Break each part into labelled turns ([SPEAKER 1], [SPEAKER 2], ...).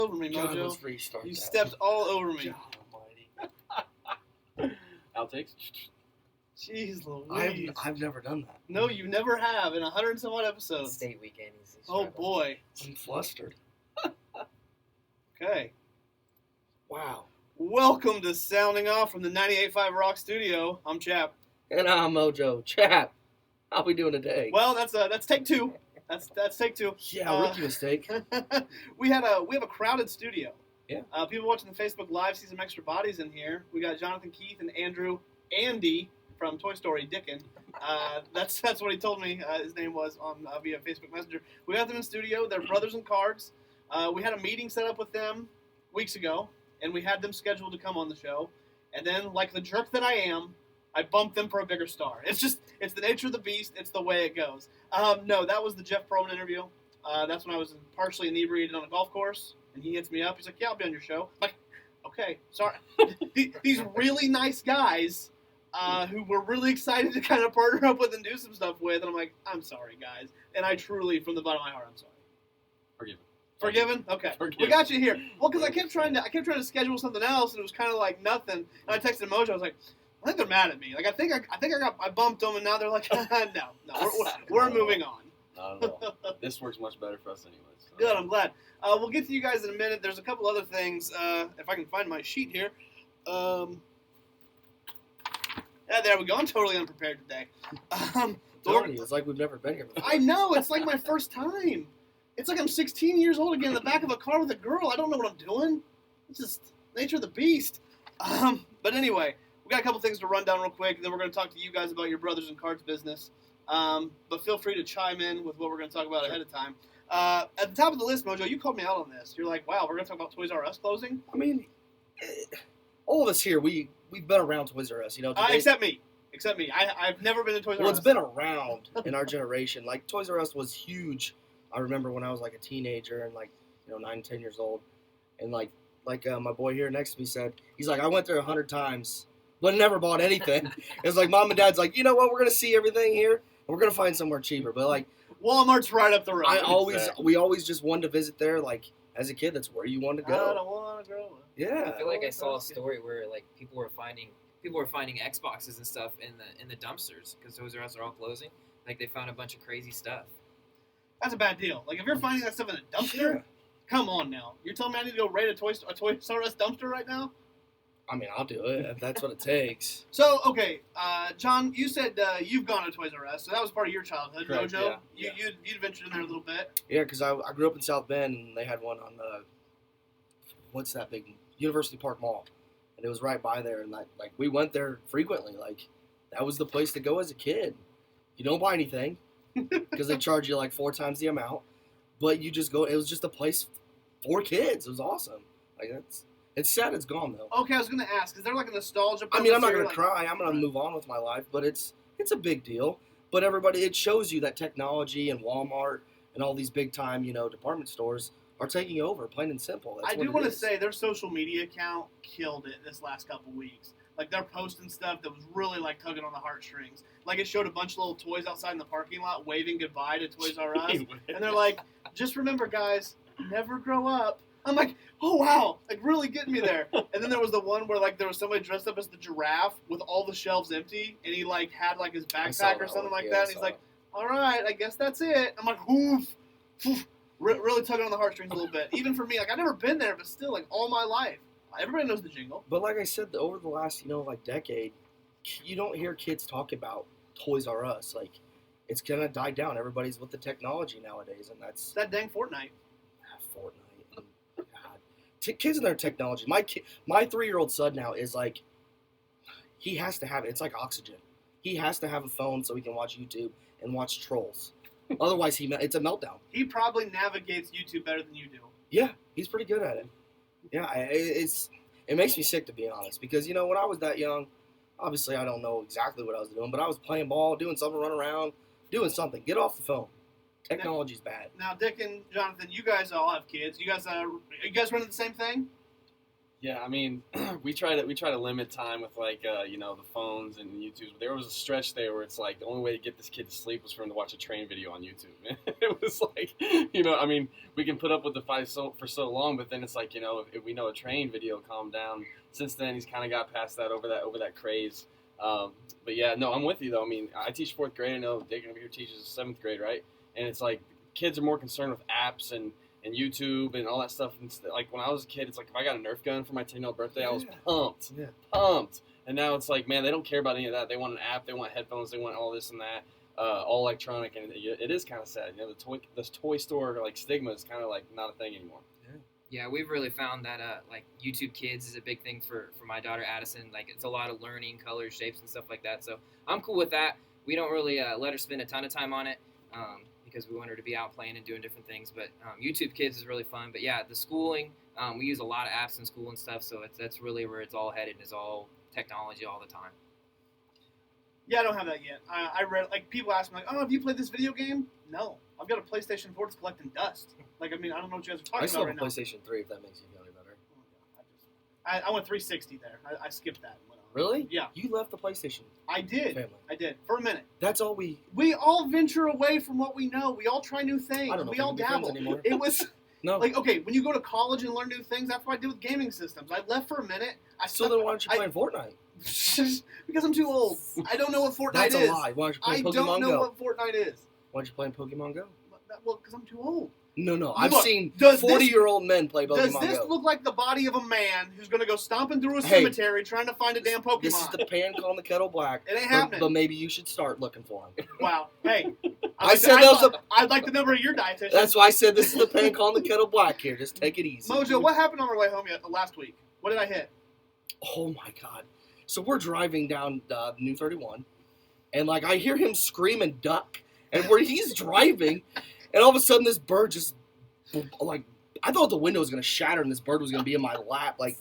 [SPEAKER 1] over me,
[SPEAKER 2] God,
[SPEAKER 1] Mojo.
[SPEAKER 2] let's restart
[SPEAKER 1] You
[SPEAKER 2] that.
[SPEAKER 1] stepped all over me.
[SPEAKER 2] God almighty. Outtakes?
[SPEAKER 1] Jeez Louise.
[SPEAKER 2] I've never done that.
[SPEAKER 1] No, you never have in 100 and some odd episodes.
[SPEAKER 3] State weekend. He's
[SPEAKER 1] Oh
[SPEAKER 3] struggling.
[SPEAKER 1] boy.
[SPEAKER 2] I'm flustered.
[SPEAKER 1] Okay.
[SPEAKER 2] Wow.
[SPEAKER 1] Welcome to Sounding Off from the 98.5 Rock Studio. I'm Chap.
[SPEAKER 2] And I'm Mojo. Chap, how we doing today?
[SPEAKER 1] Well, that's take two. That's take two.
[SPEAKER 2] Yeah, rookie mistake.
[SPEAKER 1] we have a crowded studio.
[SPEAKER 2] Yeah.
[SPEAKER 1] People watching the Facebook Live see some extra bodies in here. We got Jonathan Keith and Andy from Toy Story Dickin. That's what he told me his name was on via Facebook Messenger. We got them in studio. They're brothers in cards. We had a meeting set up with them weeks ago, and we had them scheduled to come on the show. And then, like the jerk that I am, I bumped them for a bigger star. It's the nature of the beast. It's the way it goes. No, that was the Jeff Pearlman interview. That's when I was partially inebriated on a golf course, and he hits me up. He's like, "Yeah, I'll be on your show." I'm like, okay, sorry. These really nice guys who were really excited to kind of partner up with and do some stuff with, and I'm like, I'm sorry, guys. And I truly, from the bottom of my heart, I'm sorry. Forgiven? Okay.
[SPEAKER 2] Forgiven.
[SPEAKER 1] We got you here. Well, because I kept trying to schedule something else, and it was kind of like nothing. And I texted Mojo. I was like, I think they're mad at me. Like I bumped them, and now they're like, no, we're moving on.
[SPEAKER 4] Not at all. This works much better for us anyways. So.
[SPEAKER 1] Good. I'm glad. We'll get to you guys in a minute. There's a couple other things. If I can find my sheet here. Yeah, there we go. I'm totally unprepared today.
[SPEAKER 2] It's like we've never been here before.
[SPEAKER 1] I know. It's like my first time. It's like I'm 16 years old again in the back of a car with a girl. I don't know what I'm doing. It's just nature of the beast. But anyway, we got a couple things to run down real quick, and then we're going to talk to you guys about your brothers in cards business. But feel free to chime in with what we're going to talk about ahead of time. At the top of the list, Mojo, you called me out on this. You're like, wow, we're going to talk about Toys R Us closing?
[SPEAKER 2] I mean, all of us here, we've been around Toys R Us, you know.
[SPEAKER 1] Except me. I've never been to Toys R Us.
[SPEAKER 2] Well, it's been around in our generation. Like, Toys R Us was huge. I remember when I was like a teenager and 9, 10 years old. And like my boy here next to me said, he's like, I went there 100 times, but never bought anything. It's like mom and dad's like, you know what, we're going to see everything here. And we're going to find somewhere cheaper. But like,
[SPEAKER 1] Walmart's right up the road.
[SPEAKER 2] we always just wanted to visit there. Like, as a kid, that's where you wanted to go.
[SPEAKER 1] I don't want to grow up.
[SPEAKER 2] Yeah.
[SPEAKER 3] I feel like I saw a story where like people were finding Xboxes and stuff in the dumpsters because Toys R Us are all closing. Like they found a bunch of crazy stuff.
[SPEAKER 1] That's a bad deal. Like if you're finding that stuff in a dumpster, come on now. You're telling me I need to go raid a Toys R Us dumpster right now?
[SPEAKER 2] I mean, I'll do it if that's what it takes.
[SPEAKER 1] So, okay, John, you said you've gone to Toys R Us, so that was part of your childhood,
[SPEAKER 4] Correct,
[SPEAKER 1] Mojo.
[SPEAKER 4] yeah.
[SPEAKER 1] You'd ventured in there a little bit.
[SPEAKER 2] Yeah, because I grew up in South Bend, and they had one on what's that big University Park Mall, and it was right by there, and like we went there frequently. Like that was the place to go as a kid. You don't buy anything because they charge you like 4 times the amount, but you just go. It was just a place for kids. It was awesome. Like it's sad it's gone though.
[SPEAKER 1] Okay, I was gonna ask, is there like a nostalgia?
[SPEAKER 2] I mean, I'm not
[SPEAKER 1] purpose
[SPEAKER 2] gonna
[SPEAKER 1] here,
[SPEAKER 2] cry. I'm gonna move on with my life, but it's a big deal. But it shows you that technology and Walmart and all these big time, department stores are taking over, plain and simple. That's
[SPEAKER 1] I
[SPEAKER 2] what
[SPEAKER 1] do
[SPEAKER 2] it
[SPEAKER 1] want to
[SPEAKER 2] is.
[SPEAKER 1] say their social media account killed it this last couple weeks. Like they're posting stuff that was really like tugging on the heartstrings. Like it showed a bunch of little toys outside in the parking lot waving goodbye to Toys R Us, and they're like, "Just remember, guys, never grow up." I'm like, "Oh wow!" Like really getting me there. And then there was the one where like there was somebody dressed up as the giraffe with all the shelves empty, and he like had like his backpack or something like that. And he's like, "All right, I guess that's it." I'm like, "Oof." Really tugging on the heartstrings a little bit. Even for me, like I've never been there, but still, like all my life, everybody knows the jingle.
[SPEAKER 2] But like I said, over the last decade, you don't hear kids talk about Toys R Us. Like it's gonna die down. Everybody's with the technology nowadays, and that's
[SPEAKER 1] That dang Fortnite.
[SPEAKER 2] Fortnite. God, kids and their technology. My 3-year-old son now is like, he has to have it. It's like oxygen. He has to have a phone so he can watch YouTube and watch Trolls. Otherwise, it's a meltdown.
[SPEAKER 1] He probably navigates YouTube better than you do.
[SPEAKER 2] Yeah, he's pretty good at it. Yeah, it makes me sick to be honest because when I was that young, obviously I don't know exactly what I was doing, but I was playing ball, doing something, running around, doing something. Get off the phone. Technology's bad.
[SPEAKER 1] Now, Dick and Jonathan, you guys all have kids. You guys running the same thing?
[SPEAKER 4] Yeah, I mean, we try to limit time with like the phones and YouTube. There was a stretch there where it's like the only way to get this kid to sleep was for him to watch a train video on YouTube. It was like, I mean, we can put up with the fight for so long, but then it's like, if we know a train video calmed down. Since then, he's kind of got past that over that craze. But yeah, no, I'm with you though. I mean, I teach 4th grade. I know Dick over here teaches 7th grade, right? And it's like kids are more concerned with apps and YouTube and all that stuff. And like when I was a kid, it's like if I got a Nerf gun for my 10-year-old birthday, I was pumped. And now it's like, man, they don't care about any of that. They want an app, they want headphones, they want all this and that, all electronic. And it is kind of sad. The toy store like stigma is kind of like not a thing anymore.
[SPEAKER 3] Yeah, we've really found that like YouTube Kids is a big thing for my daughter Addison. Like it's a lot of learning colors, shapes, and stuff like that. So I'm cool with that. We don't really let her spend a ton of time on it. Because we want her to be out playing and doing different things. But YouTube Kids is really fun. But yeah, the schooling, we use a lot of apps in school and stuff, so that's really where it's all headed, is all technology all the time.
[SPEAKER 1] Yeah, I don't have that yet. I read, like, people ask me, like, oh, have you played this video game? No. I've got a PlayStation 4 that's collecting dust. Like, I mean, I don't know what you guys are talking
[SPEAKER 2] I still
[SPEAKER 1] about
[SPEAKER 2] have
[SPEAKER 1] right
[SPEAKER 2] a PlayStation 3 if that makes you feel any better.
[SPEAKER 1] now. I went 360 there. I skipped that.
[SPEAKER 2] Really?
[SPEAKER 1] Yeah.
[SPEAKER 2] You left the PlayStation
[SPEAKER 1] I did.
[SPEAKER 2] family.
[SPEAKER 1] I did. For a minute.
[SPEAKER 2] That's all we...
[SPEAKER 1] We all venture away from what we know. We all try new things.
[SPEAKER 2] I don't know
[SPEAKER 1] we
[SPEAKER 2] if
[SPEAKER 1] all
[SPEAKER 2] we can be friends
[SPEAKER 1] dabble.
[SPEAKER 2] anymore.
[SPEAKER 1] It was...
[SPEAKER 2] No.
[SPEAKER 1] Like, okay, when you go to college and learn new things, that's what I did with gaming systems. I left for a minute.
[SPEAKER 2] So then why aren't you playing Fortnite?
[SPEAKER 1] Because I'm too old. I don't know what Fortnite
[SPEAKER 2] That's
[SPEAKER 1] is.
[SPEAKER 2] a lie. Why aren't you playing
[SPEAKER 1] I
[SPEAKER 2] Pokemon
[SPEAKER 1] don't know
[SPEAKER 2] Go?
[SPEAKER 1] what Fortnite is.
[SPEAKER 2] Why aren't you playing Pokemon Go?
[SPEAKER 1] Well, because I'm too old.
[SPEAKER 2] No. I've
[SPEAKER 1] Look,
[SPEAKER 2] seen
[SPEAKER 1] does
[SPEAKER 2] 40-year-old men play Pokemon
[SPEAKER 1] Does this
[SPEAKER 2] Go.
[SPEAKER 1] look like the body of a man who's going to go stomping through a
[SPEAKER 2] Hey,
[SPEAKER 1] cemetery trying to find a damn Pokemon?
[SPEAKER 2] This is the pan calling the kettle black.
[SPEAKER 1] It ain't happening.
[SPEAKER 2] But maybe you should start looking for him.
[SPEAKER 1] Wow. Hey. I'd like the number of your dietitian.
[SPEAKER 2] That's why I said this is the pan calling the kettle black here. Just take it easy.
[SPEAKER 1] Mojo, what happened on our way home last week? What did I hit?
[SPEAKER 2] Oh my God. So we're driving down New 31, and like I hear him scream and duck, and where he's driving, and all of a sudden this bird just, like, I thought the window was going to shatter and this bird was going to be in my lap. Like,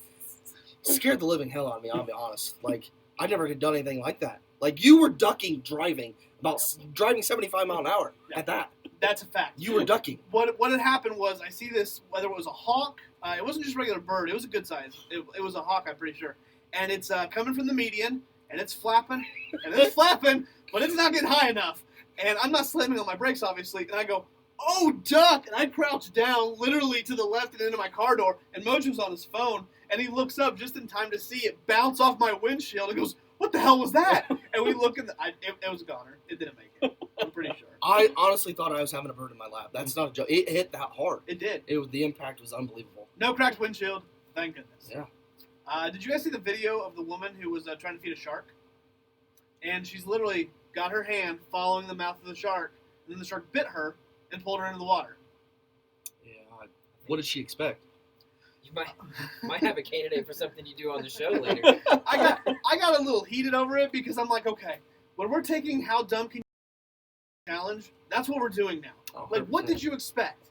[SPEAKER 2] scared the living hell out of me, I'll be honest. Like, I never had done anything like that. Like, you were ducking driving 75 mile an hour at that.
[SPEAKER 1] That's a fact.
[SPEAKER 2] You were ducking.
[SPEAKER 1] What had happened was, I see this, whether it was a hawk, it wasn't just a regular bird, it was a good size. It was a hawk, I'm pretty sure. And it's coming from the median, and it's flapping, and it's flapping, but it's not getting high enough. And I'm not slamming on my brakes, obviously, and I go, oh, duck! And I crouch down, literally to the left and into my car door, and Mojo's on his phone, and he looks up just in time to see it bounce off my windshield, and goes, what the hell was that? And we look, and it was a goner. It didn't make it. I'm pretty sure.
[SPEAKER 2] I honestly thought I was having a bird in my lap. That's not a joke. It hit that hard.
[SPEAKER 1] It did.
[SPEAKER 2] The impact was unbelievable.
[SPEAKER 1] No cracked windshield. Thank goodness.
[SPEAKER 2] Yeah.
[SPEAKER 1] Did you guys see the video of the woman who was trying to feed a shark? And she's literally got her hand following the mouth of the shark, and then the shark bit her and pulled her into the water.
[SPEAKER 2] Yeah. What did she expect?
[SPEAKER 3] You might have a candidate for something you do on the show later.
[SPEAKER 1] I got a little heated over it because I'm like, okay, when we're taking how dumb can you challenge, that's what we're doing now.
[SPEAKER 2] Oh,
[SPEAKER 1] Like, what did you expect?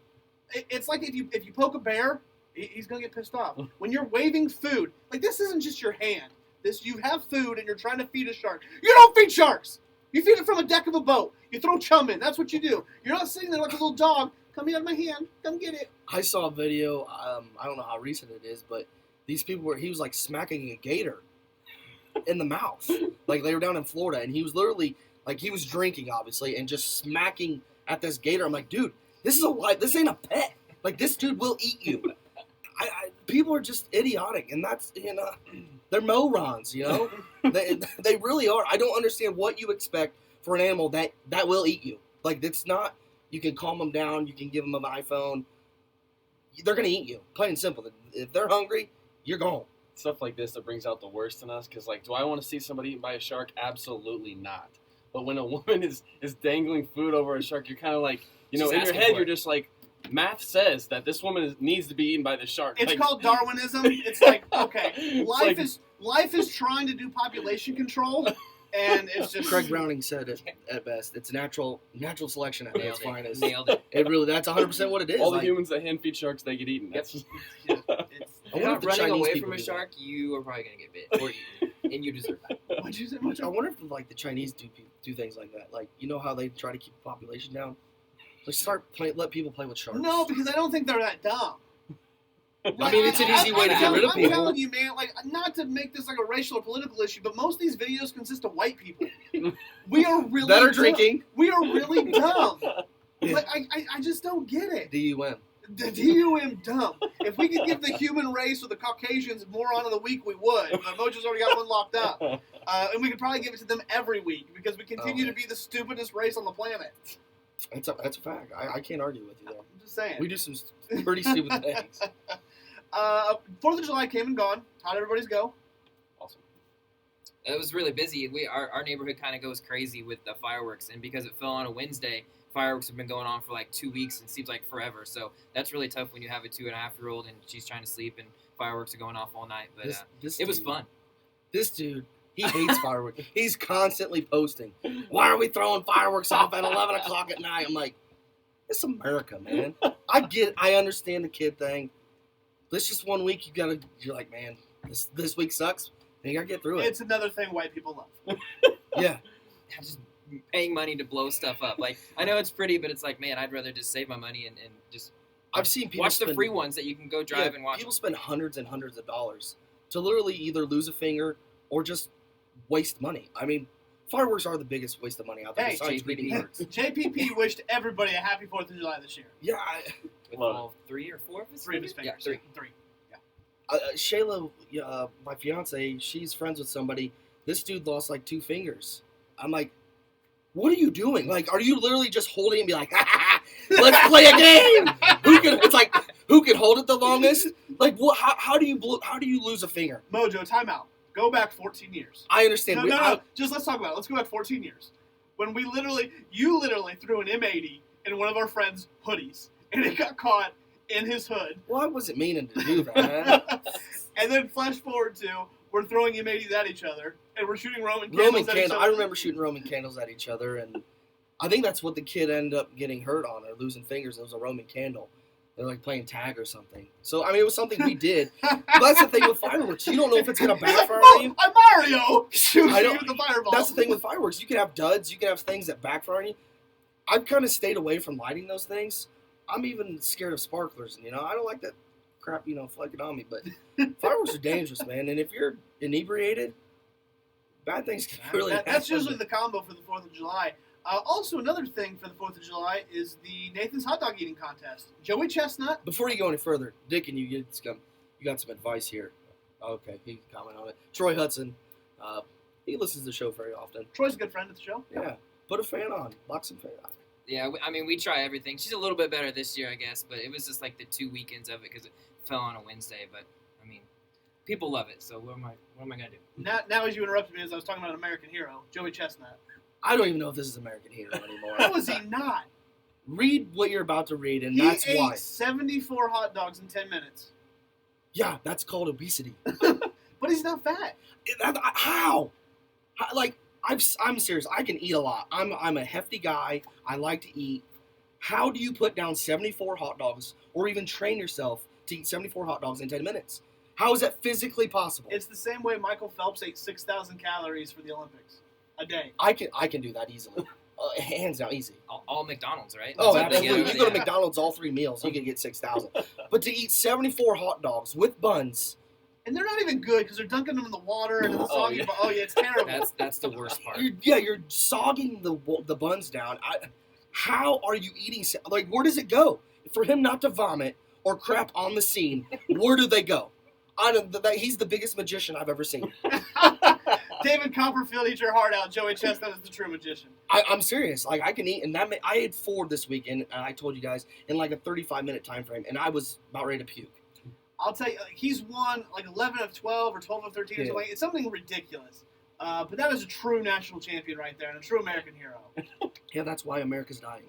[SPEAKER 1] It's like if you poke a bear, he's gonna get pissed off. When you're waving food, like, this isn't just your hand. You have food and you're trying to feed a shark. You don't feed sharks. You feed it from a deck of a boat. You throw chum in. That's what you do. You're not sitting there like a little dog. Come here, my hand. Come get it.
[SPEAKER 2] I saw a video. I don't know how recent it is, but these people he was like smacking a gator in the mouth. Like, they were down in Florida, and he was literally, like, he was drinking, obviously, and just smacking at this gator. I'm like, dude, this is a life. This ain't a pet. Like, this dude will eat you. People are just idiotic, and that's, they're morons, they really are. I don't understand what you expect for an animal that will eat you. Like, it's not, you can calm them down, you can give them an iPhone. They're going to eat you, plain and simple. If they're hungry, you're gone.
[SPEAKER 4] Stuff like this that brings out the worst in us, because, like, do I want to see somebody eaten by a shark? Absolutely not. But when a woman is dangling food over a shark, you're kind of like, in your head, you're just like, math says that this woman needs to be eaten by the shark.
[SPEAKER 1] It's
[SPEAKER 4] like,
[SPEAKER 1] called Darwinism. It's like, okay, life is trying to do population control, and it's just
[SPEAKER 2] Craig Browning said it at best. It's natural selection at its finest.
[SPEAKER 3] Nailed it.
[SPEAKER 2] It really, that's 100% what it is.
[SPEAKER 4] all the humans that hand feed sharks, they get eaten. That's
[SPEAKER 3] It's,
[SPEAKER 2] I
[SPEAKER 3] if
[SPEAKER 2] wonder
[SPEAKER 3] you're
[SPEAKER 2] if
[SPEAKER 3] not
[SPEAKER 2] the
[SPEAKER 3] running
[SPEAKER 2] Chinese
[SPEAKER 3] away
[SPEAKER 2] people
[SPEAKER 3] from a
[SPEAKER 2] do that.
[SPEAKER 3] shark, you are probably going to get bit or eaten, and you deserve that.
[SPEAKER 1] What'd you say,
[SPEAKER 2] I
[SPEAKER 1] Mojo?
[SPEAKER 2] wonder if, like, the Chinese do things like that. Like, you know how they try to keep the population down? Like, let people play with sharks.
[SPEAKER 1] No, because I don't think they're that dumb.
[SPEAKER 2] I mean, it's an easy way to get rid of
[SPEAKER 1] I'm
[SPEAKER 2] people.
[SPEAKER 1] telling you, man, like, not to make this like a racial or political issue, but most of these videos consist of white people. We are really
[SPEAKER 2] That are
[SPEAKER 1] dumb.
[SPEAKER 2] drinking.
[SPEAKER 1] We are really dumb.
[SPEAKER 2] Yeah.
[SPEAKER 1] Like, I just don't get it.
[SPEAKER 2] DUM.
[SPEAKER 1] The DUM dumb. If we could give the human race or the Caucasians moron of the week, we would. But Mojo's already got one locked up. And we could probably give it to them every week because we continue to be the stupidest race on the planet.
[SPEAKER 2] That's a fact. I can't argue with you there.
[SPEAKER 1] I'm just saying.
[SPEAKER 2] We do some pretty stupid things.
[SPEAKER 1] 4th of July came and gone. How'd everybody's go?
[SPEAKER 4] Awesome.
[SPEAKER 3] It was really busy. Our neighborhood kind of goes crazy with the fireworks, and because it fell on a Wednesday, fireworks have been going on for like 2 weeks and it seems like forever. So that's really tough when you have a 2.5-year-old and she's trying to sleep and fireworks are going off all night. But it was fun.
[SPEAKER 2] This dude, he hates fireworks. He's constantly posting, why are we throwing fireworks off at 11 o'clock at night? I'm like, it's America, man. I understand the kid thing. This just 1 week, you're like, man, this week sucks. And you gotta get through it.
[SPEAKER 1] It's another thing white people love.
[SPEAKER 2] Yeah.
[SPEAKER 3] Just paying money to blow stuff up. Like, I know it's pretty, but it's like, man, I'd rather just save my money and just
[SPEAKER 2] I've seen people
[SPEAKER 3] watch the free ones that you can go drive and watch.
[SPEAKER 2] People spend hundreds and hundreds of dollars to literally either lose a finger or just waste money. I mean, fireworks are the biggest waste of money out there
[SPEAKER 1] Hey,
[SPEAKER 2] besides reading birds.
[SPEAKER 1] JPP wished everybody a happy 4th of July this year.
[SPEAKER 2] Yeah,
[SPEAKER 3] With
[SPEAKER 4] Love
[SPEAKER 3] all 3 or 4 of us?
[SPEAKER 1] 3 of his fingers.
[SPEAKER 3] Yeah, 3.
[SPEAKER 1] 3.
[SPEAKER 2] Shayla, my fiance, she's friends with somebody. This dude lost like 2 fingers. I'm like, what are you doing? Like, are you literally just holding it and be like, ha, ha, ha, let's play a game? Who can hold it the longest? Like, what? How do you lose a finger?
[SPEAKER 1] Mojo, timeout. Go back 14 years.
[SPEAKER 2] I understand.
[SPEAKER 1] No. Just let's talk about it. Let's go back 14 years. When you literally threw an M80 in one of our friends' hoodies, and it got caught in his hood.
[SPEAKER 2] Well, I wasn't meaning to do that.
[SPEAKER 1] And then flash forward to, we're throwing M80s at each other, and we're shooting Roman candles at each other.
[SPEAKER 2] I remember shooting Roman candles at each other, and I think that's what the kid ended up getting hurt on, or losing fingers. It was a Roman candle. They're like playing tag or something. So, I mean, it was something we did. But that's the thing with fireworks. You don't know if it's going to backfire on you.
[SPEAKER 1] I'm Mario! Shoot you with the fireball.
[SPEAKER 2] That's the thing with fireworks. You can have duds. You can have things that backfire on you. I've kind of stayed away from lighting those things. I'm even scared of sparklers. I don't like that crap, flaking on me. But fireworks are dangerous, man. And if you're inebriated, bad things can really happen.
[SPEAKER 1] That's usually the combo for the 4th of July. Also, another thing for the 4th of July is the Nathan's Hot Dog Eating Contest. Joey Chestnut.
[SPEAKER 2] Before you go any further, Dick, and you got some advice here. Okay, he can comment on it. Troy Hudson, he listens to the show very often.
[SPEAKER 1] Troy's a good friend of the show.
[SPEAKER 2] Yeah, put a fan on. Lock some fan on.
[SPEAKER 3] Yeah, we try everything. She's a little bit better this year, I guess, but it was just like the 2 weekends of it because it fell on a Wednesday. But, I mean, people love it, so what am I going to do?
[SPEAKER 1] Now, as you interrupted me as I was talking about an American hero, Joey Chestnut.
[SPEAKER 2] I don't even know if this is American Hero anymore.
[SPEAKER 1] How is he not?
[SPEAKER 2] Read what you're about to read, and
[SPEAKER 1] He
[SPEAKER 2] that's
[SPEAKER 1] ate
[SPEAKER 2] why.
[SPEAKER 1] 74 hot dogs in 10 minutes.
[SPEAKER 2] Yeah, that's called obesity.
[SPEAKER 1] But he's not fat.
[SPEAKER 2] How? Like, I'm serious. I can eat a lot. I'm a hefty guy. I like to eat. How do you put down 74 hot dogs, or even train yourself to eat 74 hot dogs in 10 minutes? How is that physically possible?
[SPEAKER 1] It's the same way Michael Phelps ate 6,000 calories for the Olympics a day.
[SPEAKER 2] I can do that easily. Hands down, easy.
[SPEAKER 3] All McDonald's, right?
[SPEAKER 2] Oh,
[SPEAKER 3] That's what they
[SPEAKER 2] absolutely.
[SPEAKER 3] get
[SPEAKER 2] You go to
[SPEAKER 3] over there.
[SPEAKER 2] McDonald's all 3 meals, you can get 6,000. But to eat 74 hot dogs with buns,
[SPEAKER 1] And they're not even good because they're dunking them in the water and in the soggy. Oh yeah, it's terrible.
[SPEAKER 3] That's the worst part.
[SPEAKER 2] you're sogging the buns down. How are you eating? Like, where does it go? For him not to vomit or crap on the scene, where do they go? He's the biggest magician I've ever seen.
[SPEAKER 1] David Copperfield, eat your heart out. Joey Chestnut is the true magician.
[SPEAKER 2] I'm serious. Like, I can eat, and I had 4 this weekend, and I told you guys, in like a 35-minute time frame, and I was about ready to puke.
[SPEAKER 1] I'll tell you, he's won like 11 of 12 or 12 of 13 or something. It's something ridiculous. But that is a true national champion right there and a true American hero.
[SPEAKER 2] Yeah, that's why America's dying.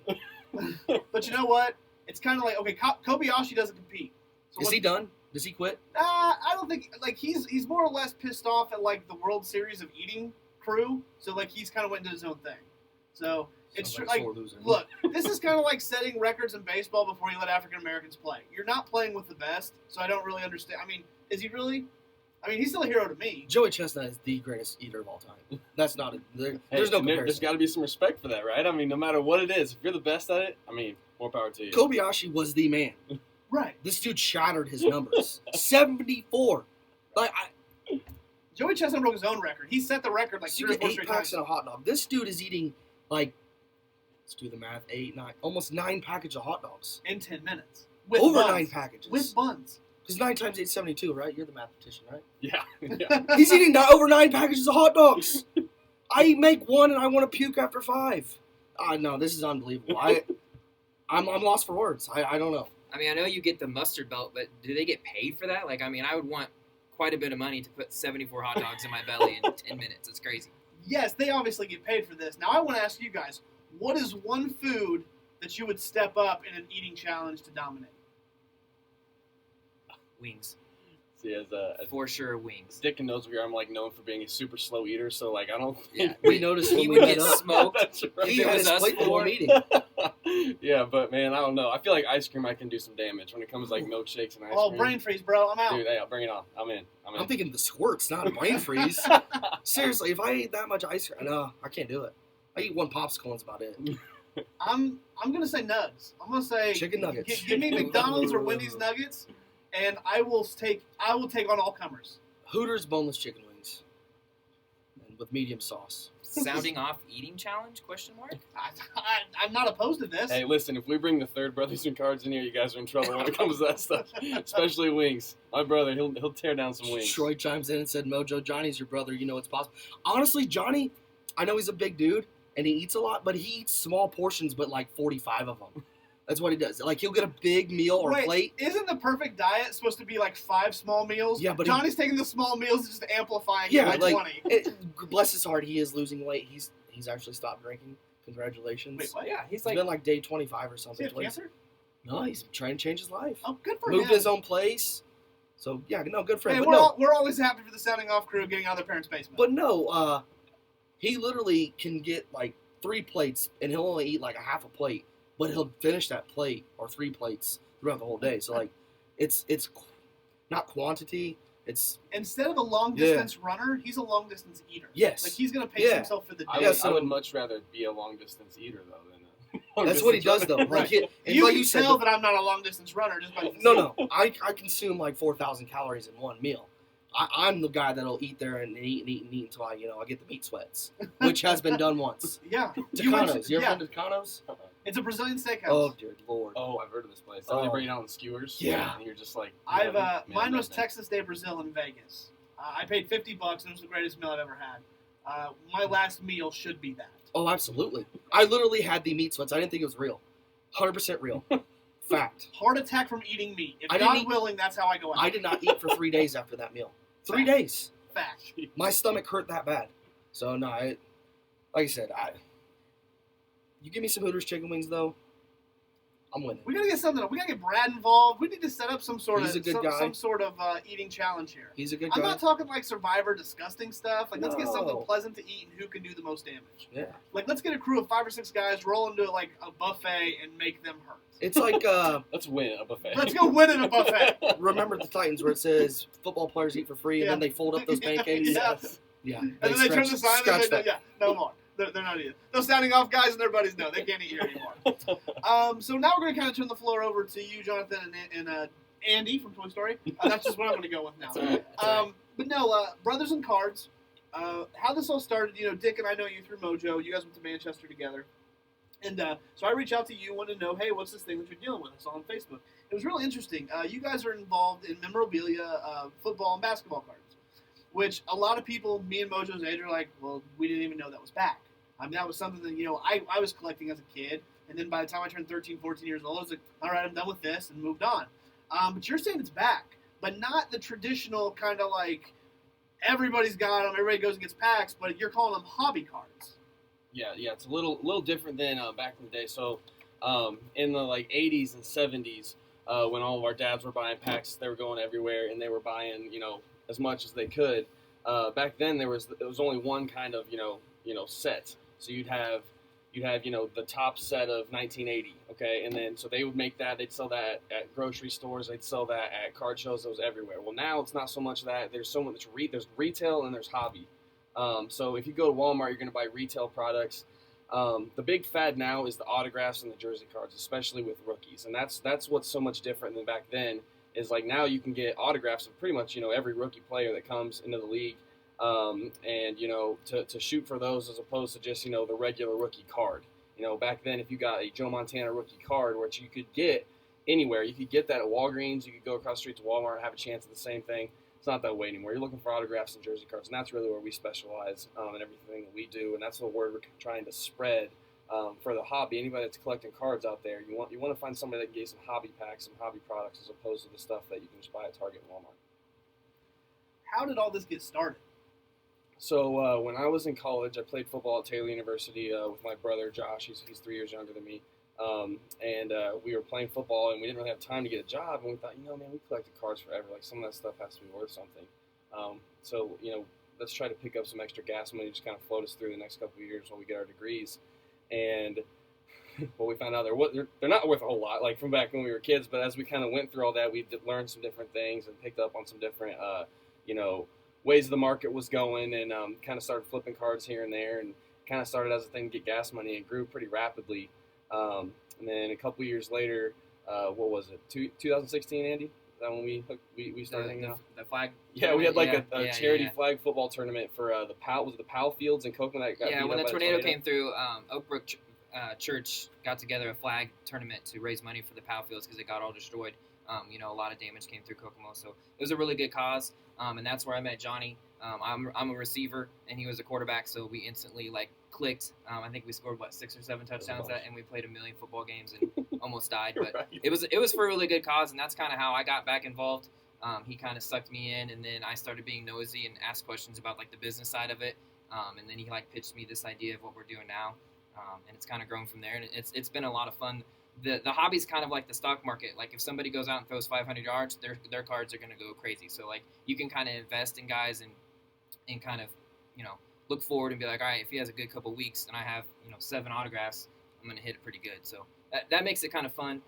[SPEAKER 1] But you know what? It's kind of like, okay, Kobayashi doesn't compete. So
[SPEAKER 2] Is he done? Does he quit?
[SPEAKER 1] I don't think, like, he's more or less pissed off at, like, the World Series of Eating crew. So, like, he's kind of went into his own thing. So, it's true. Like, look, this is kind of like setting records in baseball before you let African Americans play. You're not playing with the best, so I don't really understand. I mean, is he really? I mean, he's still a hero to me.
[SPEAKER 2] Joey Chestnut is the greatest eater of all time. That's not there's no comparison.
[SPEAKER 4] There's got to be some respect for that, right? I mean, no matter what it is, if you're the best at it, I mean, more power to you.
[SPEAKER 2] Kobayashi was the man.
[SPEAKER 1] Right.
[SPEAKER 2] This dude shattered his numbers. 74. Like,
[SPEAKER 1] Joey Chestnut broke his own record. He set the record like
[SPEAKER 2] so you
[SPEAKER 1] 3 or
[SPEAKER 2] get
[SPEAKER 1] 4
[SPEAKER 2] 8
[SPEAKER 1] straight
[SPEAKER 2] packs
[SPEAKER 1] times.
[SPEAKER 2] and a hot dog. This dude is eating, like, let's do the math, 8, 9, almost 9 packages of hot dogs.
[SPEAKER 1] In 10 minutes. With
[SPEAKER 2] Over
[SPEAKER 1] buns.
[SPEAKER 2] 9 packages.
[SPEAKER 1] With buns.
[SPEAKER 2] Because 9 times 8 is 72, right? You're the mathematician, right?
[SPEAKER 4] Yeah. Yeah.
[SPEAKER 2] He's eating over 9 packages of hot dogs. I make one and I want to puke after 5. No, this is unbelievable. I'm lost for words. I don't know.
[SPEAKER 3] I mean, I know you get the mustard belt, but do they get paid for that? Like, I mean, I would want quite a bit of money to put 74 hot dogs in my belly in 10 minutes. It's crazy.
[SPEAKER 1] Yes, they obviously get paid for this. Now, I want to ask you guys, what is one food that you would step up in an eating challenge to dominate?
[SPEAKER 3] Wings.
[SPEAKER 4] See, as
[SPEAKER 3] For sure, wings.
[SPEAKER 4] Dick knows me, I'm like known for being a super slow eater, so like I don't.
[SPEAKER 3] Yeah,
[SPEAKER 2] We noticed
[SPEAKER 3] he
[SPEAKER 2] when we
[SPEAKER 3] would
[SPEAKER 2] met
[SPEAKER 3] get
[SPEAKER 2] up.
[SPEAKER 3] smoked.
[SPEAKER 4] That's right.
[SPEAKER 2] He
[SPEAKER 3] If it
[SPEAKER 2] had
[SPEAKER 3] was
[SPEAKER 2] his
[SPEAKER 3] us
[SPEAKER 2] plate the whole
[SPEAKER 3] four.
[SPEAKER 2] meeting.
[SPEAKER 4] Yeah, but man, I don't know. I feel like ice cream I can do some damage when it comes to like milkshakes and ice
[SPEAKER 1] Oh,
[SPEAKER 4] cream.
[SPEAKER 1] brain freeze, bro. I'm out.
[SPEAKER 4] Dude, yeah, bring it on. I'm in.
[SPEAKER 2] I'm thinking the squirts, not a brain freeze. Seriously, if I ate that much ice cream, no, I can't do it. I eat one popsicle and that's about it.
[SPEAKER 1] I'm gonna say nugs. I'm gonna say
[SPEAKER 2] Chicken nuggets.
[SPEAKER 1] Give me McDonald's or Wendy's nuggets, and I will take on all comers.
[SPEAKER 2] Hooters boneless chicken wings, and with medium sauce.
[SPEAKER 3] Sounding off eating challenge? Question mark.
[SPEAKER 1] I'm not opposed to this.
[SPEAKER 4] Hey, listen, if we bring the third Brothers and Cards in here, you guys are in trouble when it comes to that stuff. Especially wings. My brother, he'll tear down some wings.
[SPEAKER 2] Troy chimes in and said, Mojo, Johnny's your brother. You know it's possible. Honestly, Johnny, I know he's a big dude, and he eats a lot, but he eats small portions, but like 45 of them. That's what he does. Like, he'll get a big meal or
[SPEAKER 1] Wait,
[SPEAKER 2] plate.
[SPEAKER 1] Isn't the perfect diet supposed to be like 5 small meals?
[SPEAKER 2] Yeah, but
[SPEAKER 1] Johnny's taking the small meals and just amplifying
[SPEAKER 2] Yeah,
[SPEAKER 1] it by
[SPEAKER 2] like,
[SPEAKER 1] 20.
[SPEAKER 2] Bless his heart, he is losing weight. He's actually stopped drinking. Congratulations.
[SPEAKER 1] Wait, what?
[SPEAKER 3] Yeah, he's
[SPEAKER 2] It's
[SPEAKER 3] like
[SPEAKER 2] been like day 25 or
[SPEAKER 1] Does he
[SPEAKER 2] something.
[SPEAKER 1] have cancer?
[SPEAKER 2] No, he's trying to change his life.
[SPEAKER 1] Oh, good for
[SPEAKER 2] Moved
[SPEAKER 1] him.
[SPEAKER 2] to his own place. So, yeah, no, good for him.
[SPEAKER 1] Hey,
[SPEAKER 2] But
[SPEAKER 1] we're always happy for the sounding off crew getting out of their parents' basement.
[SPEAKER 2] he literally can get like 3 plates, and he'll only eat like a half a plate, but he'll finish that plate or 3 plates throughout the whole day. So like, it's not quantity. It's
[SPEAKER 1] Instead of a long distance runner, he's a long distance eater.
[SPEAKER 2] yes.
[SPEAKER 1] Like he's gonna pace
[SPEAKER 2] Yeah.
[SPEAKER 1] himself for the day.
[SPEAKER 2] Yeah,
[SPEAKER 4] I would much rather be a long distance eater though than a long
[SPEAKER 2] That's what he does
[SPEAKER 4] distance
[SPEAKER 2] though.
[SPEAKER 4] runner.
[SPEAKER 2] Like, and
[SPEAKER 1] You
[SPEAKER 2] like
[SPEAKER 1] can
[SPEAKER 2] you said,
[SPEAKER 1] tell that I'm not a long distance runner just by
[SPEAKER 2] no. I consume like 4,000 calories in one meal. I'm the guy that'll eat there and eat until I get the meat sweats, which has been done once.
[SPEAKER 1] Yeah.
[SPEAKER 2] Tucanos. You ever
[SPEAKER 1] yeah.
[SPEAKER 2] been to Tucanos?
[SPEAKER 1] It's a Brazilian steakhouse.
[SPEAKER 2] Oh, dear Lord.
[SPEAKER 4] Oh, I've heard of this place. Oh. They bring it out in skewers.
[SPEAKER 2] Yeah.
[SPEAKER 4] And you're just like.
[SPEAKER 1] Mine
[SPEAKER 4] man,
[SPEAKER 1] was Texas Day Brazil in Vegas. I paid $50 and it was the greatest meal I've ever had. My last meal should be that.
[SPEAKER 2] Oh, absolutely. I literally had the meat sweats. I didn't think it was real. 100% real. Fact.
[SPEAKER 1] Heart attack from eating meat. If
[SPEAKER 2] I didn't
[SPEAKER 1] God
[SPEAKER 2] eat-
[SPEAKER 1] willing, that's how I go out.
[SPEAKER 2] I did not eat for 3 days after that meal. 3 days.
[SPEAKER 1] Fact.
[SPEAKER 2] My stomach hurt that bad. So, no, like I said, you give me some Hooters chicken wings, though, I'm winning.
[SPEAKER 1] We gotta get something. We gotta get Brad involved. We need to set up some sort
[SPEAKER 2] He's a good guy.
[SPEAKER 1] some sort of eating challenge here.
[SPEAKER 2] He's a good
[SPEAKER 1] I'm
[SPEAKER 2] guy.
[SPEAKER 1] not talking like Survivor disgusting stuff. Like let's get something
[SPEAKER 2] No.
[SPEAKER 1] pleasant to eat and who can do the most damage.
[SPEAKER 2] Yeah.
[SPEAKER 1] Like let's get a crew of 5 or 6 guys, roll into like a buffet and make them hurt.
[SPEAKER 2] It's like,
[SPEAKER 4] Let's win a buffet.
[SPEAKER 1] Let's go win at a buffet.
[SPEAKER 2] remember the Titans where it says football players eat for free, and
[SPEAKER 1] Yeah.
[SPEAKER 2] then they fold up those pancakes?
[SPEAKER 1] Yeah.
[SPEAKER 2] Yeah.
[SPEAKER 1] And then they turn the sign and
[SPEAKER 2] scratch
[SPEAKER 1] they
[SPEAKER 2] that.
[SPEAKER 1] yeah, no more. They're not eating. Those sounding off guys and their buddies know they can't eat here anymore. So now we're going to kind of turn the floor over to you, Jonathan, and Andy from Toy Story. That's just what I'm going to go with now.
[SPEAKER 3] That's all right. That's all right.
[SPEAKER 1] But no, Brothers and Cards. How this all started, Dick and I know you through Mojo. You guys went to Manchester together. And so I reached out to you, wanted to know, hey, what's this thing that you're dealing with? I saw on Facebook. It was really interesting. You guys are involved in memorabilia, football and basketball cards, which a lot of people, me and Mojo's age, are like, well, we didn't even know that was back. I mean, that was something that, I was collecting as a kid. And then by the time I turned 13, 14 years old, I was like, all right, I'm done with this and moved on. But you're saying it's back, but not the traditional kind of like everybody's got them, everybody goes and gets packs, but you're calling them hobby cards.
[SPEAKER 4] Yeah, it's a little different than back in the day. So, in the like 80s and 70s, when all of our dads were buying packs, they were going everywhere and they were buying as much as they could. Back then there was only one kind of set. So you'd have the top set of 1980, okay, and then so they would make that, they'd sell that at grocery stores, they'd sell that at card shows, those everywhere. Well, now it's not so much of that. There's so much there's retail and there's hobby. So if you go to Walmart, you're going to buy retail products. The big fad now is the autographs and the jersey cards, especially with rookies, and that's what's so much different than back then. Is like now you can get autographs of pretty much every rookie player that comes into the league, and to shoot for those as opposed to just the regular rookie card. Back then if you got a Joe Montana rookie card, which you could get anywhere, you could get that at Walgreens, you could go across the street to Walmart and have a chance at the same thing. It's not that way anymore. You're looking for autographs and jersey cards, and that's really where we specialize in everything that we do, and that's the word we're trying to spread for the hobby. Anybody that's collecting cards out there, you want to find somebody that can get some hobby packs, some hobby products, as opposed to the stuff that you can just buy at Target and Walmart.
[SPEAKER 1] How did all this get started?
[SPEAKER 4] So when I was in college, I played football at Taylor University with my brother Josh. He's 3 years younger than me. And we were playing football, and we didn't really have time to get a job. And we thought, man, we collected cards forever. Like, some of that stuff has to be worth something. So let's try to pick up some extra gas money, just kind of float us through the next couple of years while we get our degrees. And well, we found out they're not worth a whole lot, like from back when we were kids. But as we kind of went through all that, we learned some different things and picked up on some different, ways the market was going, and kind of started flipping cards here and there, and kind of started as a thing to get gas money, and grew pretty rapidly. And then a couple years later, what was it? 2016, Andy? Is that when we started hanging out?
[SPEAKER 3] The flag.
[SPEAKER 4] Yeah, we had like a charity flag football tournament for the Powell. Was it the Powell Fields in Copeland that got beat
[SPEAKER 3] when
[SPEAKER 4] up
[SPEAKER 3] the
[SPEAKER 4] by
[SPEAKER 3] tornado came through, Oak Brook Church got together a flag tournament to raise money for the Powell Fields because it got all destroyed. A lot of damage came through Kokomo, so it was a really good cause. And that's where I met Johnny. I'm a receiver, and he was a quarterback, so we instantly clicked. I think we scored 6 or 7 touchdowns and we played 1 million football games and almost died. But
[SPEAKER 4] Right.
[SPEAKER 3] it was for a really good cause, and that's kind of how I got back involved. He kind of sucked me in, and then I started being nosy and asked questions about the business side of it. And then he pitched me this idea of what we're doing now, and it's kind of grown from there. And it's been a lot of fun. The hobby's kind of like the stock market. Like, if somebody goes out and throws 500 yards, their cards are going to go crazy. So you can kind of invest in guys and kind of look forward and be like, all right, if he has a good couple weeks and I have 7 autographs, I'm going to hit it pretty good. So that makes it kind of fun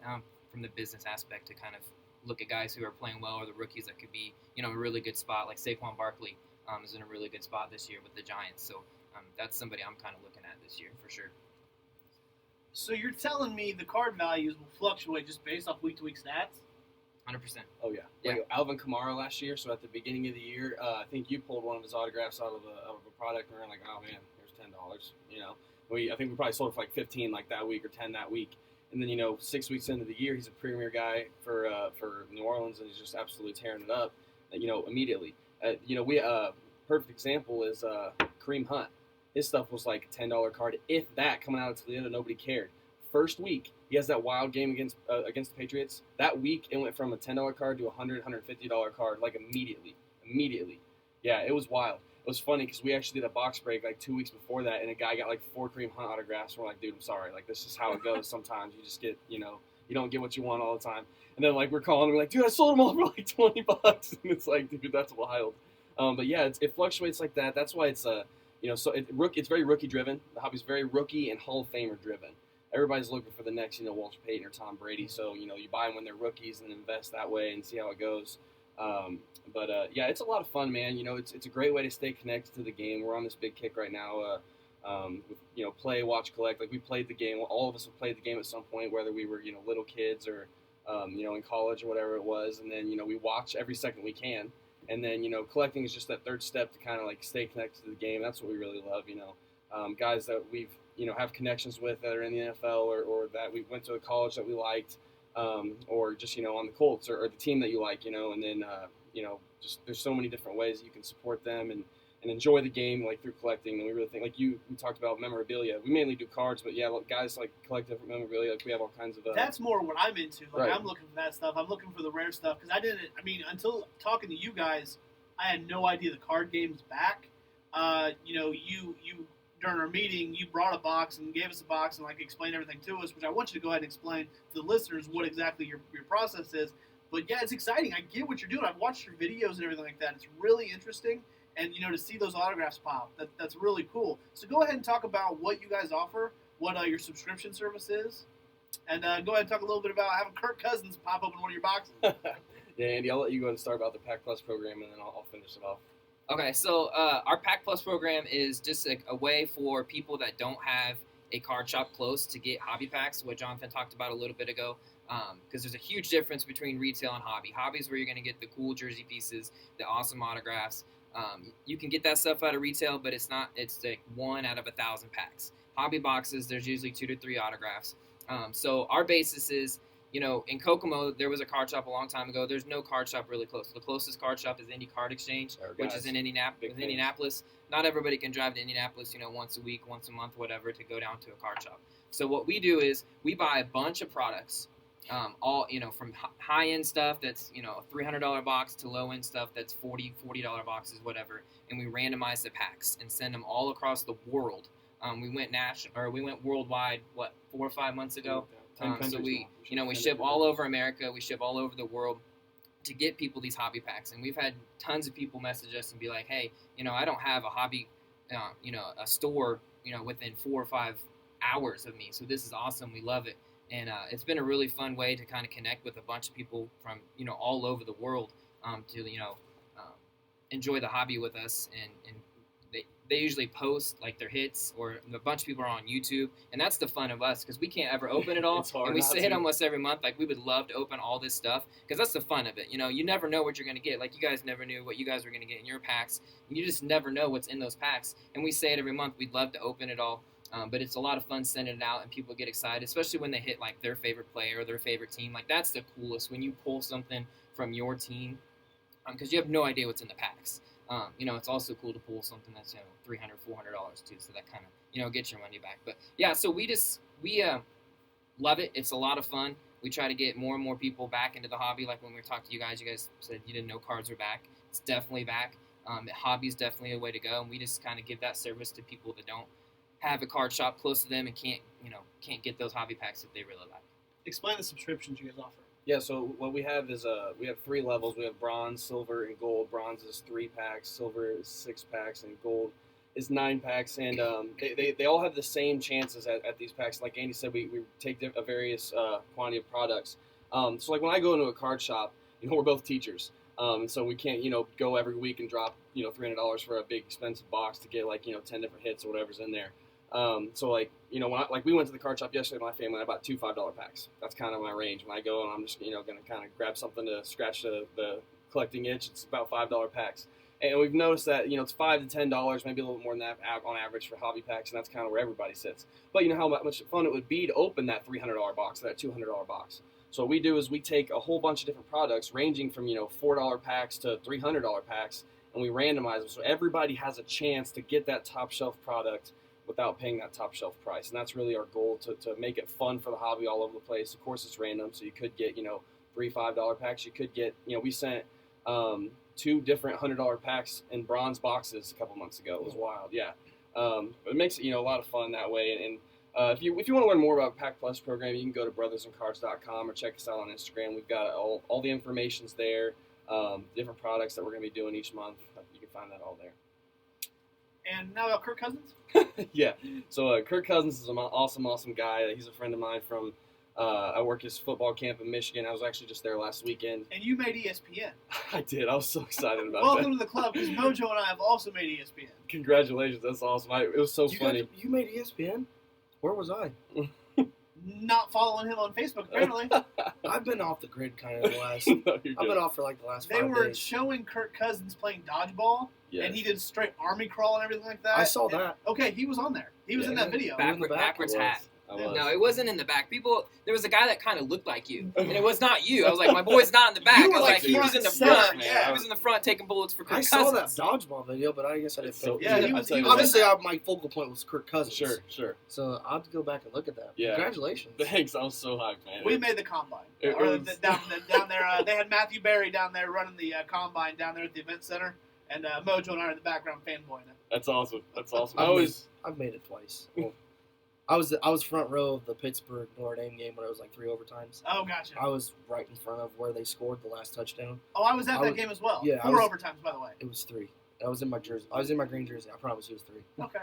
[SPEAKER 3] from the business aspect to kind of look at guys who are playing well, or the rookies that could be a really good spot. Like Saquon Barkley is in a really good spot this year with the Giants. So that's somebody I'm kind of looking at this year for sure.
[SPEAKER 1] So you're telling me the card values will fluctuate just based off week-to-week stats?
[SPEAKER 3] 100%.
[SPEAKER 4] Oh, yeah. Like Alvin Kamara last year, so at the beginning of the year, I think you pulled one of his autographs out of a product, and we were like, oh, man, here's $10. I think we probably sold it for 15 that week, or 10 that week. And then, 6 weeks into the year, he's a premier guy for New Orleans, and he's just absolutely tearing it up, immediately. Perfect example is Kareem Hunt. His stuff was like a $10 card, if that, coming out of Toledo. Nobody cared. First week, he has that wild game against the Patriots. That week, it went from a $10 card to a $150 card, immediately. Yeah, it was wild. It was funny because we actually did a box break 2 weeks before that, and a guy got 4 Kareem Hunt autographs. And we're like, dude, I'm sorry. This is how it goes sometimes. You just get, you don't get what you want all the time. And then we're calling, and we're like, dude, I sold them all for $20. And it's like, dude, that's wild. But yeah, it fluctuates like that. That's why it's it's very rookie driven. The hobby's very rookie and Hall of Famer driven. Everybody's looking for the next, Walter Payton or Tom Brady. So, you buy them when they're rookies and invest that way and see how it goes. Yeah, it's a lot of fun, man. It's a great way to stay connected to the game. We're on this big kick right now with, play, watch, collect. We played the game. All of us have played the game at some point, whether we were, little kids or, in college or whatever it was. And then, we watch every second we can. And then, collecting is just that third step to kind of stay connected to the game. That's what we really love, guys that we've, have connections with that are in the NFL or that we went to a college that we liked, or just, on the Colts or the team that you like, and then, just there's so many different ways that you can support them and enjoy the game through collecting. And we really think, we talked about memorabilia. We mainly do cards, but yeah, guys collect different memorabilia. We have all kinds of.
[SPEAKER 1] That's more what I'm into.
[SPEAKER 4] Right.
[SPEAKER 1] I'm looking for that stuff. I'm looking for the rare stuff because until talking to you guys, I had no idea the card game's back. You during our meeting, you brought a box and gave us a box and explained everything to us, which I want you to go ahead and explain to the listeners what exactly your process is. But yeah, it's exciting. I get what you're doing. I've watched your videos and everything like that. It's really interesting. And, to see those autographs pop, that's really cool. So go ahead and talk about what you guys offer, what your subscription service is, and go ahead and talk a little bit about having Kirk Cousins pop open one of your boxes.
[SPEAKER 4] Yeah, Andy, I'll let you go ahead and start about the Pack Plus program, and then I'll finish it off.
[SPEAKER 3] Okay, so our Pack Plus program is just a way for people that don't have a card shop close to get hobby packs, what Jonathan talked about a little bit ago. Because there's a huge difference between retail and hobby. Hobby is where you're going to get the cool jersey pieces, the awesome autographs. You can get that stuff out of retail, but it's like 1 out of 1,000 packs. Hobby boxes, there's usually 2 to 3 autographs. So our basis is, in Kokomo, there was a card shop a long time ago. There's no card shop really close. The closest card shop is Indy Card Exchange, which is in Indianapolis. Not everybody can drive to Indianapolis, once a week, once a month, whatever, to go down to a card shop. So what we do is we buy a bunch of products. All from high-end stuff that's a $300 box to low-end stuff that's $40 boxes, whatever, and we randomize the packs and send them all across the world. We went worldwide 4 or 5 months ago. So we ship all over America, we ship all over the world to get people these hobby packs, and we've had tons of people message us and be like, hey, I don't have a hobby, a store, within 4 or 5 hours of me, so this is awesome, we love it. And it's been a really fun way to kind of connect with a bunch of people from, all over the world to, enjoy the hobby with us. And they usually post, like, their hits, or a bunch of people are on YouTube. And that's the fun of us, because we can't ever open it all. And we say it almost every month. Like, we would love to open all this stuff, because that's the fun of it. You never know what you're going to get. Like, you guys never knew what you guys were going to get in your packs. And you just never know what's in those packs. And we say it every month. We'd love to open it all. But it's a lot of fun sending it out, and people get excited, especially when they hit, like, their favorite player or their favorite team. Like, that's the coolest, when you pull something from your team, because you have no idea what's in the packs. It's also cool to pull something that's, $300, $400 too, so that kind of, gets your money back. But, yeah, so we love it. It's a lot of fun. We try to get more and more people back into the hobby. Like, when we were talking to you guys said you didn't know cards were back. It's definitely back. Hobby is definitely a way to go, and we just kind of give that service to people that don't have a card shop close to them and can't get those hobby packs that they really like.
[SPEAKER 1] Explain the subscriptions you guys offer.
[SPEAKER 4] Yeah, so what we have is we have 3 levels. We have bronze, silver, and gold. Bronze is 3 packs, silver is 6 packs, and gold is 9 packs. And they all have the same chances at these packs. Like Andy said, we take a various quantity of products. So like when I go into a card shop, we're both teachers. And so we can't, go every week and drop, $300 for a big expensive box to get 10 different hits or whatever's in there. So when we went to the card shop yesterday with my family, I bought 2 $5 packs. That's kind of my range. When I go and I'm just, going to kind of grab something to scratch the collecting itch, it's about $5 packs. And we've noticed that, it's $5 to $10, maybe a little bit more than that on average for hobby packs, and that's kind of where everybody sits. But how much fun it would be to open that $300 box, or that $200 box. So what we do is we take a whole bunch of different products ranging from, $4 packs to $300 packs, and we randomize them. So everybody has a chance to get that top shelf product without paying that top shelf price. And that's really our goal, to make it fun for the hobby all over the place. Of course, it's random, so you could get, 3 $5 packs. You could get, we sent 2 different $100 packs in bronze boxes a couple months ago. It was wild, yeah. It makes it, a lot of fun that way. And if you want to learn more about Pack Plus program, you can go to brothersandcards.com or check us out on Instagram. We've got all the information's there, different products that we're going to be doing each month. You can find that all there.
[SPEAKER 1] And now about Kirk Cousins?
[SPEAKER 4] Yeah. So Kirk Cousins is an awesome guy. He's a friend of mine from, I work his football camp in Michigan. I was actually just there last weekend.
[SPEAKER 1] And you made ESPN.
[SPEAKER 4] I did. I was so excited about
[SPEAKER 1] Welcome to the club, because Mojo and I have also made ESPN.
[SPEAKER 4] Congratulations. That's awesome. It was so funny.
[SPEAKER 2] You made ESPN? Where was I?
[SPEAKER 1] Not following him on Facebook, apparently.
[SPEAKER 2] I've been off the grid kind of the last.
[SPEAKER 4] No,
[SPEAKER 2] I've been off for the last 5 days.
[SPEAKER 1] They were showing Kirk Cousins playing dodgeball, and he did straight army crawl and everything like that.
[SPEAKER 2] I saw that.
[SPEAKER 1] Okay, he was on there. He was in that video.
[SPEAKER 3] Backwards hat.
[SPEAKER 4] I was.
[SPEAKER 3] No, it wasn't in the back. There was a guy that kind of looked like you, and it was not you. I was like, my boy's not in the back.
[SPEAKER 1] You were
[SPEAKER 3] I was like, he was in the front.
[SPEAKER 1] Yeah.
[SPEAKER 3] He was in the front taking bullets for Kirk
[SPEAKER 2] I
[SPEAKER 3] Cousins.
[SPEAKER 2] saw that dodgeball video, but I guess I didn't.
[SPEAKER 1] He was
[SPEAKER 2] obviously, my focal point was Kirk Cousins.
[SPEAKER 4] Sure.
[SPEAKER 2] So I'll have to go back and look at that.
[SPEAKER 4] Yeah.
[SPEAKER 2] Congratulations.
[SPEAKER 4] Thanks. I was so hyped, man.
[SPEAKER 1] We made the combine. Down there, they had Matthew Berry down there running the combine down there at the event center, and Mojo and I are in the background fanboying it.
[SPEAKER 4] That's awesome.
[SPEAKER 2] I've made it twice. Well, I was front row of the Pittsburgh Notre Dame game when it was 3 overtimes.
[SPEAKER 1] Oh, gotcha.
[SPEAKER 2] I was right in front of where they scored the last touchdown.
[SPEAKER 1] Oh, I was at that game as well.
[SPEAKER 2] Yeah,
[SPEAKER 1] 4 overtimes, by the way.
[SPEAKER 2] It was 3. I was in my jersey. I was in my green jersey. I promise it was 3.
[SPEAKER 1] Okay.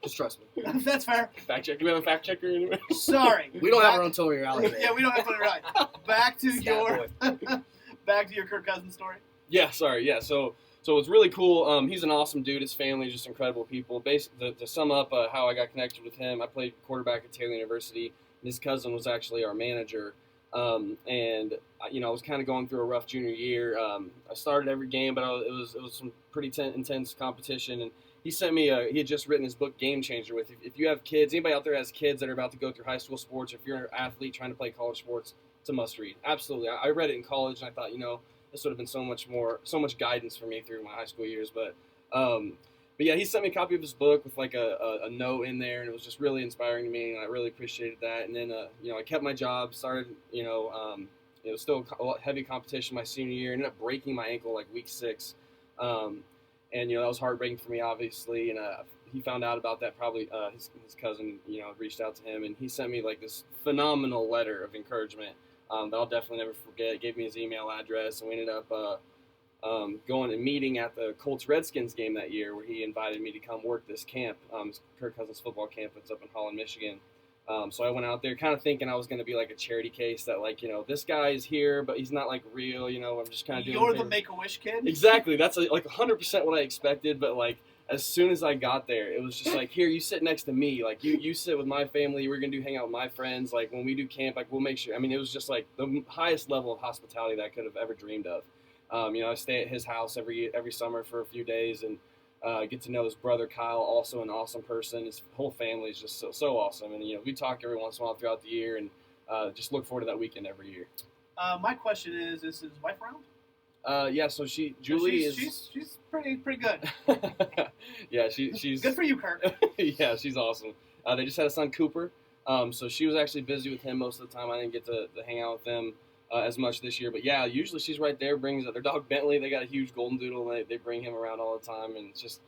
[SPEAKER 2] Just trust me.
[SPEAKER 1] That's fair.
[SPEAKER 4] Fact check. Do we have a fact checker anywhere?
[SPEAKER 1] Sorry.
[SPEAKER 2] We don't have our own Tony Reality.
[SPEAKER 1] Yeah, we don't have Tony Reality. Back to your Kirk Cousins story.
[SPEAKER 4] Yeah. Sorry. Yeah. So So it's really cool. He's an awesome dude. His family is just incredible people. To sum up how I got connected with him, I played quarterback at Taylor University. His cousin was actually our manager. And I was kind of going through a rough junior year. I started every game, but it was some pretty intense competition. And he sent me he had just written his book Game Changer. If you have kids, anybody out there has kids that are about to go through high school sports, if you're an athlete trying to play college sports, it's a must read. Absolutely. I read it in college, and I thought, this would have been so much guidance for me through my high school years. But yeah, he sent me a copy of his book with like a note in there, and it was just really inspiring to me, and I really appreciated that. And then I kept my job, started it was still a heavy competition my senior year, ended up breaking my ankle like week 6, and that was heartbreaking for me, obviously. And he found out about that, probably his cousin reached out to him, and he sent me like this phenomenal letter of encouragement that I'll definitely never forget. Gave me his email address, and we ended up going and meeting at the Colts-Redskins game that year, where he invited me to come work this camp, Kirk Cousins football camp that's up in Holland, Michigan. So I went out there kind of thinking I was going to be like a charity case that this guy is here, but he's not like real, I'm just kind of doing
[SPEAKER 1] You're
[SPEAKER 4] things.
[SPEAKER 1] the Make-A-Wish kid?
[SPEAKER 4] Exactly. That's like 100% what I expected, but as soon as I got there, it was just like, here, you sit next to me. Like, you sit with my family. We're going to hang out with my friends. Like, when we do camp, we'll make sure. I mean, it was just like the highest level of hospitality that I could have ever dreamed of. I stay at his house every summer for a few days and get to know his brother Kyle, also an awesome person. His whole family is just so awesome. And, we talk every once in a while throughout the year, and just look forward to that weekend every year.
[SPEAKER 1] My question is his wife around?
[SPEAKER 4] Yeah, so Julie is...
[SPEAKER 1] She's pretty good.
[SPEAKER 4] Yeah, she's...
[SPEAKER 1] Good for you, Kirk.
[SPEAKER 4] Yeah, she's awesome. They just had a son, Cooper. So she was actually busy with him most of the time. I didn't get to hang out with them as much this year. But yeah, usually she's right there, brings their dog Bentley. They got a huge golden doodle, and they bring him around all the time. And it's just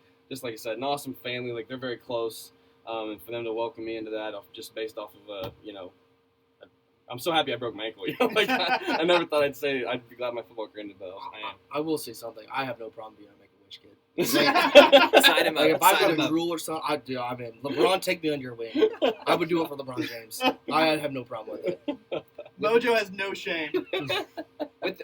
[SPEAKER 4] like I said, an awesome family. Like, they're very close. And for them to welcome me into that, just based off of, I'm so happy I broke my ankle. I never thought I'd be glad my football career ended, but I am.
[SPEAKER 2] I will say something. I have no problem being a Make-A-Wish kid.
[SPEAKER 3] Sign him up.
[SPEAKER 2] Like, if I
[SPEAKER 3] Sign him
[SPEAKER 2] got a
[SPEAKER 3] up.
[SPEAKER 2] rule or something, I'd do. I mean, LeBron, take me under your wing. I would do it for LeBron James. I have no problem with it.
[SPEAKER 1] Mojo has no shame.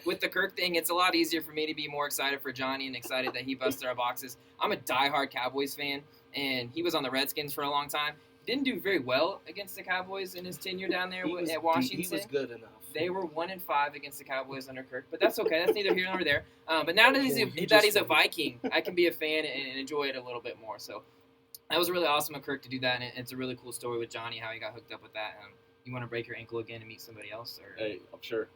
[SPEAKER 3] With the Kirk thing, it's a lot easier for me to be more excited for Johnny and excited that he busted our boxes. I'm a diehard Cowboys fan, and he was on the Redskins for a long time. Didn't do very well against the Cowboys in his tenure down there at Washington.
[SPEAKER 2] He was good enough.
[SPEAKER 3] They were 1-5 against the Cowboys under Kirk, but that's okay. That's neither here nor there. But now that he's a Viking, I can be a fan and enjoy it a little bit more. So that was really awesome of Kirk to do that, and it's a really cool story with Johnny, how he got hooked up with that. You want to break your ankle again and meet somebody else? Or?
[SPEAKER 4] Hey, I'm sure.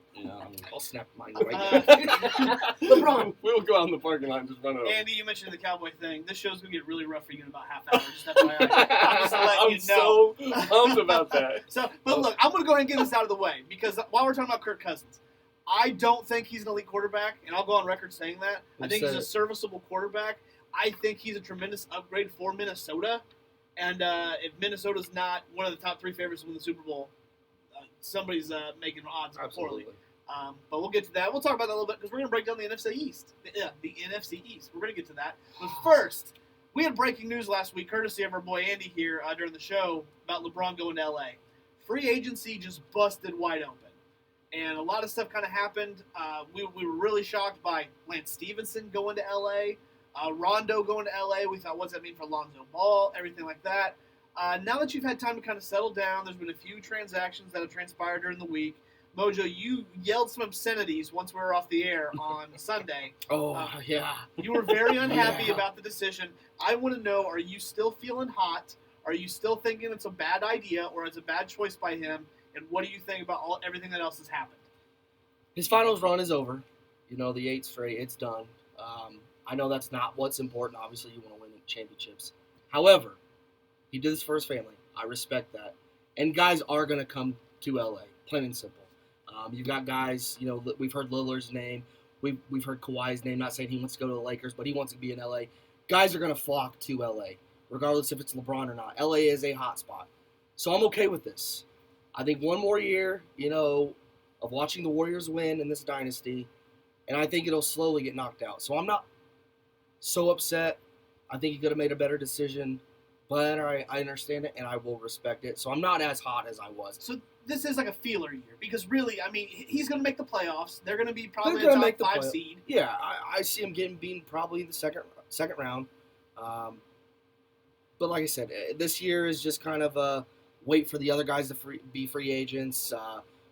[SPEAKER 2] I'll snap mine right now.
[SPEAKER 1] LeBron.
[SPEAKER 4] We'll go out in the parking lot and just run over.
[SPEAKER 1] Andy, you mentioned the Cowboy thing. This show's going to get really rough for you in about half hour. Just FYI. I'm just letting you know.
[SPEAKER 4] So pumped about that.
[SPEAKER 1] But look, I'm going to go ahead and get this out of the way, because while we're talking about Kirk Cousins, I don't think he's an elite quarterback, and I'll go on record saying that. I think he's a serviceable quarterback. I think he's a tremendous upgrade for Minnesota, and if Minnesota's not one of the top 3 favorites to win the Super Bowl, somebody's making odds poorly. But we'll get to that. We'll talk about that a little bit, because we're going to break down the NFC East. The NFC East. We're going to get to that. But first, we had breaking news last week, courtesy of our boy Andy here during the show, about LeBron going to L.A. Free agency just busted wide open. And a lot of stuff kind of happened. We were really shocked by Lance Stevenson going to L.A., Rondo going to L.A. We thought, what's that mean for Lonzo Ball, everything like that. Now that you've had time to kind of settle down, there's been a few transactions that have transpired during the week. Mojo, you yelled some obscenities once we were off the air on Sunday.
[SPEAKER 2] Oh, yeah.
[SPEAKER 1] You were very unhappy about the decision. I want to know, are you still feeling hot? Are you still thinking it's a bad idea or it's a bad choice by him? And what do you think about everything that else has happened?
[SPEAKER 2] His finals run is over. The 8 straight, it's done. I know that's not what's important. Obviously, you want to win the championships. However, he did this for his family. I respect that. And guys are going to come to L.A., plain and simple. You've got guys, we've heard Lillard's name. We've heard Kawhi's name. Not saying he wants to go to the Lakers, but he wants to be in L.A. Guys are going to flock to L.A., regardless if it's LeBron or not. L.A. is a hot spot. So I'm okay with this. I think one more year, of watching the Warriors win in this dynasty, and I think it'll slowly get knocked out. So I'm not so upset. I think he could have made a better decision, but I understand it, and I will respect it. So I'm not as hot as I was.
[SPEAKER 1] So this is like a feeler year because really, I mean, he's going to make the playoffs. They're going to be probably
[SPEAKER 2] They're
[SPEAKER 1] a
[SPEAKER 2] gonna
[SPEAKER 1] top
[SPEAKER 2] make the
[SPEAKER 1] 5
[SPEAKER 2] play-
[SPEAKER 1] seed.
[SPEAKER 2] Yeah, I see him getting beaten probably in the second round. But like I said, this year is just kind of wait for the other guys to be free agents.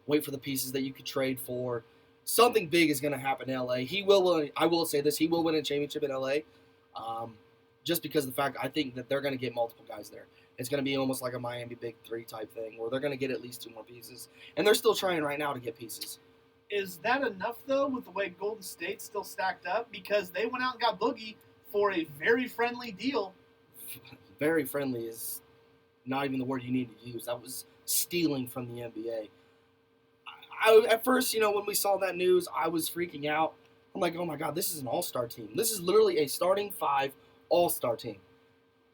[SPEAKER 2] Wait for the pieces that you could trade for. Something big is going to happen in LA. He will win. I will say this: he will win a championship in LA. Just because of the fact I think that they're going to get multiple guys there. It's going to be almost like a Miami Big Three type thing, where they're going to get at least 2 more pieces, and they're still trying right now to get pieces.
[SPEAKER 1] Is that enough, though, with the way Golden State's still stacked up? Because they went out and got Boogie for a very friendly deal.
[SPEAKER 2] Very friendly is not even the word you need to use. That was stealing from the NBA. At first, when we saw that news, I was freaking out. I'm like, oh my God, this is an all-star team. This is literally a starting 5 all-star team.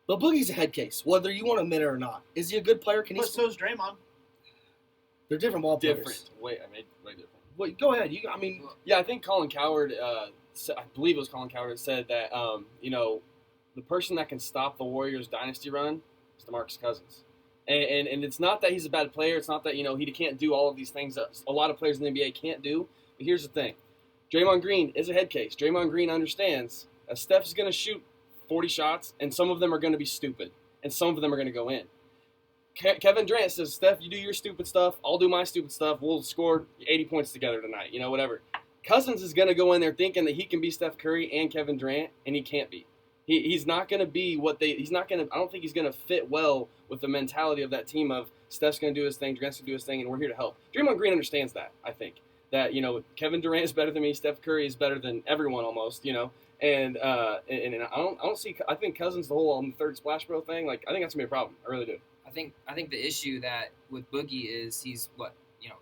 [SPEAKER 2] But Boogie's a head case, whether you want to admit it or not. Is he a good player? Can he?
[SPEAKER 1] But so is Draymond.
[SPEAKER 2] They're different ball players.
[SPEAKER 4] Different. Way different.
[SPEAKER 2] Wait, go ahead.
[SPEAKER 4] Yeah, I think Colin Cowherd, I believe it was Colin Cowherd, said that, the person that can stop the Warriors' dynasty run is DeMarcus Cousins. And it's not that he's a bad player. It's not that, he can't do all of these things that a lot of players in the NBA can't do. But here's the thing. Draymond Green is a head case. Draymond Green understands that Steph's going to shoot 40 shots, and some of them are going to be stupid, and some of them are going to go in. Kevin Durant says, Steph, you do your stupid stuff. I'll do my stupid stuff. We'll score 80 points together tonight, whatever. Cousins is going to go in there thinking that he can be Steph Curry and Kevin Durant, and he can't be. He's not going to be I don't think he's going to fit well with the mentality of that team of Steph's going to do his thing, Durant's going to do his thing, and we're here to help. Draymond Green understands that, I think. That, Kevin Durant is better than me, Steph Curry is better than everyone almost, and I don't see, I think Cousins, the whole on the third Splash Bro thing, I think that's going to be a problem. I really do.
[SPEAKER 3] I think the issue that with Boogie is he's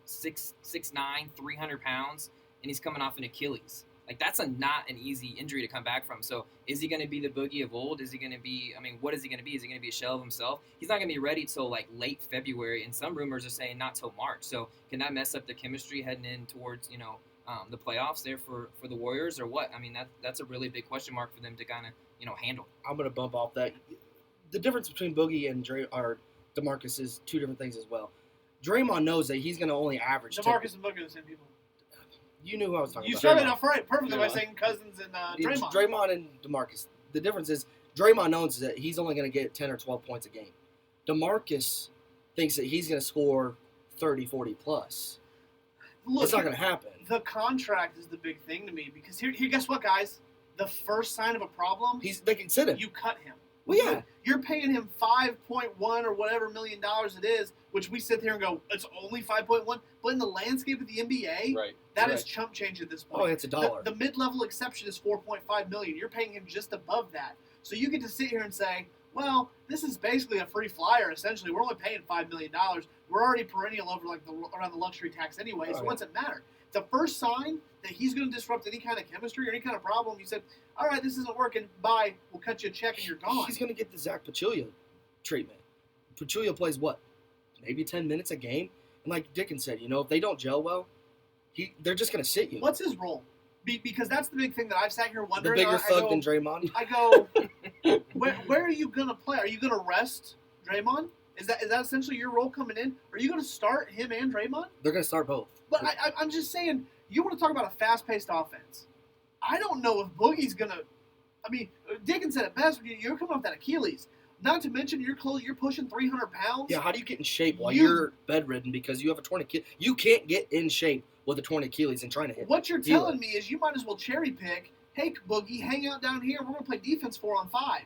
[SPEAKER 3] 6'9", 300 pounds, and he's coming off an Achilles. That's not an easy injury to come back from. So is he going to be the Boogie of old? Is he going to be, what is he going to be? Is he going to be a shell of himself? He's not going to be ready till late February, and some rumors are saying not till March. So can that mess up the chemistry heading in towards, the playoffs there for the Warriors or what? That's a really big question mark for them to kind of, handle.
[SPEAKER 2] I'm going to bump off that. The difference between Boogie and DeMarcus is 2 different things as well. Draymond knows that he's going to only average
[SPEAKER 1] DeMarcus and Boogie are the same people.
[SPEAKER 2] You knew who I was talking
[SPEAKER 1] You
[SPEAKER 2] about.
[SPEAKER 1] started off right perfectly by saying Cousins and Draymond.
[SPEAKER 2] Draymond and DeMarcus. The difference is Draymond knows that he's only going to get 10 or 12 points a game. DeMarcus thinks that he's going to score 30, 40 plus.
[SPEAKER 1] Look,
[SPEAKER 2] it's not going to happen.
[SPEAKER 1] The contract is the big thing to me because here, guess what, guys? The first sign of a problem,
[SPEAKER 2] They can sit him.
[SPEAKER 1] You cut him.
[SPEAKER 2] Well, yeah.
[SPEAKER 1] You're paying him $5.1 or whatever $1 million it is, which we sit here and go, it's only 5.1. But in the landscape of the NBA, that is chump change at this point.
[SPEAKER 2] Oh, it's $1.
[SPEAKER 1] The mid-level exception is $4.5 million. You're paying him just above that. So you get to sit here and say, well, this is basically a free flyer, essentially. We're only paying $5 million. We're already perennial over around the luxury tax anyway, so what's it matter? The first sign that he's going to disrupt any kind of chemistry or any kind of problem, you said, all right, this isn't working, bye, we'll cut you a check and you're gone.
[SPEAKER 2] He's going to get the Zach Pachulia treatment. Pachulia plays what? Maybe 10 minutes a game? And like Dickens said, if they don't gel well, they're just going to sit you.
[SPEAKER 1] What's his role? Because that's the big thing that I've sat here wondering.
[SPEAKER 2] The bigger thug than Draymond?
[SPEAKER 1] I go, where are you going to play? Are you going to rest Draymond? Is that essentially your role coming in? Are you going to start him and Draymond?
[SPEAKER 2] They're going to start both.
[SPEAKER 1] But I'm just saying, you want to talk about a fast-paced offense. I don't know if Boogie's going to – Dickens said it best. You're coming off that Achilles. Not to mention you're pushing 300 pounds.
[SPEAKER 2] Yeah, how do you get in shape while you're bedridden because you have a torn Achilles? You can't get in shape with a torn Achilles and trying to hit.
[SPEAKER 1] What you're telling me is you might as well cherry pick, hey, Boogie, hang out down here. We're going to play defense 4-on-5.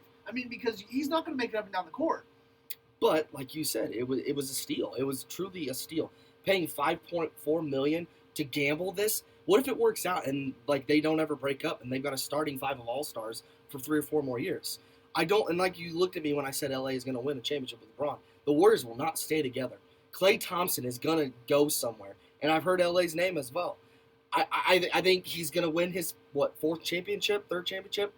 [SPEAKER 1] Because he's not going to make it up and down the court.
[SPEAKER 2] But like you said, it was a steal. It was truly a steal. Paying $5.4 million to gamble this. What if it works out and they don't ever break up and they've got a starting 5 of all-stars for 3 or 4 more years? And like you looked at me when I said LA is going to win a championship with LeBron. The Warriors will not stay together. Klay Thompson is going to go somewhere, and I've heard LA's name as well. I think he's going to win his 4th championship, 3rd championship.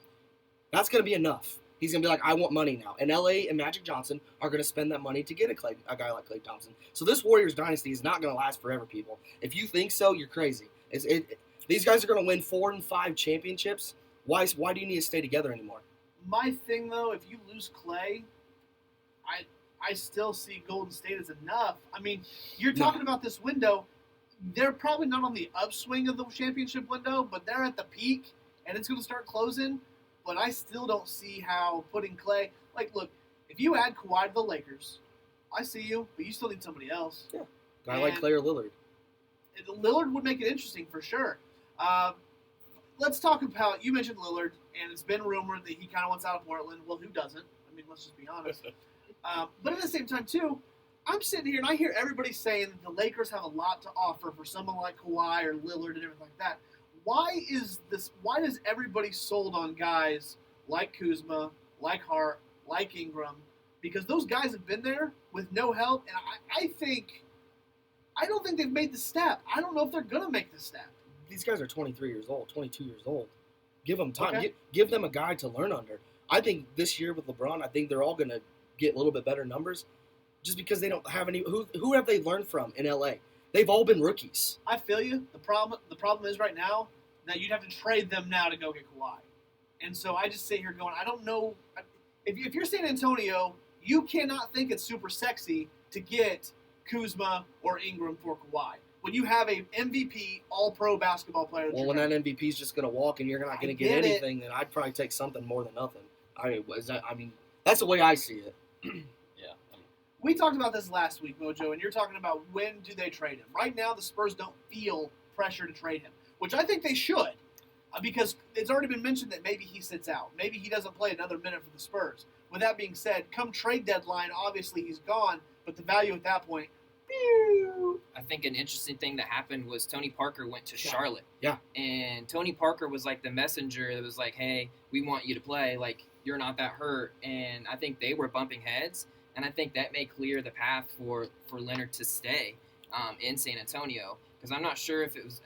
[SPEAKER 2] That's going to be enough. He's going to be like, I want money now. And LA and Magic Johnson are going to spend that money to get a guy like Klay Thompson. So this Warriors dynasty is not going to last forever, people. If you think so, you're crazy. These guys are going to win 4 and 5 championships. Why do you need to stay together anymore?
[SPEAKER 1] My thing, though, if you lose Klay, I still see Golden State as enough. I mean, you're talking about this window. They're probably not on the upswing of the championship window, but they're at the peak, and it's going to start closing. But I still don't see how putting Clay – like, look, if you add Kawhi to the Lakers, I see you, but you still need somebody else.
[SPEAKER 2] Yeah. Guy like Clay or Lillard.
[SPEAKER 1] Lillard would make it interesting for sure. Let's talk about – you mentioned Lillard, and it's been rumored that he kind of wants out of Portland. Well, who doesn't? I mean, let's just be honest. But at the same time, too, I'm sitting here and I hear everybody saying that the Lakers have a lot to offer for someone like Kawhi or Lillard and everything like that. Why does everybody sold on guys like Kuzma, like Hart, like Ingram? Because those guys have been there with no help, and I don't think they've made the step. I don't know if they're gonna make the step.
[SPEAKER 2] These guys are 23 years old, 22 years old. Give them time.
[SPEAKER 1] Okay.
[SPEAKER 2] Give them a guy to learn under. I think this year with LeBron, I think they're all gonna get a little bit better numbers, just because they don't have any. Who have they learned from in LA? They've all been rookies.
[SPEAKER 1] I feel you. The problem is right now that you'd have to trade them now to go get Kawhi. And so I just sit here going, I don't know. If you're San Antonio, you cannot think it's super sexy to get Kuzma or Ingram for Kawhi. When you have a MVP, all-pro basketball player.
[SPEAKER 2] Well, when that MVP's just going to walk and you're not going to get anything, then I'd probably take something more than nothing. I mean, that's the way I see it.
[SPEAKER 1] We talked about this last week, Mojo, and you're talking about when do they trade him. Right now, the Spurs don't feel pressure to trade him, which I think they should, because it's already been mentioned that maybe he sits out. Maybe he doesn't play another minute for the Spurs. With that being said, come trade deadline, obviously he's gone, but the value at that point, pew.
[SPEAKER 3] I think an interesting thing that happened was Tony Parker went to Charlotte.
[SPEAKER 2] Yeah.
[SPEAKER 3] And Tony Parker was like the messenger that was like, hey, we want you to play. Like, you're not that hurt. And I think they were bumping heads. And I think that may clear the path for Leonard to stay in San Antonio. Because I'm not sure if it was,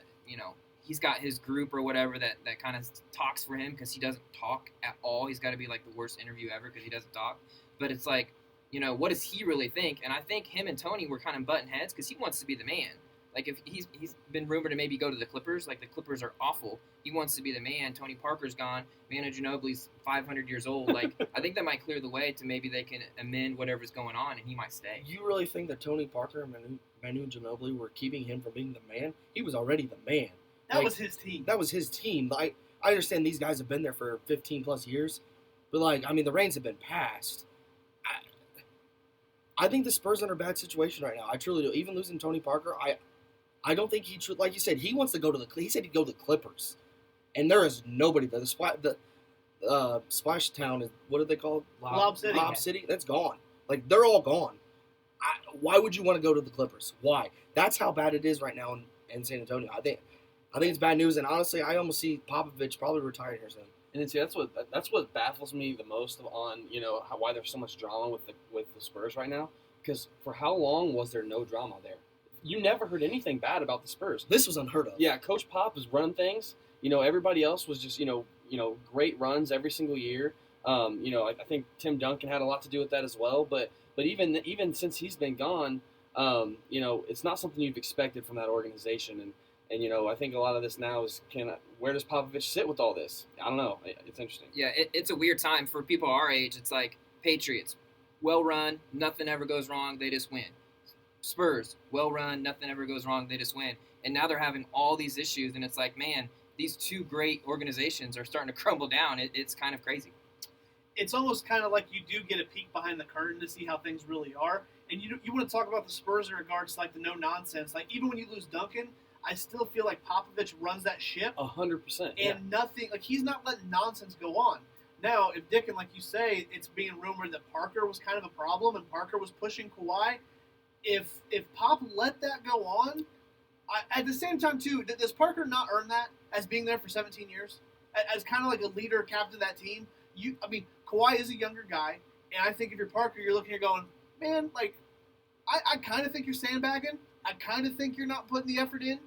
[SPEAKER 3] he's got his group or whatever that kind of talks for him, because he doesn't talk at all. He's got to be like the worst interview ever because he doesn't talk. But it's like, what does he really think? And I think him and Tony were kind of butting heads because he wants to be the man. Like, if he's been rumored to maybe go to the Clippers. Like, the Clippers are awful. He wants to be the man. Tony Parker's gone. Manu Ginobili's 500 years old. Like, I think that might clear the way to maybe they can amend whatever's going on, and he might stay.
[SPEAKER 2] You really think that Tony Parker and Manu Ginobili were keeping him from being the man? He was already the man.
[SPEAKER 1] That was his team.
[SPEAKER 2] That was his team. I understand these guys have been there for 15-plus years, but, the reins have been passed. I think the Spurs are in a bad situation right now. I truly do. Even losing Tony Parker, I don't think like you said, he wants to go to he said he'd go to the Clippers, and there is nobody there. The Splash Town is, what do they call it?
[SPEAKER 1] Lob City.
[SPEAKER 2] Lob City. That's gone. Like, they're all gone. Why would you want to go to the Clippers? Why? That's how bad it is right now in San Antonio. I think it's bad news, and honestly, I almost see Popovich probably retiring here soon.
[SPEAKER 4] And see, that's what baffles me the most on why there's so much drama with the Spurs right now. Because for how long was there no drama there? You never heard anything bad about the Spurs.
[SPEAKER 2] This was unheard of.
[SPEAKER 4] Yeah, Coach Pop is running things. Everybody else was just great runs every single year. I think Tim Duncan had a lot to do with that as well. But even since he's been gone, it's not something you've expected from that organization. And I think a lot of this now is where does Popovich sit with all this? I don't know. It's interesting.
[SPEAKER 3] Yeah, it's a weird time for people our age. It's like Patriots, well run, nothing ever goes wrong, they just win. Spurs, well run, nothing ever goes wrong, they just win. And now they're having all these issues, and it's like, man, these two great organizations are starting to crumble down. It's kind of crazy.
[SPEAKER 1] It's almost kind of like you do get a peek behind the curtain to see how things really are. And you want to talk about the Spurs in regards to, the no-nonsense. Like, even when you lose Duncan, I still feel like Popovich runs that ship.
[SPEAKER 4] 100%.
[SPEAKER 1] And nothing, he's not letting nonsense go on. Now, if Dickon, like you say, it's being rumored that Parker was kind of a problem and Parker was pushing Kawhi. If Pop let that go on, at the same time, too, does Parker not earn that as being there for 17 years? As kind of like a leader, captain of that team? Kawhi is a younger guy, and I think if you're Parker, you're looking here going, man, I kind of think you're sandbagging. I kind of think you're not putting the effort in.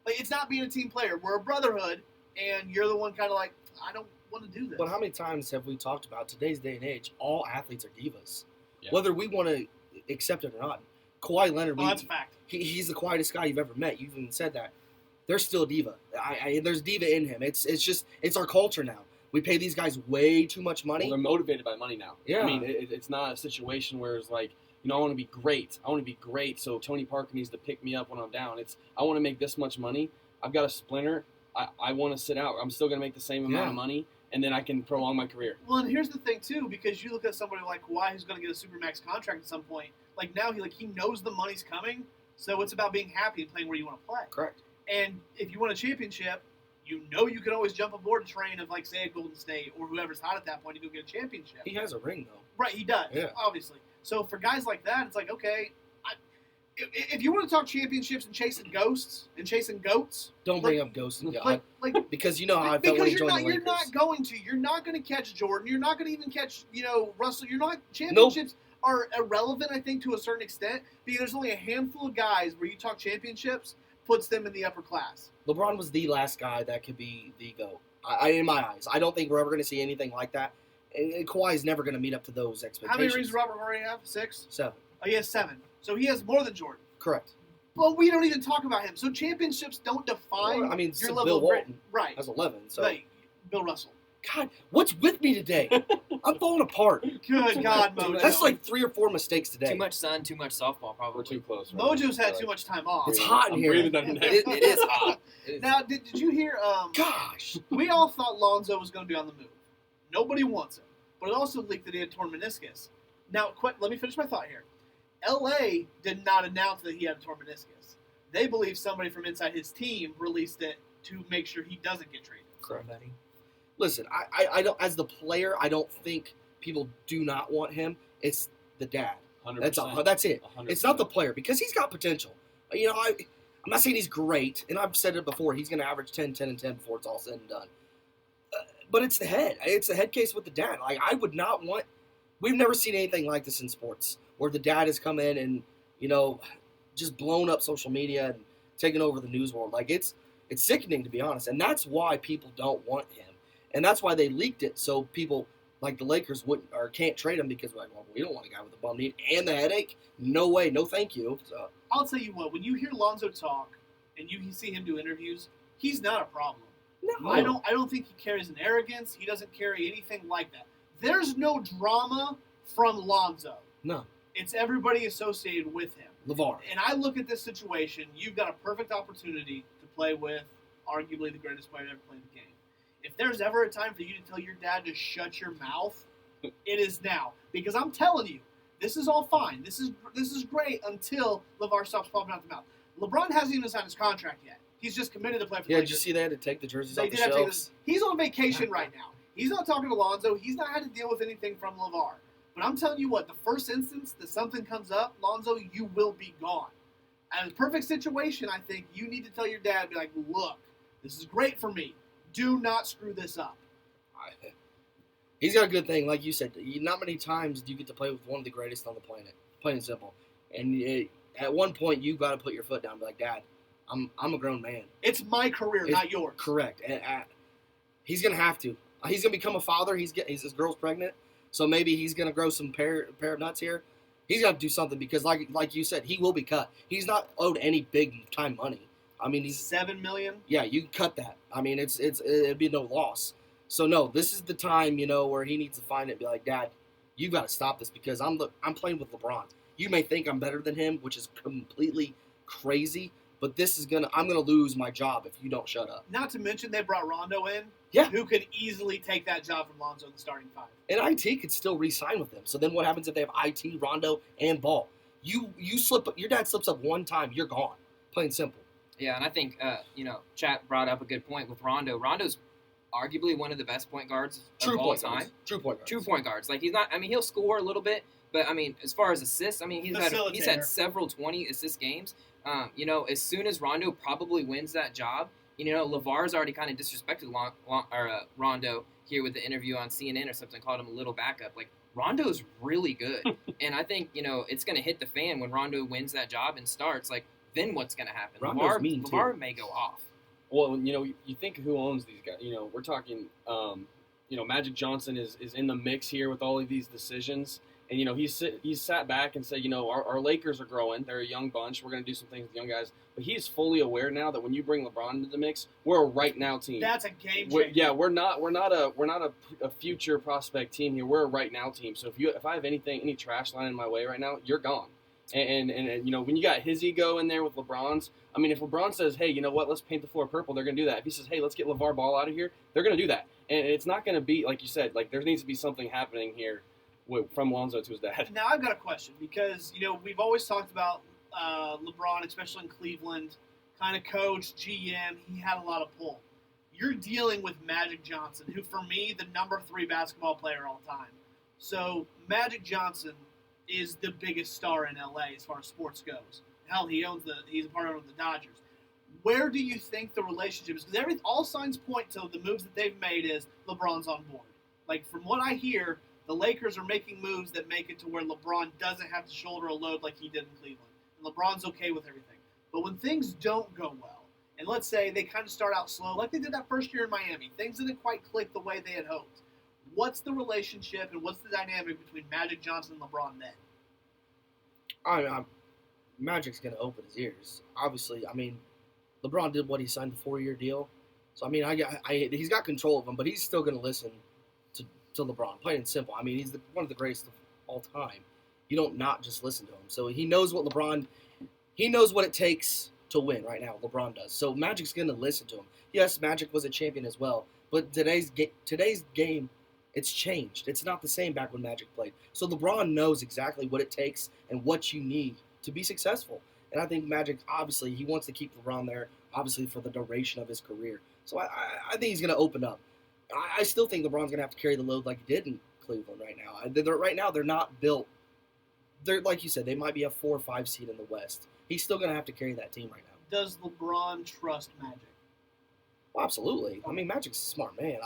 [SPEAKER 1] It's not being a team player. We're a brotherhood, and you're the one kind of I don't want to do this.
[SPEAKER 2] But how many times have we talked about today's day and age, all athletes are divas?
[SPEAKER 4] Yeah.
[SPEAKER 2] Whether we want to accept it or not. Kawhi Leonard,
[SPEAKER 1] that's a fact.
[SPEAKER 2] He's the quietest guy you've ever met. You've even said that. There's still a diva. There's diva in him. It's our culture now. We pay these guys way too much money.
[SPEAKER 4] Well, they're motivated by money now.
[SPEAKER 2] Yeah.
[SPEAKER 4] I mean, it's not a situation where it's like, I want to be great. I want to be great. So Tony Parker needs to pick me up when I'm down. I want to make this much money. I've got a splinter. I want to sit out. I'm still going to make the same amount of money, and then I can prolong my career.
[SPEAKER 1] Well, and here's the thing too, because you look at somebody like Kawhi who's going to get a supermax contract at some point. Like now, he knows the money's coming, so it's about being happy and playing where you want to play.
[SPEAKER 2] Correct.
[SPEAKER 1] And if you want a championship, you can always jump aboard a train of like say a Golden State or whoever's hot at that point to go get a championship.
[SPEAKER 2] He has a ring though.
[SPEAKER 1] Right, he does.
[SPEAKER 2] Yeah.
[SPEAKER 1] Obviously. So for guys like that, it's like okay. If you want to talk championships and chasing ghosts and chasing goats,
[SPEAKER 2] Don't bring up Ghost and God. Because you know how I felt
[SPEAKER 1] because
[SPEAKER 2] when he joined the Lakers.
[SPEAKER 1] you're not going to. You're not going to catch Jordan. You're not going to even catch, Russell. You're not. Championships are irrelevant, I think, to a certain extent, because there's only a handful of guys where you talk championships puts them in the upper class.
[SPEAKER 2] LeBron was the last guy that could be the GOAT. In my eyes, I don't think we're ever going to see anything like that. And Kawhi is never going to meet up to those expectations.
[SPEAKER 1] How many rings does Robert Horry have? 6?
[SPEAKER 2] 7.
[SPEAKER 1] Oh, he has 7. So he has more than Jordan.
[SPEAKER 2] Correct.
[SPEAKER 1] But we don't even talk about him. So championships don't define your level
[SPEAKER 2] Bill
[SPEAKER 1] of great.
[SPEAKER 2] Walton
[SPEAKER 1] Right.
[SPEAKER 2] has 11. So
[SPEAKER 1] Right. Bill Russell.
[SPEAKER 2] God, what's with me today? I'm falling apart.
[SPEAKER 1] Good God, Mojo.
[SPEAKER 2] That's like 3 or 4 mistakes today.
[SPEAKER 3] Too much sun, too much softball, probably.
[SPEAKER 4] We're too close. Right
[SPEAKER 1] Mojo's had too much time off.
[SPEAKER 2] It's hot in
[SPEAKER 4] I'm
[SPEAKER 2] here.
[SPEAKER 4] breathing down your neck.
[SPEAKER 3] It is hot. It is.
[SPEAKER 1] Now, did you hear?
[SPEAKER 2] Gosh.
[SPEAKER 1] We all thought Lonzo was going to be on the move. Nobody wants him. But it also leaked that he had torn meniscus. Now, let me finish my thought here. L.A. did not announce that he had a torn meniscus. They believe somebody from inside his team released it to make sure he doesn't get traded.
[SPEAKER 2] Correct. Listen, I don't. As the player, I don't think people do not want him. It's the dad.
[SPEAKER 4] 100%.
[SPEAKER 2] That's it.
[SPEAKER 4] 100%.
[SPEAKER 2] It's not the player because he's got potential. I'm not saying he's great, and I've said it before. He's going to average 10, 10, and 10 before it's all said and done. But it's the head. It's the head case with the dad. Like I would not want. We've never seen anything like this in sports, where the dad has come in and just blown up social media and taken over the news world. Like it's sickening, to be honest, and that's why people don't want him, and that's why they leaked it so people like the Lakers wouldn't or can't trade him because well, we don't want a guy with a bum knee and the headache. No way, no thank you. So
[SPEAKER 1] I'll tell you what, when you hear Lonzo talk and you see him do interviews, he's not a problem.
[SPEAKER 2] no,
[SPEAKER 1] I don't think he carries an arrogance. He doesn't carry anything like that. There's no drama from Lonzo.
[SPEAKER 2] No,
[SPEAKER 1] It's everybody associated with him.
[SPEAKER 2] LeVar.
[SPEAKER 1] And I look at this situation, you've got a perfect opportunity to play with arguably the greatest player to ever play the game. If there's ever a time for you to tell your dad to shut your mouth, it is now. Because I'm telling you, this is all fine. This is great until LeVar stops popping out the mouth. LeBron hasn't even signed his contract yet. He's just committed to play for the
[SPEAKER 2] Yeah, did
[SPEAKER 1] Lakers.
[SPEAKER 2] you see they had to take the jerseys
[SPEAKER 1] They
[SPEAKER 2] off the
[SPEAKER 1] did have to take
[SPEAKER 2] shelves?
[SPEAKER 1] this. He's on vacation right now. He's not talking to Lonzo. He's not had to deal with anything from LeVar. But I'm telling you what, the first instance that something comes up, Lonzo, you will be gone. And a perfect situation, I think, you need to tell your dad, be like, look, this is great for me. Do not screw this up.
[SPEAKER 2] He's got a good thing, like you said. Not many times do you get to play with one of the greatest on the planet, plain and simple. And at one point, you've got to put your foot down and be like, Dad, I'm a grown man.
[SPEAKER 1] It's my career, not yours.
[SPEAKER 2] Correct. And he's going to have to. He's going to become a father. His girl's pregnant, so maybe he's going to grow some pair of nuts here. He's got to do something because, like you said, he will be cut. He's not owed any big time money. I mean, he's
[SPEAKER 1] $7 million.
[SPEAKER 2] Yeah, you can cut that. I mean, it'd be no loss. So no, this is the time where he needs to find it and be like, Dad, you got to stop this because I'm playing with LeBron. You may think I'm better than him, which is completely crazy, but I'm gonna lose my job if you don't shut up.
[SPEAKER 1] Not to mention they brought Rondo in,
[SPEAKER 2] Yeah.
[SPEAKER 1] who could easily take that job from Lonzo in the starting five.
[SPEAKER 2] And IT could still re-sign with them. So then what happens if they have IT, Rondo, and Ball? You slip, your dad slips up one time, you're gone. Plain and simple.
[SPEAKER 3] Yeah, and I think Chap brought up a good point with Rondo. Rondo's arguably one of the best point guards of all time.
[SPEAKER 2] True point guards.
[SPEAKER 3] True point guards. Like he's not. I mean, he'll score a little bit, but I mean, as far as assists, I mean, he's
[SPEAKER 1] Facilitator.
[SPEAKER 3] had several 20 assist games. As soon as Rondo probably wins that job, LeVar's already kind of disrespected Rondo here with the interview on CNN or something, called him a little backup. Like Rondo's really good, and I think it's going to hit the fan when Rondo wins that job and starts. Like then what's going to happen?
[SPEAKER 2] Rondo's mean, too.
[SPEAKER 3] LeVar may go off.
[SPEAKER 4] Well, you think who owns these guys? We're talking, Magic Johnson is in the mix here with all of these decisions, And, he's sat back and said, our Lakers are growing. They're a young bunch. We're going to do some things with young guys. But he's fully aware now that when you bring LeBron into the mix, we're a right now team.
[SPEAKER 1] That's a game changer.
[SPEAKER 4] We're not a future prospect team here. We're a right now team. So if I have any trash line in my way right now, you're gone. And when you got his ego in there with LeBron's, I mean, if LeBron says, hey, you know what, let's paint the floor purple, they're going to do that. If he says, hey, let's get LeVar Ball out of here, they're going to do that. And it's not going to be, like you said, like there needs to be something happening here from Lonzo to his dad.
[SPEAKER 1] Now I've got a question because, we've always talked about LeBron, especially in Cleveland, kind of coach, GM, he had a lot of pull. You're dealing with Magic Johnson, who for me, the number 3 basketball player all time. So Magic Johnson is the biggest star in LA as far as sports goes. Hell, he's a part of the Dodgers. Where do you think the relationship is? Because all signs point to the moves that they've made is LeBron's on board. Like from what I hear, the Lakers are making moves that make it to where LeBron doesn't have to shoulder a load like he did in Cleveland. And LeBron's okay with everything. But when things don't go well, and let's say they kind of start out slow, like they did that first year in Miami, things didn't quite click the way they had hoped. What's the relationship and what's the dynamic between Magic Johnson and LeBron then?
[SPEAKER 2] Magic's going to open his ears. Obviously, I mean, LeBron did what he signed the 4-year deal. So, I mean, he's got control of him, but he's still going to listen to LeBron, plain and simple. I mean, he's one of the greatest of all time. You don't not just listen to him. So he knows what it takes to win right now. LeBron does. So Magic's going to listen to him. Yes, Magic was a champion as well, but today's game, it's changed. It's not the same back when Magic played. So LeBron knows exactly what it takes and what you need to be successful. And I think Magic, obviously, he wants to keep LeBron there, obviously, for the duration of his career. So I think he's going to open up. I still think LeBron's going to have to carry the load like he did in Cleveland right now. Right now, they're not built. They're, like you said, they might be a 4 or 5 seed in the West. He's still going to have to carry that team right now.
[SPEAKER 1] Does LeBron trust Magic?
[SPEAKER 2] Well, absolutely. I mean, Magic's a smart man.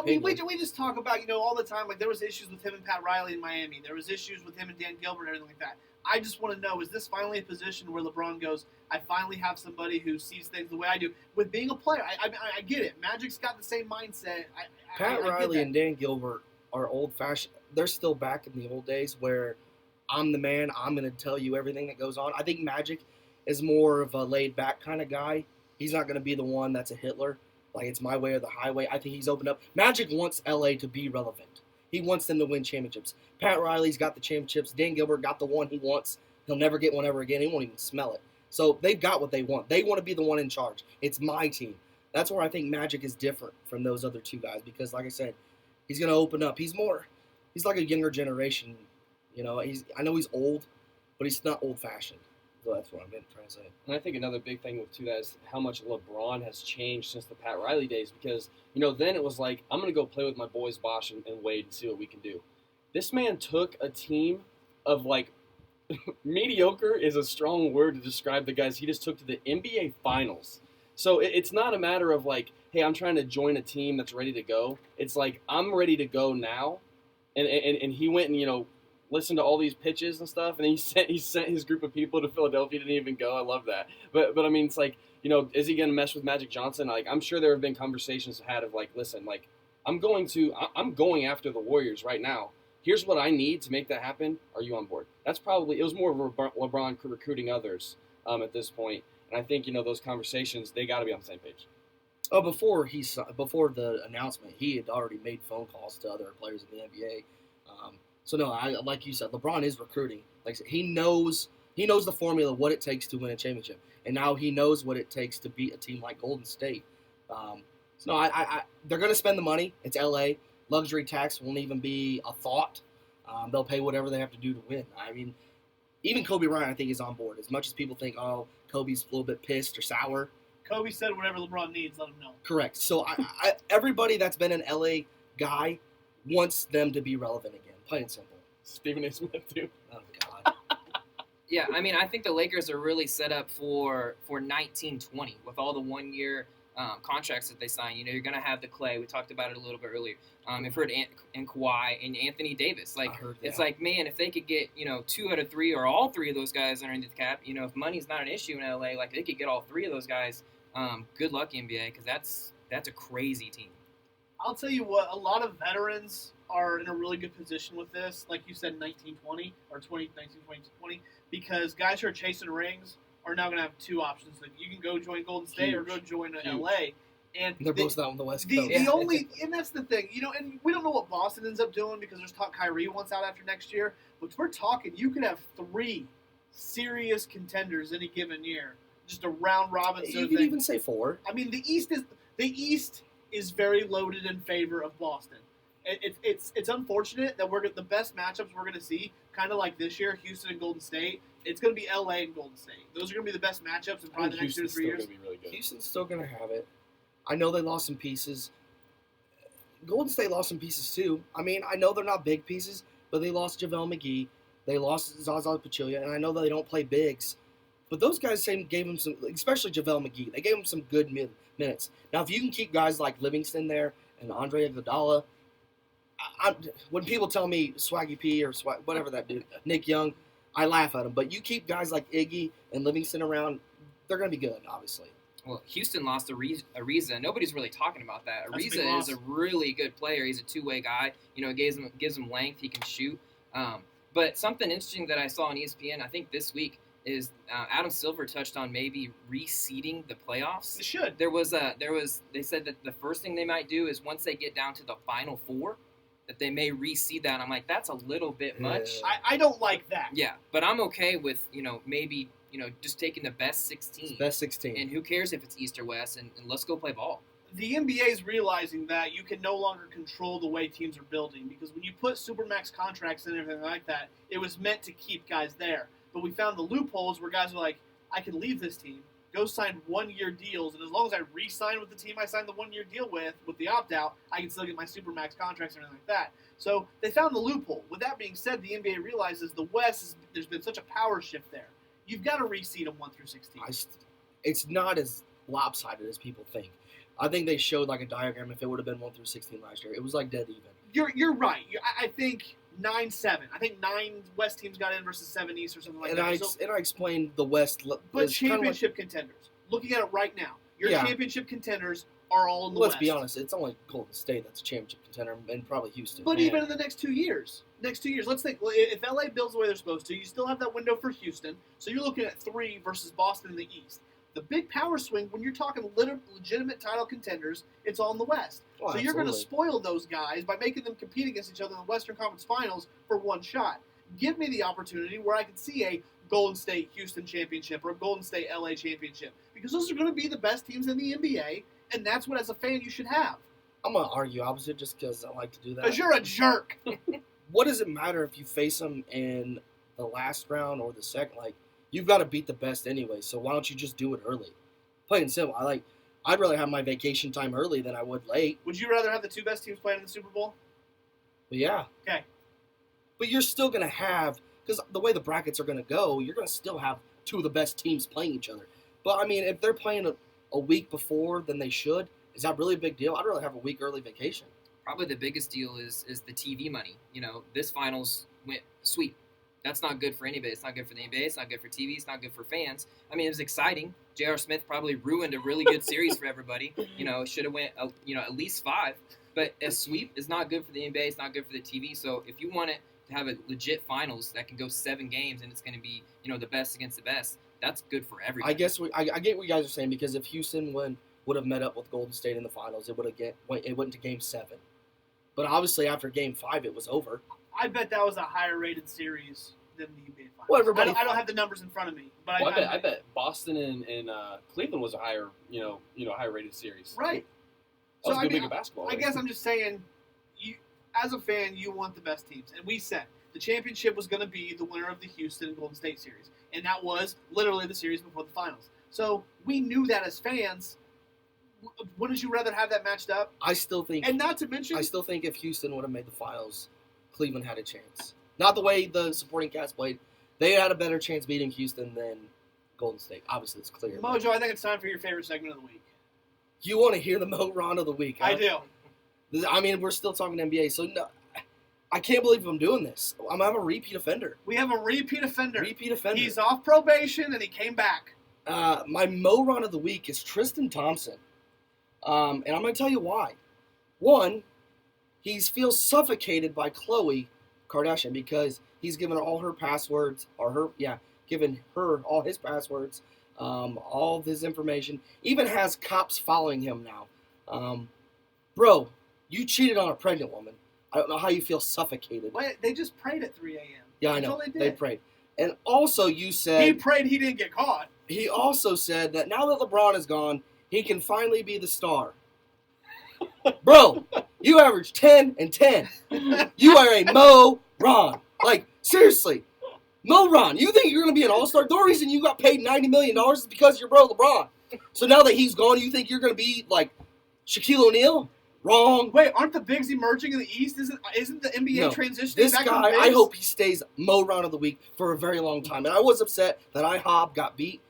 [SPEAKER 1] We just talk about, all the time, like there was issues with him and Pat Riley in Miami. There was issues with him and Dan Gilbert and everything like that. I just want to know, is this finally a position where LeBron goes, I finally have somebody who sees things the way I do? With being a player, I get it. Magic's got the same mindset.
[SPEAKER 2] Pat Riley and Dan Gilbert are old-fashioned. They're still back in the old days where I'm the man, I'm going to tell you everything that goes on. I think Magic is more of a laid-back kind of guy. He's not going to be the one that's a Hitler. Like, it's my way or the highway. I think he's opened up. Magic wants L.A. to be relevant. He wants them to win championships. Pat Riley's got the championships. Dan Gilbert got the one he wants. He'll never get one ever again. He won't even smell it. So they've got what they want. They want to be the one in charge. It's my team. That's where I think Magic is different from those other two guys because, like I said, he's going to open up. He's like a younger generation. I know he's old, but he's not old-fashioned. So that's what I'm trying to say.
[SPEAKER 4] And I think another big thing with that is how much LeBron has changed since the Pat Riley days because, then it was like, I'm going to go play with my boys Bosh and Wade and see what we can do. This man took a team of, like, mediocre is a strong word to describe the guys he just took to the NBA Finals. So it's not a matter of, like, hey, I'm trying to join a team that's ready to go. It's like, I'm ready to go now. And he went and, listened to all these pitches and stuff, and he sent his group of people to Philadelphia. Didn't even go. I love that. But I mean, it's like, is he going to mess with Magic Johnson? Like, I'm sure there have been conversations had of like, listen, like, I'm going after the Warriors right now. Here's what I need to make that happen. Are you on board? It was more of LeBron recruiting others at this point, and I think those conversations they got to be on the same page.
[SPEAKER 2] Oh, before the announcement, he had already made phone calls to other players in the NBA. So no, like you said, LeBron is recruiting. Like he knows the formula, what it takes to win a championship, and now he knows what it takes to beat a team like Golden State. So no, they're going to spend the money. It's LA. Luxury tax won't even be a thought. They'll pay whatever they have to do to win. I mean, even Kobe Bryant, I think, is on board. As much as people think, oh, Kobe's a little bit pissed or sour.
[SPEAKER 1] Kobe said whatever LeBron needs, let him know.
[SPEAKER 2] Correct. So everybody that's been an LA guy wants them to be relevant again. Plain and simple.
[SPEAKER 4] Stephen A. Smith, too.
[SPEAKER 2] Oh, God.
[SPEAKER 3] Yeah, I mean, I think the Lakers are really set up for 1920 with all the one-year contracts that they sign. You're going to have the Clay. We talked about it a little bit earlier. I've heard and Kawhi and Anthony Davis. Like, it's like, man, if they could get 2 out of 3 or all 3 of those guys underneath the cap, if money's not an issue in LA, like they could get all 3 of those guys. Good luck, NBA, because that's a crazy team.
[SPEAKER 1] I'll tell you what, a lot of veterans are in a really good position with this, like you said, 1920 or 20, because guys who are chasing rings are now going to have two options. Like you can go join Golden State or go join LA. And
[SPEAKER 2] They're both out on the West
[SPEAKER 1] the,
[SPEAKER 2] Coast.
[SPEAKER 1] the only, and that's the thing, and we don't know what Boston ends up doing because there's talk Kyrie wants out after next year. But we're talking, you could have 3 serious contenders any given year, just a round robin sort
[SPEAKER 2] You
[SPEAKER 1] of
[SPEAKER 2] could
[SPEAKER 1] thing.
[SPEAKER 2] even say 4.
[SPEAKER 1] I mean, the East is very loaded in favor of Boston. It's unfortunate that the best matchups we're going to see, kind of like this year, Houston and Golden State. It's going to be LA and Golden State. Those are going to be the best matchups in probably the next 2 to 3 years.
[SPEAKER 4] Gonna be really good.
[SPEAKER 2] Houston's still going to have it. I know they lost some pieces. Golden State lost some pieces too. I mean, I know they're not big pieces, but they lost JaVale McGee. They lost Zaza Pachulia, and I know that they don't play bigs. But those guys gave him some, especially JaVale McGee, they gave him some good minutes. Now, if you can keep guys like Livingston there and Andre Iguodala, when people tell me Swaggy P or whatever that dude, Nick Young, I laugh at them. But you keep guys like Iggy and Livingston around, they're going to be good, obviously.
[SPEAKER 3] Well, Houston lost Ariza. Nobody's really talking about that.
[SPEAKER 1] That's a big
[SPEAKER 3] Ariza
[SPEAKER 1] loss.
[SPEAKER 3] is a really good player. He's a two-way guy. It gives him length. He can shoot. But something interesting that I saw on ESPN, I think this week, is Adam Silver touched on maybe reseeding the playoffs.
[SPEAKER 1] They should.
[SPEAKER 3] They said that the first thing they might do is once they get down to the Final Four, that they may reseed that. And I'm like, that's a little bit much.
[SPEAKER 1] I don't like that.
[SPEAKER 3] Yeah, but I'm okay with maybe just taking the best 16.
[SPEAKER 2] Best 16.
[SPEAKER 3] And who cares if it's East or West, and let's go play ball.
[SPEAKER 1] The NBA is realizing that you can no longer control the way teams are building because when you put supermax contracts and everything like that, it was meant to keep guys there. But we found the loopholes where guys are like, I can leave this team, go sign 1-year deals, and as long as I re-sign with the team I signed the 1-year deal with the opt-out, I can still get my supermax contracts and everything like that. So they found the loophole. With that being said, the NBA realizes the West, there's been such a power shift there. You've got to reseed them 1 through 16.
[SPEAKER 2] It's not as lopsided as people think. I think they showed like a diagram if it would have been 1 through 16 last year. It was like dead even.
[SPEAKER 1] You're right. I think 9-7. I think 9 West teams got in versus 7 East or something like that.
[SPEAKER 2] I explained the West.
[SPEAKER 1] But championship contenders. Looking at it right now, your championship contenders are all in the West.
[SPEAKER 2] Let's be honest. It's only Golden State that's a championship contender, and probably Houston.
[SPEAKER 1] But even in the next 2 years, let's think. Well, if LA builds the way they're supposed to, you still have that window for Houston. So you're looking at 3 versus Boston in the East. The big power swing, when you're talking legitimate title contenders, it's all in the West.
[SPEAKER 2] Oh,
[SPEAKER 1] so you're going to spoil those guys by making them compete against each other in the Western Conference Finals for one shot. Give me the opportunity where I can see a Golden State Houston championship or a Golden State LA championship because those are going to be the best teams in the NBA, and that's what, as a fan, you should have.
[SPEAKER 2] I'm going to argue opposite just because I like to do that.
[SPEAKER 1] Because you're a jerk.
[SPEAKER 2] What does it matter if you face them in the last round or the second? Like, you've got to beat the best anyway, so why don't you just do it early? Plain and simple. I'd rather have my vacation time early than I would late.
[SPEAKER 1] Would you rather have the 2 best teams playing in the Super Bowl?
[SPEAKER 2] But yeah.
[SPEAKER 1] Okay.
[SPEAKER 2] But you're still going to have, because the way the brackets are going to go, you're going to still have 2 of the best teams playing each other. But, I mean, if they're playing a week before than they should, is that really a big deal? I'd rather have a week early vacation.
[SPEAKER 3] Probably the biggest deal is the TV money. This finals went sweep. That's not good for anybody. It's not good for the NBA. It's not good for TV. It's not good for fans. I mean, it was exciting. J.R. Smith probably ruined a really good series for everybody. It should have went, at least 5. But a sweep is not good for the NBA. It's not good for the TV. So if you want it to have a legit finals that can go 7 games and it's going to be, the best against the best, that's good for everybody.
[SPEAKER 2] I guess I get what you guys are saying because if Houston would have met up with Golden State in the finals, it went to Game 7. But obviously after Game 5, it was over.
[SPEAKER 1] I bet that was a higher rated series than the NBA Finals.
[SPEAKER 2] Well,
[SPEAKER 1] I don't have the numbers in front of me, but
[SPEAKER 4] I bet Boston and Cleveland was a higher higher rated series.
[SPEAKER 1] Right.
[SPEAKER 4] That was
[SPEAKER 1] So,
[SPEAKER 4] a good week of basketball.
[SPEAKER 1] I guess I'm just saying, you as a fan, you want the best teams, and we said the championship was going to be the winner of the Houston and Golden State series, and that was literally the series before the finals. So we knew that as fans. Wouldn't you rather have that matched up?
[SPEAKER 2] I still think if Houston would have made the finals, Cleveland had a chance. Not the way the supporting cast played. They had a better chance beating Houston than Golden State. Obviously, it's clear.
[SPEAKER 1] Mojo, I think it's time for your favorite segment of the week.
[SPEAKER 2] You want to hear the Mo Ron of the week, huh?
[SPEAKER 1] I do.
[SPEAKER 2] I mean, we're still talking NBA, so no, I can't believe I'm doing this. I'm a repeat offender.
[SPEAKER 1] We have a repeat offender. He's off probation, and he came back.
[SPEAKER 2] My Mo Ron of the week is Tristan Thompson. And I'm going to tell you why. One, he feels suffocated by Khloe Kardashian because he's given her all her passwords, given her all his passwords, all of his information. Even has cops following him now. Bro, you cheated on a pregnant woman. I don't know how you feel suffocated.
[SPEAKER 1] Wait, they just prayed at 3 a.m.
[SPEAKER 2] Yeah, I
[SPEAKER 1] That's
[SPEAKER 2] know.
[SPEAKER 1] all they did.
[SPEAKER 2] They prayed. And also you said...
[SPEAKER 1] He prayed he didn't get caught.
[SPEAKER 2] He also said that now that LeBron is gone, he can finally be the star. Bro, you average 10 and 10. You are a Mo Ron. Like, seriously. Mo Ron, you think you're going to be an all-star? The only reason you got paid $90 million is because you're bro LeBron. So now that he's gone, you think you're going to be like Shaquille O'Neal? Wrong.
[SPEAKER 1] Wait, aren't the bigs emerging in the East? Isn't the NBA
[SPEAKER 2] No.
[SPEAKER 1] transitioning
[SPEAKER 2] This
[SPEAKER 1] back
[SPEAKER 2] guy,
[SPEAKER 1] to the bigs?
[SPEAKER 2] I hope he stays Mo Ron of the week for a very long time. And I was upset that IHOB got beat.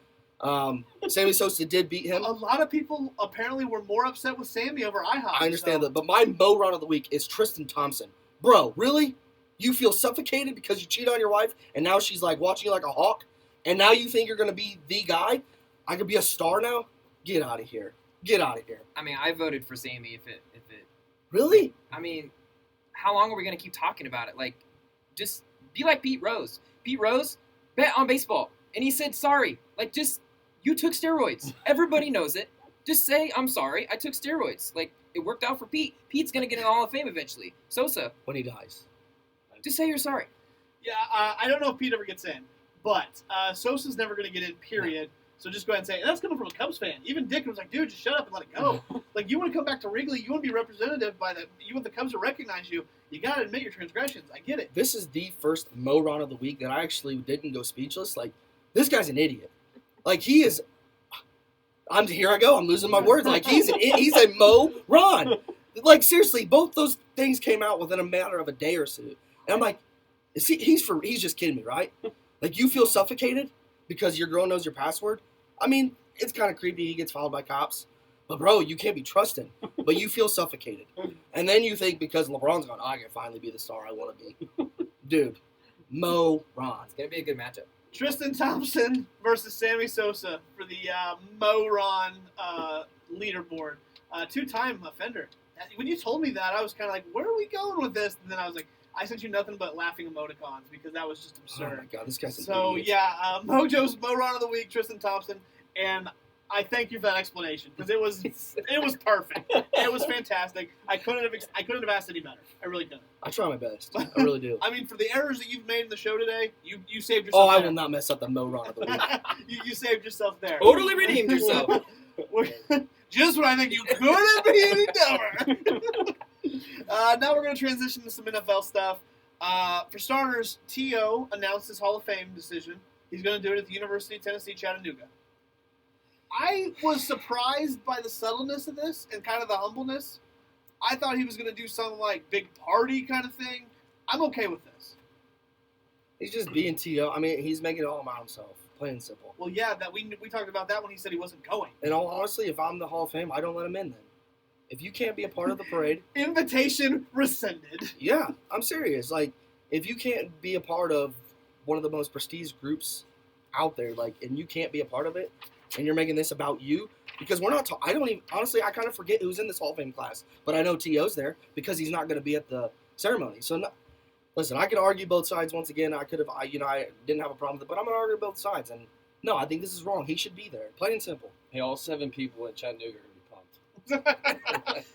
[SPEAKER 2] Sammy Sosa did beat him.
[SPEAKER 1] A lot of people apparently were more upset with Sammy over IHOP.
[SPEAKER 2] I understand that, but my Mo Ron of the week is Tristan Thompson. Bro, really? You feel suffocated because you cheat on your wife, and now she's like watching you like a hawk, and now you think you're gonna be the guy? I could be a star now? Get out of here! Get out of here!
[SPEAKER 3] I mean, I voted for Sammy if it.
[SPEAKER 2] Really?
[SPEAKER 3] I mean, how long are we gonna keep talking about it? Like, just be like Pete Rose. Pete Rose bet on baseball, and he said sorry. Like, just you took steroids. Everybody knows it. Just say I'm sorry. I took steroids. Like, it worked out for Pete. Pete's gonna get in the Hall of Fame eventually. Sosa,
[SPEAKER 2] When he dies.
[SPEAKER 3] just say you're sorry.
[SPEAKER 1] Yeah, I don't know if Pete ever gets in, but Sosa's never going to get in, period. So just go ahead and say it. And that's coming from a Cubs fan. Even Dick was like, dude, just shut up and let it go. Like, you want to come back to Wrigley, you want to be representative by the, you want the Cubs to recognize you, you got to admit your transgressions. I get it.
[SPEAKER 2] This is the first Mo Ron of the week that I actually didn't go speechless. Like, this guy's an idiot. Like, he is... Here I go. I'm losing my words. Like, he's a Mo Ron. Like, seriously, both those things came out within a matter of a day or two. And I'm like, he's just kidding me, right? Like, you feel suffocated because your girl knows your password? I mean, it's kind of creepy. He gets followed by cops. But, bro, you can't be trusted. But you feel suffocated. And then you think because LeBron's gone, I can finally be the star I want to be. Dude, Mo Ron.
[SPEAKER 3] It's gonna be a good matchup.
[SPEAKER 1] Tristan Thompson versus Sammy Sosa for the Mo Ron leaderboard. Two-time offender. When you told me that, I was kind of like, where are we going with this? And then I was like, I sent you nothing but laughing emoticons because that was just
[SPEAKER 2] Oh,
[SPEAKER 1] absurd.
[SPEAKER 2] my God. This guy's an
[SPEAKER 1] So,
[SPEAKER 2] idiot.
[SPEAKER 1] yeah, Mojo's Mo Ron of the Week, Tristan Thompson. And I thank you for that explanation because it was perfect. It was fantastic. I couldn't have asked any better. I really couldn't.
[SPEAKER 2] I try my best. I really do.
[SPEAKER 1] I mean, for the errors that you've made in the show today, you saved yourself.
[SPEAKER 2] Oh, I
[SPEAKER 1] there.
[SPEAKER 2] will not mess up the Mo Ron of the week.
[SPEAKER 1] you saved yourself there.
[SPEAKER 3] Totally redeemed yourself.
[SPEAKER 1] Just when I think you couldn't be any dumber. Now we're going to transition to some NFL stuff. For starters, T.O. announced his Hall of Fame decision. He's going to do it at the University of Tennessee, Chattanooga. I was surprised by the subtleness of this and kind of the humbleness. I thought he was going to do something like big party kind of thing. I'm okay with this.
[SPEAKER 2] He's just being T.O. I mean, he's making it all about himself. Plain and simple.
[SPEAKER 1] Well, yeah, that we talked about that when he said he wasn't going.
[SPEAKER 2] And all honestly, if I'm the Hall of Fame, I don't let him in then. If you can't be a part of the parade,
[SPEAKER 1] Invitation rescinded.
[SPEAKER 2] yeah, I'm serious. Like, if you can't be a part of one of the most prestige groups out there, like, and you can't be a part of it, and you're making this about you, because we're not. I don't even honestly. I kind of forget who's in this Hall of Fame class, but I know T.O.'s there because he's not going to be at the ceremony. So, listen, I could argue both sides. Once again, I could have. I didn't have a problem with it, but I'm going to argue both sides. And no, I think this is wrong. He should be there, plain and simple.
[SPEAKER 4] Hey, all 7 people at Chattanooga are going to be pumped.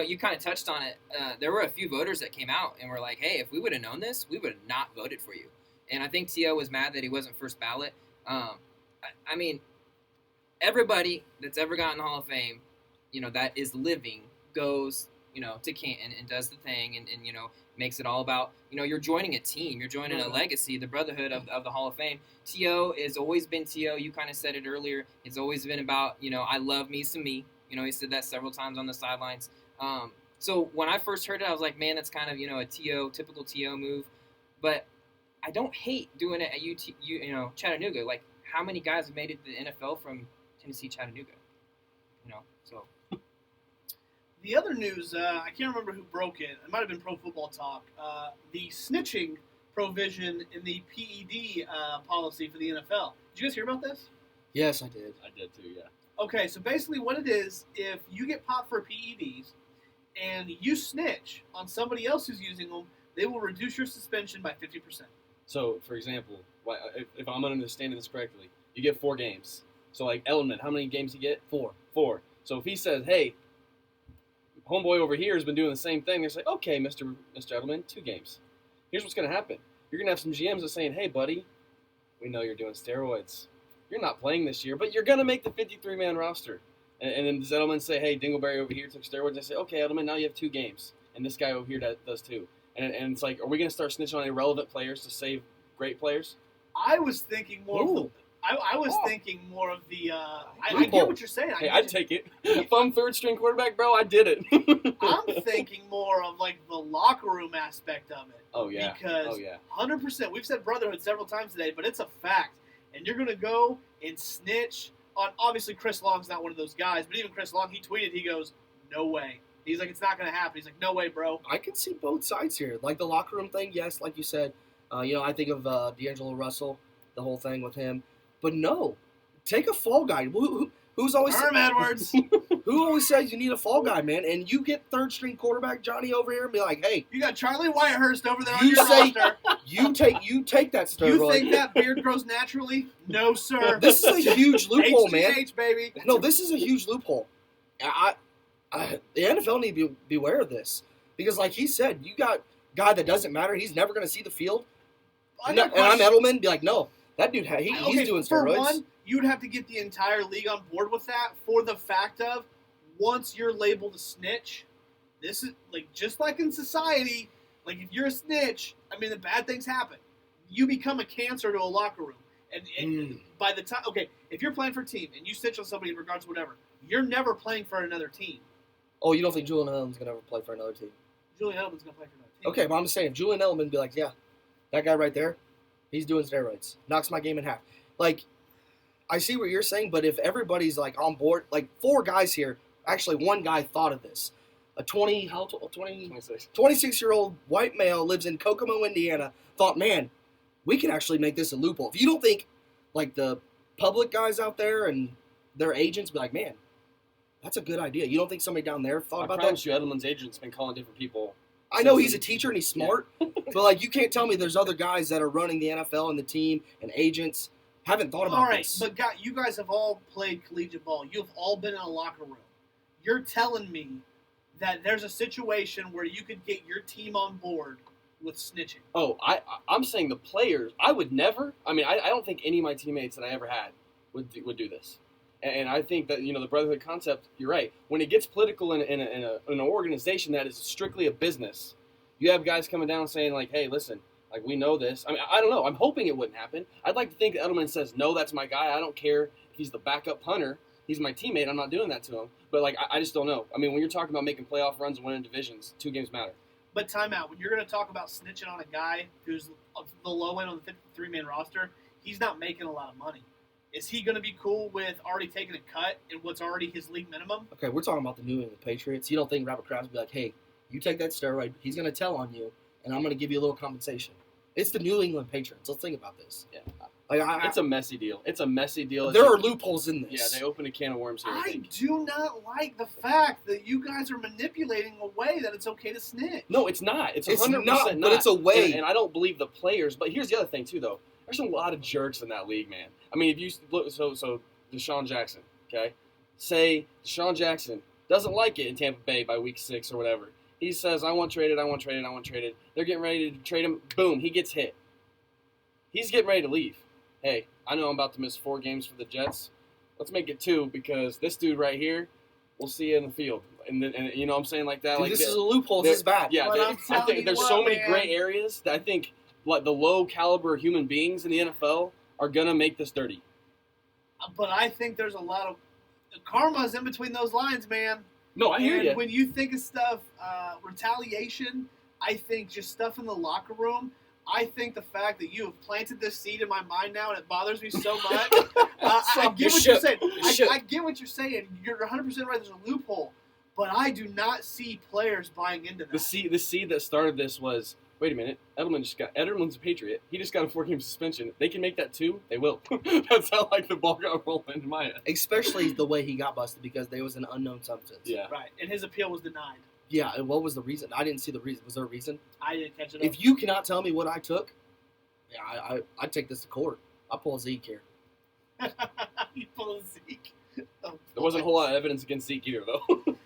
[SPEAKER 3] You kind of touched on it. There were a few voters that came out and were like, hey, if we would have known this, we would have not voted for you. And I think T.O. was mad that he wasn't first ballot. I mean, everybody that's ever gotten the Hall of Fame, that is living, goes, to Canton and does the thing and makes it all about, you're joining a team. You're joining a legacy, the brotherhood of the Hall of Fame. T.O. has always been T.O. You kind of said it earlier. It's always been about, I love me some me. He said that several times on the sidelines. So when I first heard it, I was like, man, that's kind of, a T.O., typical T.O. move. But I don't hate doing it at Chattanooga. Like, how many guys have made it to the NFL from Tennessee, Chattanooga? So.
[SPEAKER 1] The other news, I can't remember who broke it. It might have been Pro Football Talk. The snitching provision in the PED policy for the NFL. Did you guys hear about this?
[SPEAKER 2] Yes, I did.
[SPEAKER 4] I did too, yeah.
[SPEAKER 1] Okay, so basically what it is, if you get popped for PEDs and you snitch on somebody else who's using them, they will reduce your suspension by 50%.
[SPEAKER 4] So, for example, if I'm understanding this correctly, you get 4 games. So, like, Edelman, how many games you get?
[SPEAKER 2] 4.
[SPEAKER 4] 4. So, if he says, hey, homeboy over here has been doing the same thing, they're like, okay, Mr. Edelman, 2 games. Here's what's going to happen. You're going to have some GMs that are saying, hey, buddy, we know you're doing steroids. You're not playing this year, but you're going to make the 53-man roster. And then does Edelman say, hey, Dingleberry over here took steroids? And I say, okay, Edelman, now you have 2 games. And this guy over here does 2. And it's like, are we going to start snitching on irrelevant players to save great players?
[SPEAKER 1] I was thinking more of the... I was thinking more of the... I get what you're saying.
[SPEAKER 4] Hey, I'd take it. If I'm third-string quarterback, bro, I did it.
[SPEAKER 1] I'm thinking more of, like, the locker room aspect of it.
[SPEAKER 4] Oh, yeah.
[SPEAKER 1] Because 100%, we've said brotherhood several times today, but it's a fact. And you're going to go and snitch on... Obviously, Chris Long's not one of those guys, but even Chris Long, he tweeted, he goes, no way. He's like, it's not going to happen. He's like, no way, bro.
[SPEAKER 2] I can see both sides here. Like the locker room thing, yes, like you said. I think of D'Angelo Russell, the whole thing with him. But no, take a fall guy. Who's always
[SPEAKER 1] Herm Edwards.
[SPEAKER 2] Who always says you need a fall guy, man? And you get third-string quarterback Johnny over here and be like, hey.
[SPEAKER 1] You got Charlie Whitehurst over there on
[SPEAKER 2] You
[SPEAKER 1] your
[SPEAKER 2] say-
[SPEAKER 1] roster.
[SPEAKER 2] You take that steroid.
[SPEAKER 1] You think that beard grows naturally? No, sir.
[SPEAKER 2] This is a huge loophole, man.
[SPEAKER 1] HGH, baby.
[SPEAKER 2] No, this is a huge loophole. The NFL need to be beware of this. Because like he said, you got a guy that doesn't matter. He's never going to see the field. And I'm Edelman, be like, no, that dude, he's doing steroids.
[SPEAKER 1] For one, you'd have to get the entire league on board with that for the fact of once you're labeled a snitch, this is like just like in society, like if you're a snitch, I mean, the bad things happen. You become a cancer to a locker room. And by the time, if you're playing for a team and you snitch on somebody in regards to whatever, you're never playing for another team.
[SPEAKER 2] Oh, you don't think Julian Edelman's going to ever play for another team?
[SPEAKER 1] Julian Edelman's going to play for another team.
[SPEAKER 2] Okay, but I'm just saying, if Julian Edelman be like, yeah, that guy right there, he's doing steroids. Knocks my game in half. Like, I see what you're saying, but if everybody's, like, on board, like, 4 guys here, actually one guy thought of this. A 26-year-old white male lives in Kokomo, Indiana, thought, man, we can actually make this a loophole. If you don't think, like, the public guys out there and their agents be like, man, that's a good idea. You don't think somebody down there thought about that?
[SPEAKER 4] I promise you, Edelman's agent's been calling different people.
[SPEAKER 2] I know he's a teacher and he's smart, but like you can't tell me there's other guys that are running the NFL and the team and agents haven't thought about this.
[SPEAKER 1] All right, but you guys have all played collegiate ball. You've all been in a locker room. You're telling me that there's a situation where you could get your team on board with snitching.
[SPEAKER 4] Oh, I'm saying the players. I would never. I mean, I don't think any of my teammates that I ever had would do this. And I think that, the brotherhood concept, you're right. When it gets political in an organization that is strictly a business, you have guys coming down saying, like, hey, listen, like, we know this. I mean, I don't know. I'm hoping it wouldn't happen. I'd like to think that Edelman says, no, that's my guy. I don't care if he's the backup punter. He's my teammate. I'm not doing that to him. But, like, I just don't know. I mean, when you're talking about making playoff runs and winning divisions, 2 games matter.
[SPEAKER 1] But time out. When you're going to talk about snitching on a guy who's the low end on the 53-man roster, he's not making a lot of money. Is he going to be cool with already taking a cut in what's already his league minimum?
[SPEAKER 2] Okay, we're talking about the New England Patriots. You don't think Robert Kraft would be like, hey, you take that steroid, he's going to tell on you, and I'm going to give you a little compensation. It's the New England Patriots. Let's think about this.
[SPEAKER 4] Yeah.
[SPEAKER 2] Like,
[SPEAKER 4] it's a messy deal.
[SPEAKER 2] There are loopholes in this.
[SPEAKER 4] Yeah, they open a can of worms here.
[SPEAKER 1] I do not like the fact that you guys are manipulating a way that it's okay to snitch.
[SPEAKER 4] No, it's not. It's 100%
[SPEAKER 2] not. But it's a way.
[SPEAKER 4] And I don't believe the players. But here's the other thing, too, though. There's a lot of jerks in that league, man. I mean, if you look, so Deshaun Jackson, okay? Say Deshaun Jackson doesn't like it in Tampa Bay by week 6 or whatever. He says, I want traded. They're getting ready to trade him. Boom, he gets hit. He's getting ready to leave. Hey, I know I'm about to miss 4 games for the Jets. Let's make it 2 because this dude right here, we'll see you in the field. And you know what I'm saying, like that?
[SPEAKER 2] Dude,
[SPEAKER 4] like
[SPEAKER 2] this is a loophole. This is bad.
[SPEAKER 4] Yeah, I think there's so many gray areas that I think like the low caliber human beings in the NFL are gonna make this dirty.
[SPEAKER 1] But I think there's a lot of karma's in between those lines, man.
[SPEAKER 4] No, I hear you.
[SPEAKER 1] When you think of stuff, retaliation, I think just stuff in the locker room. I think the fact that you have planted this seed in my mind now, and it bothers me so much. I get what you're saying. I get what you're saying. You're 100% right. There's a loophole, but I do not see players buying into that.
[SPEAKER 4] The seed that started this was, wait a minute, Edelman's a Patriot. He just got a 4-game suspension. They can make that 2. They will. That's how like the ball got rolling in my head.
[SPEAKER 2] Especially the way he got busted because there was an unknown substance.
[SPEAKER 4] Yeah.
[SPEAKER 1] Right, and his appeal was denied.
[SPEAKER 2] Yeah, and what was the reason? I didn't see the reason. Was there a reason?
[SPEAKER 1] I didn't catch it up.
[SPEAKER 2] If you cannot tell me what I took, yeah, I'd take this to court. I'll pull Zeke here.
[SPEAKER 1] You pull Zeke. Oh,
[SPEAKER 4] There wasn't a whole lot of evidence against Zeke either, though.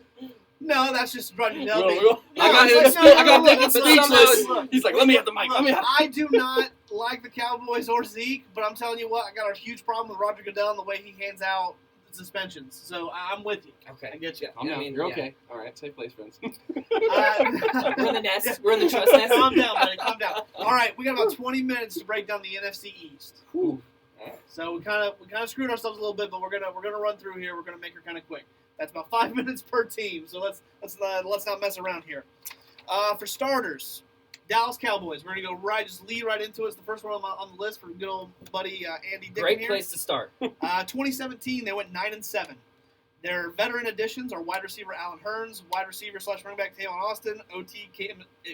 [SPEAKER 1] No, that's just Rodney Delby.
[SPEAKER 4] I got thinking
[SPEAKER 3] speechless.
[SPEAKER 4] He's like, let me have the mic. Let me have.
[SPEAKER 1] I do not like the Cowboys or Zeke, but I'm telling you what, I got a huge problem with Roger Goodell and the way he hands out suspensions. So I'm with you.
[SPEAKER 3] Okay.
[SPEAKER 1] I get you.
[SPEAKER 4] Calm down.
[SPEAKER 3] I mean,
[SPEAKER 4] You're
[SPEAKER 3] yeah.
[SPEAKER 4] okay. All right, safe place, friends.
[SPEAKER 3] We're in the nest. We're in the trust nest.
[SPEAKER 1] Calm down, buddy. Calm down. All right, we got about 20 minutes to break down the NFC East.
[SPEAKER 4] Whew.
[SPEAKER 1] So we kind of screwed ourselves a little bit, but we're gonna run through here. We're gonna make her kind of quick. That's about 5 minutes per team. So let's not mess around here. For starters, Dallas Cowboys. We're gonna go just lead right into it. It's the first one on the list for good old buddy Andy Dickon
[SPEAKER 3] Great
[SPEAKER 1] here.
[SPEAKER 3] place to start.
[SPEAKER 1] 2017, they went 9-7. Their veteran additions are wide receiver Allen Hurns, wide receiver / running back Taylor Austin, OT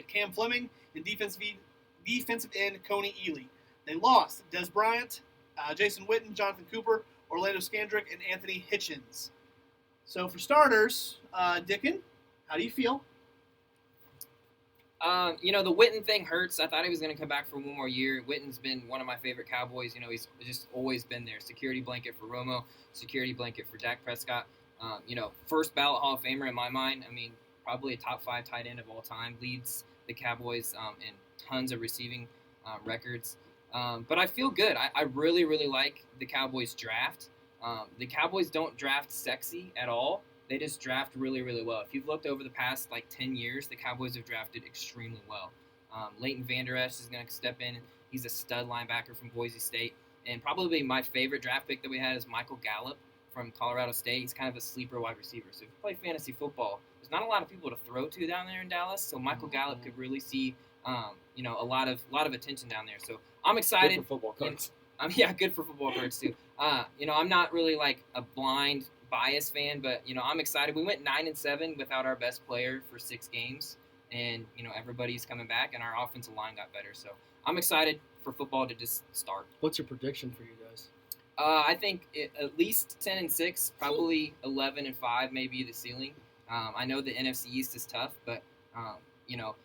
[SPEAKER 1] Cam Fleming, and defensive end Coney Ely. They lost Des Bryant, Jason Witten, Jonathan Cooper, Orlando Scandrick, and Anthony Hitchens. So for starters, Dickon, how do you feel?
[SPEAKER 3] The Witten thing hurts. I thought he was going to come back for one more year. Witten's been one of my favorite Cowboys. He's just always been there. Security blanket for Romo, security blanket for Dak Prescott. First ballot Hall of Famer in my mind. I mean, probably a top 5 tight end of all time. Leads the Cowboys in tons of receiving records. But I feel good. I really, really like the Cowboys draft. The Cowboys don't draft sexy at all. They just draft really, really well. If you've looked over the past 10 years, the Cowboys have drafted extremely well. Leighton Vander Esch is going to step in. He's a stud linebacker from Boise State. And probably my favorite draft pick that we had is Michael Gallup from Colorado State. He's kind of a sleeper wide receiver. So if you play fantasy football, there's not a lot of people to throw to down there in Dallas. So Michael Gallup could really see, a lot of attention down there. So I'm excited.
[SPEAKER 4] Good for football cards.
[SPEAKER 3] Good for football cards too. I'm not really a blind bias fan, but I'm excited. We went 9-7 without our best player for 6 games, and everybody's coming back, and our offensive line got better. So I'm excited for football to just start.
[SPEAKER 2] What's your prediction for you guys?
[SPEAKER 3] I think at least 10-6, probably 11-5, maybe the ceiling. I know the NFC East is tough, but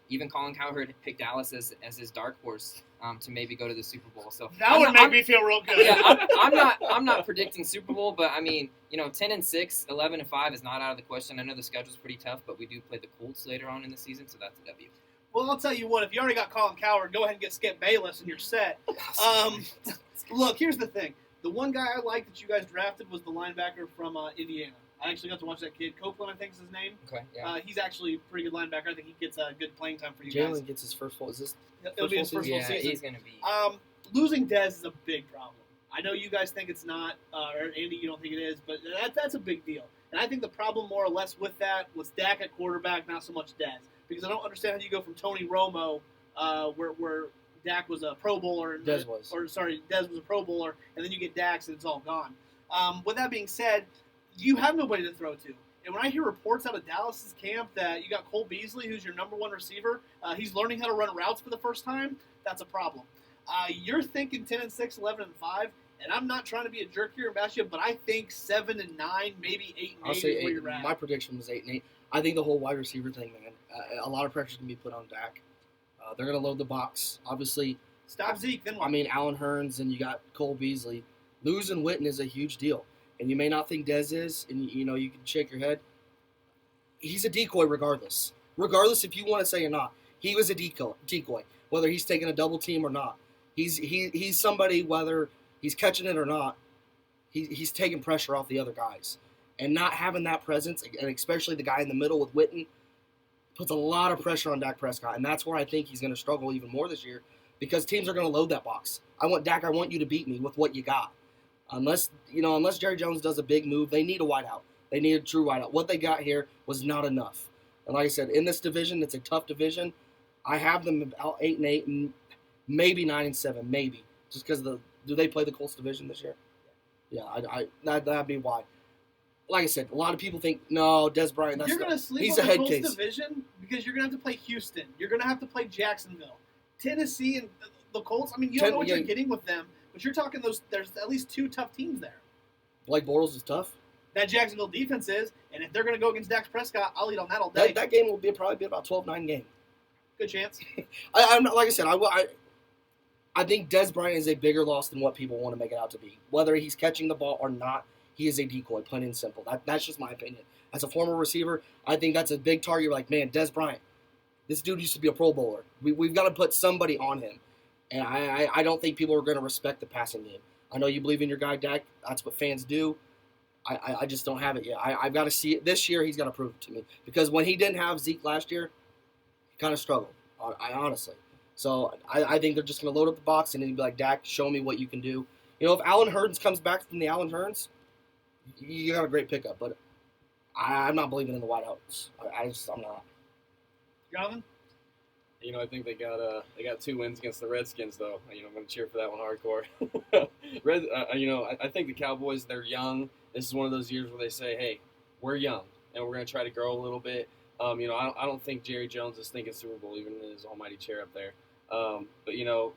[SPEAKER 3] even Colin Cowherd picked Dallas as his dark horse to maybe go to the Super Bowl. So
[SPEAKER 1] That would make me feel real good.
[SPEAKER 3] Yeah, I'm not predicting Super Bowl, but I mean, 10-6, 11-5 is not out of the question. I know the schedule's pretty tough, but we do play the Colts later on in the season, so that's a W.
[SPEAKER 1] Well, I'll tell you what. If you already got Colin Cowherd, go ahead and get Skip Bayless, and you're set. Look, here's the thing. The one guy I like that you guys drafted was the linebacker from Indiana. I actually got to watch that kid. Copeland, I think is his name.
[SPEAKER 3] Okay, yeah.
[SPEAKER 1] He's actually a pretty good linebacker. I think he gets good playing time for you guys.
[SPEAKER 2] Jalen gets his first full. Is this?
[SPEAKER 1] It'll be his first full
[SPEAKER 3] Yeah,
[SPEAKER 1] season.
[SPEAKER 3] he's going to be.
[SPEAKER 1] Losing Dez is a big problem. I know you guys think it's not, or Andy, you don't think it is, but that's a big deal. And I think the problem more or less with that was Dak at quarterback, not so much Dez. Because I don't understand how you go from Tony Romo, where Dak was a Pro Bowler.
[SPEAKER 2] Dez was.
[SPEAKER 1] Dez was a Pro Bowler, and then you get Dax and it's all gone. With that being said, you have nobody to throw to. And when I hear reports out of Dallas's camp that you got Cole Beasley, who's your number 1 receiver, he's learning how to run routes for the first time, that's a problem. You're thinking 10-6, 11-5, and I'm not trying to be a jerk here and bash you, but I think 7-9, maybe 8-8
[SPEAKER 2] I'll
[SPEAKER 1] is
[SPEAKER 2] say
[SPEAKER 1] where
[SPEAKER 2] 8.
[SPEAKER 1] you're at.
[SPEAKER 2] My prediction was 8-8. I think the whole wide receiver thing, man, a lot of pressure can be put on Dak. They're going to load the box. Obviously,
[SPEAKER 1] Stop Zeke, then what?
[SPEAKER 2] I mean, Allen Hurns and you got Cole Beasley. Losing Witten is a huge deal. And you may not think Dez is, and you can shake your head. He's a decoy regardless. Regardless if you want to say or not. He was a decoy, whether he's taking a double team or not. He's somebody, whether he's catching it or not, he's taking pressure off the other guys. And not having that presence, and especially the guy in the middle with Witten, puts a lot of pressure on Dak Prescott. And that's where I think he's going to struggle even more this year because teams are going to load that box. I want you to beat me with what you got. Unless Jerry Jones does a big move, they need a wideout. They need a true wideout. What they got here was not enough. And like I said, in this division, it's a tough division. I have them about 8-8 and maybe 9-7, maybe. Just because do they play the Colts division this year? Yeah, that'd be why. Like I said, a lot of people think, no, Des Bryant,
[SPEAKER 1] You're going to sleep
[SPEAKER 2] he's
[SPEAKER 1] on
[SPEAKER 2] a
[SPEAKER 1] the
[SPEAKER 2] head
[SPEAKER 1] Colts
[SPEAKER 2] case.
[SPEAKER 1] division because you're going to have to play Houston. You're going to have to play Jacksonville. Tennessee and the Colts, I mean, you don't know what you're getting with them, but you're talking there's at least 2 tough teams there.
[SPEAKER 2] Blake Bortles is tough.
[SPEAKER 1] that Jacksonville defense is, and if they're going to go against Dak Prescott, I'll eat on that all day.
[SPEAKER 2] That game will probably be about 12-9 game.
[SPEAKER 1] Good chance.
[SPEAKER 2] I'm not, like I said, I think Dez Bryant is a bigger loss than what people want to make it out to be. Whether he's catching the ball or not, he is a decoy, plain and simple. That's just my opinion. As a former receiver, I think that's a big target. You're like, man, Dez Bryant, this dude used to be a Pro Bowler. We've got to put somebody on him. And I don't think people are going to respect the passing game. I know you believe in your guy, Dak. That's what fans do. I just don't have it yet. I've got to see it. This year, he's got to prove it to me. Because when he didn't have Zeke last year, he kind of struggled, honestly. So I think they're just going to load up the box and then be like, Dak, show me what you can do. You know, if Allen Hurns comes back from the Allen Hurns, you got a great pickup. But I'm not believing in the wideouts. I'm not.
[SPEAKER 1] Jonathan?
[SPEAKER 4] You know, I think they got 2 wins against the Redskins, though. You know, I'm going to cheer for that one hardcore. I think the Cowboys, they're young. This is one of those years where they say, hey, we're young, and we're going to try to grow a little bit. I don't think Jerry Jones is thinking Super Bowl, even in his almighty chair up there. But, you know,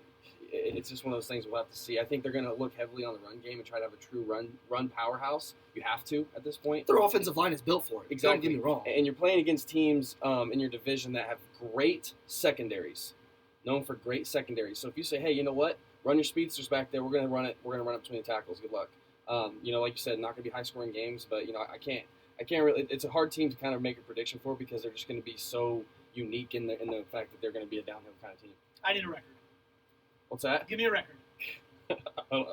[SPEAKER 4] it's just one of those things we'll have to see. I think they're going to look heavily on the run game and try to have a true run powerhouse. You have to at this point.
[SPEAKER 2] Their offensive line is built for it.
[SPEAKER 4] Exactly.
[SPEAKER 2] Don't get me wrong.
[SPEAKER 4] And you're playing against teams in your division that have great secondaries, known for great secondaries. So if you say, hey, you know what, run your speedsters back there, we're going to run it. We're going to run up between the tackles. Good luck. You know, like you said, not going to be high-scoring games, but, you know, I can't really – it's a hard team to kind of make a prediction for because they're just going to be so unique in the fact that they're going to be a downhill kind of team.
[SPEAKER 1] I need a record.
[SPEAKER 4] What's that?
[SPEAKER 1] Give me a record.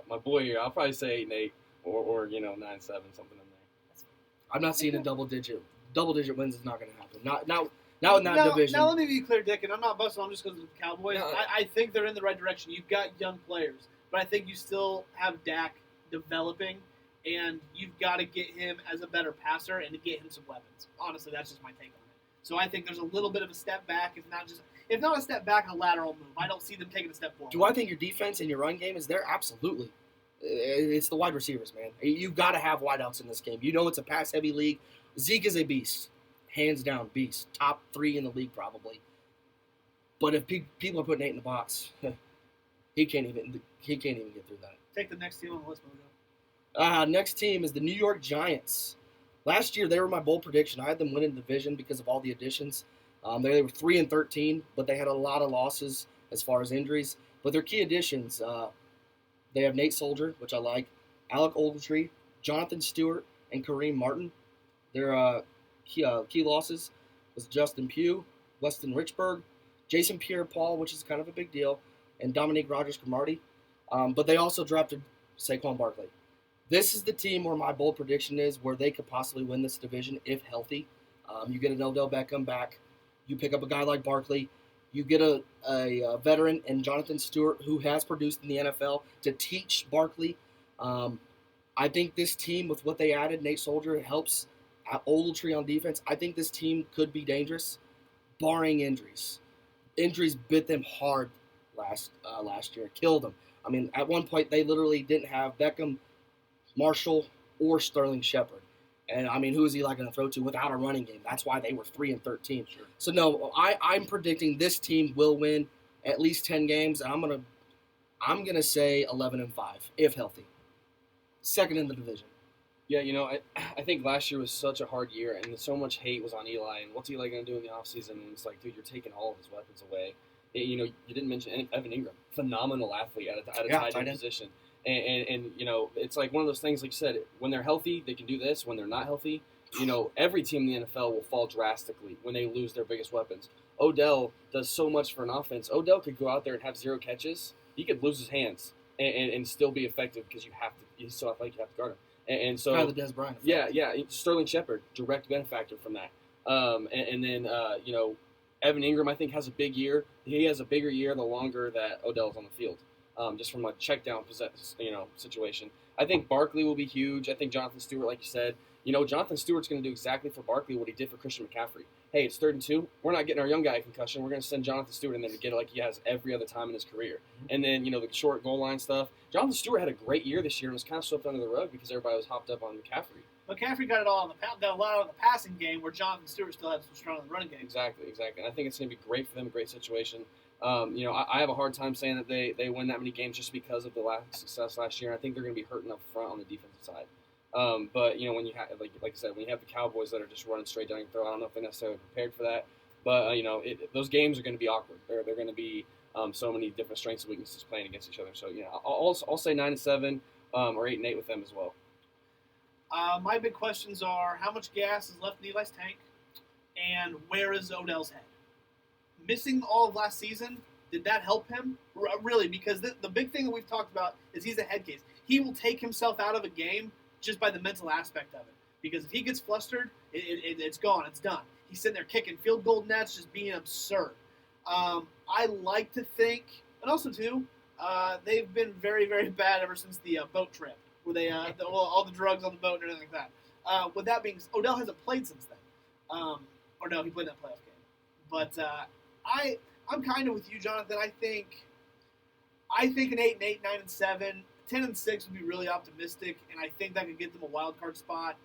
[SPEAKER 4] My boy here, I'll probably say 8-8 or 9-7, something in there.
[SPEAKER 2] I'm not seeing a double digit wins is not going to happen. Not in that division.
[SPEAKER 1] Now let me be clear, Dick, and I'm not busting on just because of the Cowboys.
[SPEAKER 3] No.
[SPEAKER 1] I think they're in the right direction. You've got young players, but I think you still have Dak developing, and you've got to get him as a better passer and to get him some weapons. Honestly, that's just my take on it. So I think there's a little bit of a step back, if not a step back, a lateral move. I don't see them taking a step forward.
[SPEAKER 2] Do I think your defense and your run game is there? Absolutely. It's the wide receivers, man. You've got to have wideouts in this game. You know it's a pass-heavy league. Zeke is a beast. Hands down, beast. Top 3 in the league, probably. But if people are putting 8 in the box, he can't even get through that.
[SPEAKER 1] Take the next team on the list, Mojo.
[SPEAKER 2] Next team is the New York Giants. Last year, they were my bold prediction. I had them winning the division because of all the additions. They were 3-13, but they had a lot of losses as far as injuries. But their key additions, they have Nate Soldier, which I like, Alec Ogletree, Jonathan Stewart, and Kareem Martin. Their key losses was Justin Pugh, Weston Richburg, Jason Pierre-Paul, which is kind of a big deal, and Dominique Rodgers-Cromartie. But they also drafted Saquon Barkley. This is the team where my bold prediction is where they could possibly win this division if healthy. You get an Odell Beckham back. You pick up a guy like Barkley. You get a veteran in Jonathan Stewart who has produced in the NFL to teach Barkley. I think this team, with what they added, Nate Soldier helps Ogletree on defense. I think this team could be dangerous, barring injuries. Injuries bit them hard last year, killed them. I mean, at one point they literally didn't have Beckham, Marshall, or Sterling Shepard. And, I mean, who is he going to throw to without a running game? That's why they were 3-13.
[SPEAKER 4] Sure.
[SPEAKER 2] So, no, I'm predicting this team will win at least 10 games. And I'm gonna say 11-5 if healthy. Second in the division.
[SPEAKER 4] Yeah, you know, I think last year was such a hard year, and so much hate was on Eli. And what's Eli going to do in the offseason? And it's like, dude, you're taking all of his weapons away. You know, you didn't mention Evan Ingram, phenomenal athlete at a tight end position. And you know, it's like one of those things, like you said, when they're healthy, they can do this. When they're not healthy, you know, every team in the NFL will fall drastically when they lose their biggest weapons. Odell does so much for an offense. Odell could go out there and have 0 catches. He could lose his hands and still be effective because he's so athletic, you have to guard him. And so,
[SPEAKER 2] kind of the Dez Bryant
[SPEAKER 4] yeah.
[SPEAKER 2] effect.
[SPEAKER 4] Sterling Shepard, direct benefactor from that. And then, you know, Evan Ingram, I think, has a big year. He has a bigger year the longer that Odell's on the field. Just from a check down situation. I think Barkley will be huge. I think Jonathan Stewart, like you said, you know, Jonathan Stewart's going to do exactly for Barkley what he did for Christian McCaffrey. Hey, it's 3rd and 2. We're not getting our young guy a concussion. We're going to send Jonathan Stewart in there to get it like he has every other time in his career. And then, you know, the short goal line stuff. Jonathan Stewart had a great year this year and was kind of swept under the rug because everybody was hopped up on McCaffrey.
[SPEAKER 1] McCaffrey got it all got a lot on the passing game where Jonathan Stewart still had some strong in the running game.
[SPEAKER 4] Exactly. And I think it's going to be great for them, a great situation. You know, I have a hard time saying that they win that many games just because of the success last year. I think they're going to be hurting up front on the defensive side. But when you have like I said, when you have the Cowboys that are just running straight down your throat, I don't know if they're necessarily prepared for that. But those games are going to be awkward. They're going to be so many different strengths and weaknesses playing against each other. So I'll say 9-7 or 8-8 with them as well.
[SPEAKER 1] My big questions are how much gas is left in Eli's tank, and where is Odell's head? Missing all of last season, did that help him? Really, because the big thing that we've talked about is he's a head case. He will take himself out of a game just by the mental aspect of it. Because if he gets flustered, it's gone. It's done. He's sitting there kicking field goal nets, just being absurd. I like to think, and also too, they've been very, very bad ever since the boat trip, where they all the drugs on the boat and everything like that. With that being, Odell hasn't played since then. Or no, he played that playoff game. But I'm kind of with you, Jonathan. I think an 8-8, 9-7, 10-6 would be really optimistic, and I think that could get them a wild card spot.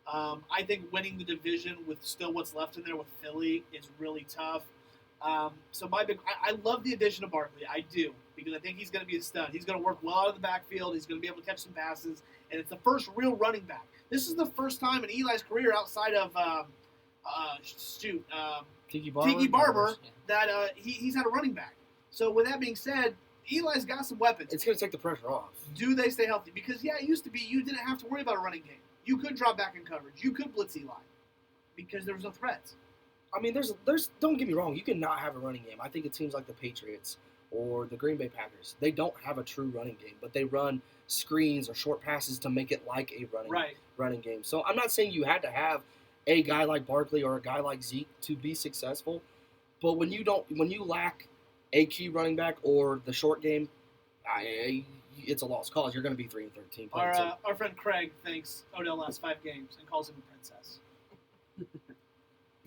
[SPEAKER 1] I think winning the division with still what's left in there with Philly is really tough. So I love the addition of Barkley. I do, because I think he's going to be a stud. He's going to work well out of the backfield. He's going to be able to catch some passes, and it's the first real running back. This is the first time in Eli's career outside of
[SPEAKER 2] Tiki
[SPEAKER 1] Barber that he's had a running back. So with that being said, Eli's got some weapons.
[SPEAKER 2] It's going to take the pressure off.
[SPEAKER 1] Do they stay healthy? Because, it used to be you didn't have to worry about a running game. You could drop back in coverage. You could blitz Eli because there was no threats.
[SPEAKER 2] I mean, there's. Don't get me wrong. You can not have a running game. I think it seems like the Patriots or the Green Bay Packers. They don't have a true running game, but they run screens or short passes to make it like a running game. So I'm not saying you had to have a guy like Barkley or a guy like Zeke to be successful, but when you lack a key running back or the short game, it's a lost cause. You're going to be 3-13.
[SPEAKER 1] Our friend Craig thinks Odell last 5 games and calls him a princess.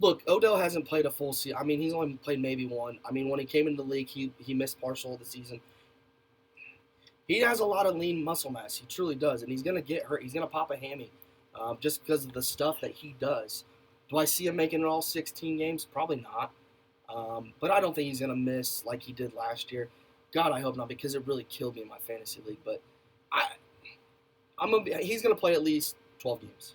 [SPEAKER 2] Look, Odell hasn't played a full season. I mean, he's only played maybe one. I mean, when he came into the league, he missed partial of the season. He has a lot of lean muscle mass. He truly does, and he's going to get hurt. He's going to pop a hammy just because of the stuff that he does. Do I see him making it all 16 games? Probably not. But I don't think he's going to miss like he did last year. God, I hope not, because it really killed me in my fantasy league. But he's going to play at least 12 games.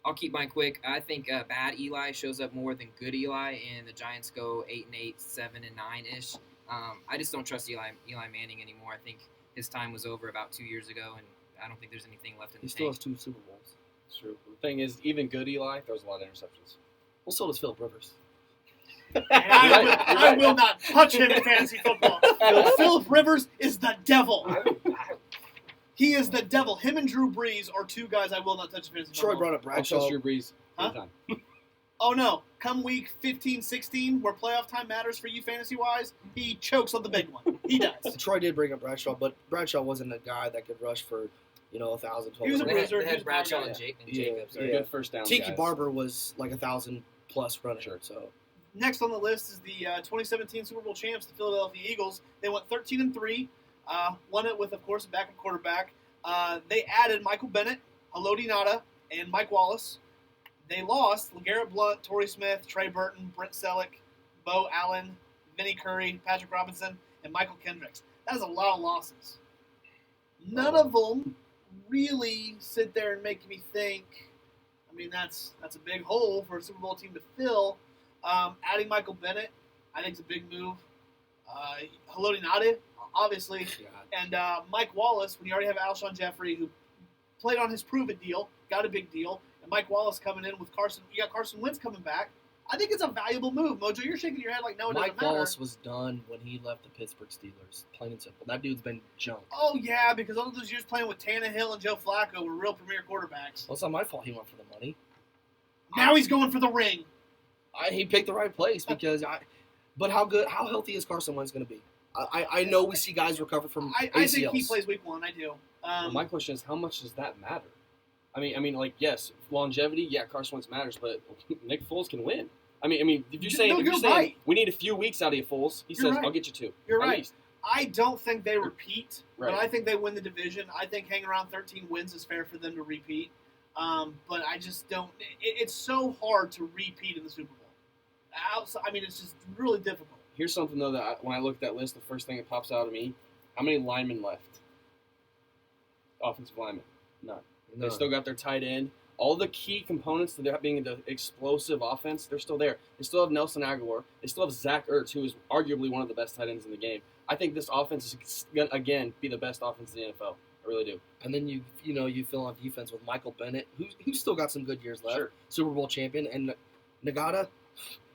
[SPEAKER 3] I'll keep mine quick. I think bad Eli shows up more than good Eli, and the Giants go 8-8, 7-9-ish. I just don't trust Eli Manning anymore. I think his time was over about 2 years ago, and I don't think there's anything left in the tank.
[SPEAKER 2] He still has 2 Super Bowls.
[SPEAKER 4] It's true. The thing is, even good Eli throws a lot of interceptions.
[SPEAKER 2] Well, so does Philip Rivers.
[SPEAKER 1] I will not touch him in fantasy football. Philip Rivers is the devil. He is the devil. Him and Drew Brees are 2 guys I will not touch in fantasy
[SPEAKER 2] Troy
[SPEAKER 1] football.
[SPEAKER 2] brought up Bradshaw.
[SPEAKER 4] I'll trust Drew Brees anytime.
[SPEAKER 1] Oh, no. Come week 15, 16, where playoff time matters for you fantasy-wise, he chokes on the big one. He does.
[SPEAKER 2] Troy did bring up Bradshaw, but Bradshaw wasn't a guy that could rush for, 1,000, 1,200.
[SPEAKER 1] He was a bruiser.
[SPEAKER 3] They had Bradshaw and Jacobs.
[SPEAKER 2] Yeah.
[SPEAKER 4] Good first down
[SPEAKER 2] Tiki
[SPEAKER 4] guys.
[SPEAKER 2] Barber was like 1,000+ running.
[SPEAKER 4] Sure.
[SPEAKER 2] So
[SPEAKER 1] Next on the list is the 2017 Super Bowl champs, the Philadelphia Eagles. They went 13-3, won it with, of course, a backup quarterback. They added Michael Bennett, Haloti Ngata, and Mike Wallace. They lost LeGarrette Blount, Torrey Smith, Trey Burton, Brent Selleck, Bo Allen, Vinnie Curry, Patrick Robinson, and Michael Kendricks. That is a lot of losses. None of them really sit there and make me think, I mean, that's a big hole for a Super Bowl team to fill. Adding Michael Bennett, I think, is a big move. Haloti Ngata, obviously. And Mike Wallace, when you already have Alshon Jeffrey, who played on his prove-it deal, got a big deal, and Mike Wallace coming in with Carson. You got Carson Wentz coming back. I think it's a valuable move. Mojo, you're shaking your head like, no, it
[SPEAKER 2] Mike
[SPEAKER 1] doesn't matter.
[SPEAKER 2] Wallace was done when he left the Pittsburgh Steelers. Plain and simple. That dude's been junk.
[SPEAKER 1] Oh, yeah, because all those years playing with Tannehill and Joe Flacco were real premier quarterbacks.
[SPEAKER 2] Well, it's not my fault he went for the money.
[SPEAKER 1] Now he's going for the ring.
[SPEAKER 2] He picked the right place because But how healthy is Carson Wentz going to be? I know we see guys recover from ACLs.
[SPEAKER 1] I think he plays week 1. I do.
[SPEAKER 4] Well, my question is, how much does that matter? I mean, like, yes, longevity, yeah, Carson Wentz matters, but Nick Foles can win. I mean, if you're saying
[SPEAKER 1] right.
[SPEAKER 4] we need a few weeks out of you, Foles, he says,
[SPEAKER 1] right.
[SPEAKER 4] I'll get you 2.
[SPEAKER 1] You're
[SPEAKER 4] at
[SPEAKER 1] right.
[SPEAKER 4] least.
[SPEAKER 1] I don't think they repeat,
[SPEAKER 4] Right.
[SPEAKER 1] but I think they win the division. I think hanging around 13 wins is fair for them to repeat. But I just don't. It's so hard to repeat in the Super Bowl. I mean, it's just really difficult.
[SPEAKER 4] Here's something, though, that when I look at that list, the first thing that pops out of me, how many linemen left? Offensive linemen. None.
[SPEAKER 2] No.
[SPEAKER 4] They still got their tight end. All the key components to that being the explosive offense, they're still there. They still have Nelson Aguilar. They still have Zach Ertz, who is arguably one of the best tight ends in the game. I think this offense is going to, again, be the best offense in the NFL. I really do.
[SPEAKER 2] And then you fill on defense with Michael Bennett, who's still got some good years left.
[SPEAKER 4] Sure.
[SPEAKER 2] Super Bowl champion. And Nagata,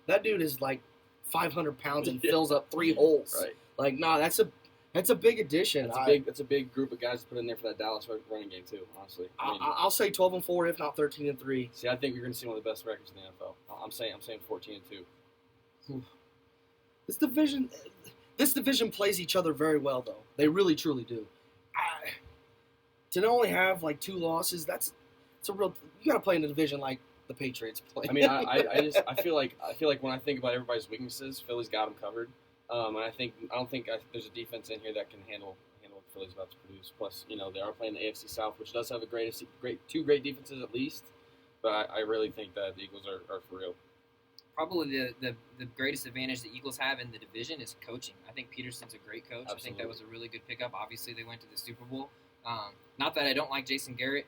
[SPEAKER 2] that dude is like 500 pounds and fills up 3 holes.
[SPEAKER 4] Right.
[SPEAKER 2] Like, that's a big addition.
[SPEAKER 4] That's a big group of guys to put in there for that Dallas running game too. Honestly,
[SPEAKER 2] I'll say 12-4, if not 13-3.
[SPEAKER 4] See, I think you're going to see one of the best records in the NFL. I'm saying 14-2.
[SPEAKER 2] This division plays each other very well, though. They really, truly do. To only have like 2 losses, it's a real. You got to play in a division like the Patriots play.
[SPEAKER 4] I mean, I feel like when I think about everybody's weaknesses, Philly's got them covered. And I don't think there's a defense in here that can handle what Philly's about to produce. Plus, they are playing the AFC South, which does have two great defenses at least. But I really think that the Eagles are for real.
[SPEAKER 3] Probably the greatest advantage the Eagles have in the division is coaching. I think Peterson's a great coach.
[SPEAKER 4] Absolutely.
[SPEAKER 3] I think that was a really good pickup. Obviously, they went to the Super Bowl. Not that I don't like Jason Garrett.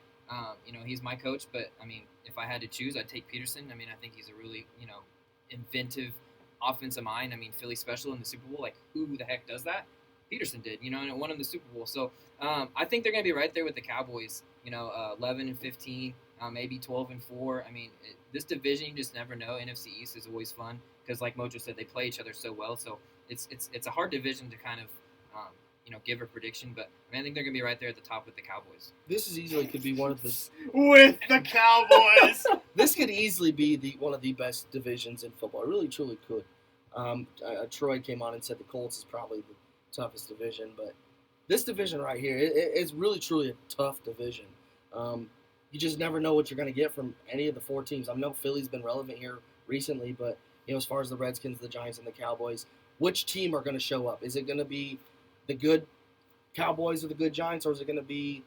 [SPEAKER 3] He's my coach, but I mean, if I had to choose, I'd take Peterson. I mean, I think he's a really inventive offensive mind. I mean, Philly special in the Super Bowl. Like, who the heck does that? Peterson did, and it won him the Super Bowl. So I think they're going to be right there with the Cowboys. 11-15, maybe 12-4. I mean, this division, you just never know. NFC East is always fun because, like Mojo said, they play each other so well. So it's a hard division to kind of give a prediction. But I think they're going to be right there at the top with the Cowboys.
[SPEAKER 2] This is easily could be one of the
[SPEAKER 1] with the Cowboys.
[SPEAKER 2] This could easily be one of the best divisions in football. It really, truly could. Troy came on and said the Colts is probably the toughest division, but this division right here, it's really, truly a tough division. You just never know what you're going to get from any of the 4 teams. I know Philly's been relevant here recently, but as far as the Redskins, the Giants, and the Cowboys, which team are going to show up? Is it going to be the good Cowboys or the good Giants, or is it going to be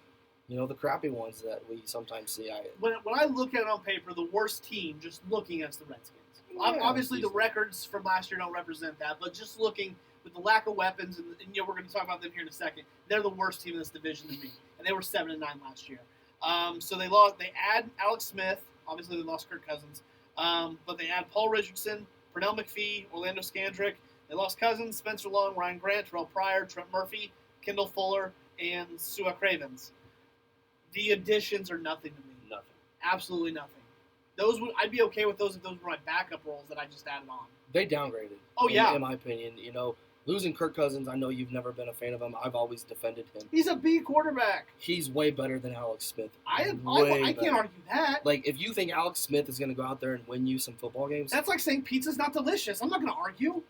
[SPEAKER 2] the crappy ones that we sometimes see?
[SPEAKER 1] When I look at it on paper, the worst team, just looking against the Redskins.
[SPEAKER 2] Yeah,
[SPEAKER 1] Obviously, the records from last year don't represent that, but just looking with the lack of weapons, and we're going to talk about them here in a second, they're the worst team in this division to me, and they were 7-9 last year. So they lost. They add Alex Smith. Obviously, they lost Kirk Cousins, but they add Paul Richardson, Pernell McPhee, Orlando Scandrick. They lost Cousins, Spencer Long, Ryan Grant, Terrell Pryor, Trent Murphy, Kendall Fuller, and Sua Cravens. The additions are nothing to me.
[SPEAKER 4] Nothing.
[SPEAKER 1] Absolutely nothing. I'd be okay with those if those were my backup roles that I just added on.
[SPEAKER 2] They downgraded.
[SPEAKER 1] Oh, yeah.
[SPEAKER 2] In my opinion, losing Kirk Cousins, I know you've never been a fan of him. I've always defended him.
[SPEAKER 1] He's a B quarterback.
[SPEAKER 2] He's way better than Alex Smith.
[SPEAKER 1] I can't argue that.
[SPEAKER 2] Like, if you think Alex Smith is going to go out there and win you some football games,
[SPEAKER 1] That's like saying pizza's not delicious. I'm not going to argue.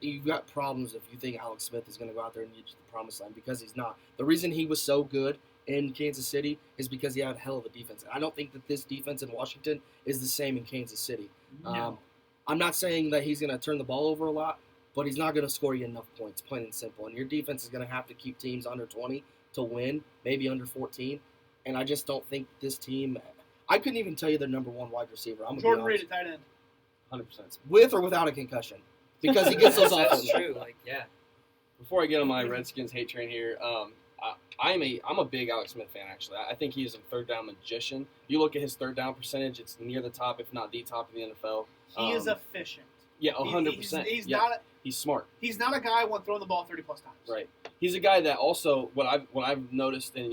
[SPEAKER 2] You've got problems if you think Alex Smith is going to go out there and get you the promised land, because he's not. The reason he was so good in Kansas City is because he had a hell of a defense. I don't think that this defense in Washington is the same in Kansas City.
[SPEAKER 1] No.
[SPEAKER 2] I'm not saying that he's going to turn the ball over a lot, but he's not going to score you enough points, plain and simple. And your defense is going to have to keep teams under 20 to win, maybe under 14. And I just don't think this team – I couldn't even tell you their number 1 wide receiver. I'm
[SPEAKER 1] Jordan Reed at tight end.
[SPEAKER 4] 100%.
[SPEAKER 2] With or without a concussion, because he gets those off.
[SPEAKER 3] That's true.
[SPEAKER 4] Before I get on my Redskins hate train here, I'm a big Alex Smith fan, actually. I think he is a third down magician. You look at his third down percentage; it's near the top, if not the top in the NFL.
[SPEAKER 1] He is efficient.
[SPEAKER 4] Yeah, 100%. He's smart.
[SPEAKER 1] He's not a guy who wants throwing the ball 30+ times.
[SPEAKER 4] Right. He's a guy that also what I've noticed, and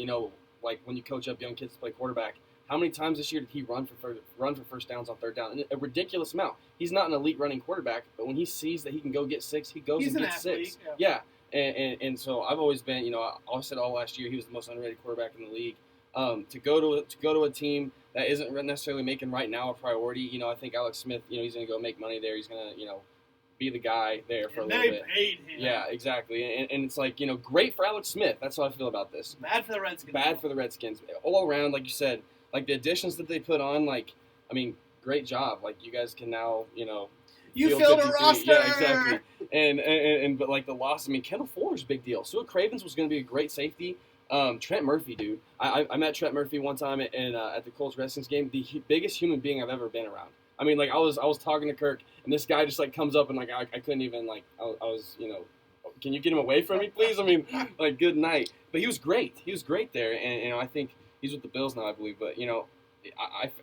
[SPEAKER 4] like when you coach up young kids to play quarterback, how many times this year did he run for first downs on third down? And a ridiculous amount. He's not an elite running quarterback, but when he sees that he can go get 6, he goes and gets 6. Yeah. And so I've always been, I said all last year he was the most underrated quarterback in the league. To go to a team that isn't necessarily making right now a priority, I think Alex Smith, he's going to go make money there. He's going to, be the guy there for a little bit.
[SPEAKER 1] They paid him.
[SPEAKER 4] Yeah, exactly. And it's like, great for Alex Smith. That's how I feel about this.
[SPEAKER 1] Bad for the Redskins.
[SPEAKER 4] Bad for the Redskins. All around, like you said, like the additions that they put on, great job. Like you guys can now,
[SPEAKER 1] You filled a roster.
[SPEAKER 4] Yeah, exactly. And but like the loss, Kendall Fuller's a big deal. Sua Cravens was going to be a great safety. Trent Murphy, dude. I met Trent Murphy one time at the Colts Redskins game. The biggest human being I've ever been around. I was talking to Kirk, and this guy just comes up and I couldn't even I was can you get him away from me, please? Good night. But he was great. He was great there, and I think He's with the Bills now, I believe. But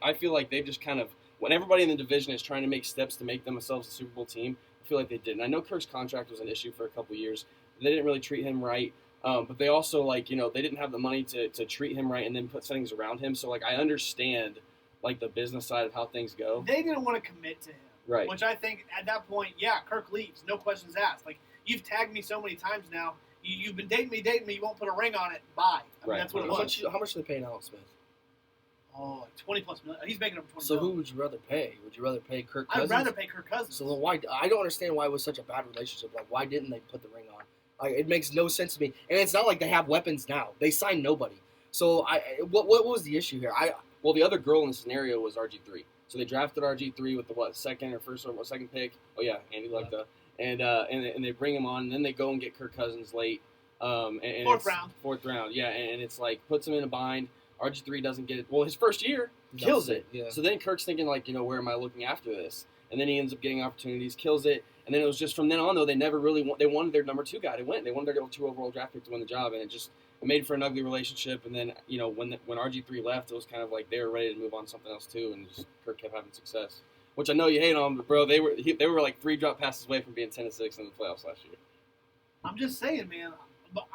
[SPEAKER 4] I feel like they've just kind of, when everybody in the division is trying to make steps to make themselves a Super Bowl team, I feel like they didn't. I know Kirk's contract was an issue for a couple of years. They didn't really treat him right. But they also, they didn't have the money to treat him right and then put things around him. So, I understand, the business side of how things go.
[SPEAKER 1] They didn't want to commit to him.
[SPEAKER 4] Right.
[SPEAKER 1] Which I think, at that point, yeah, Kirk leaves. No questions asked. You've tagged me so many times now. You've been dating me. You won't put a ring on it. Bye.
[SPEAKER 4] Right.
[SPEAKER 1] That's what it
[SPEAKER 2] How
[SPEAKER 1] was.
[SPEAKER 2] much are they paying Alex Smith?
[SPEAKER 1] Oh, 20+ million. He's making over 20
[SPEAKER 2] So who
[SPEAKER 1] million.
[SPEAKER 2] would you rather pay? Would you rather pay Kirk Cousins?
[SPEAKER 1] I'd rather pay Kirk Cousins.
[SPEAKER 2] So then why? I don't understand why it was such a bad relationship. Why didn't they put the ring on? It makes no sense to me. And it's not like they have weapons now. They signed nobody. So what was the issue here?
[SPEAKER 4] Well, the other girl in the scenario was RG3. So they drafted RG3 with the second pick? Oh yeah, Andy liked that. And they bring him on, and then they go and get Kirk Cousins late. And Fourth round, yeah. And it's puts him in a bind. RG3 doesn't get it. Well, his first year kills it.
[SPEAKER 2] Yeah.
[SPEAKER 4] So then Kirk's thinking where am I looking after this? And then he ends up getting opportunities, kills it. And then it was just from then on though they never really they wanted their number 2 guy to win. They wanted their 2 overall draft pick to win the job, and it made for an ugly relationship. And then when RG3 left, it was kind of they were ready to move on to something else too, and just Kirk kept having success. Which I know you hate on, but bro, they were 3 drop passes away from being 10-6 in the playoffs last year.
[SPEAKER 1] I'm just saying, man. But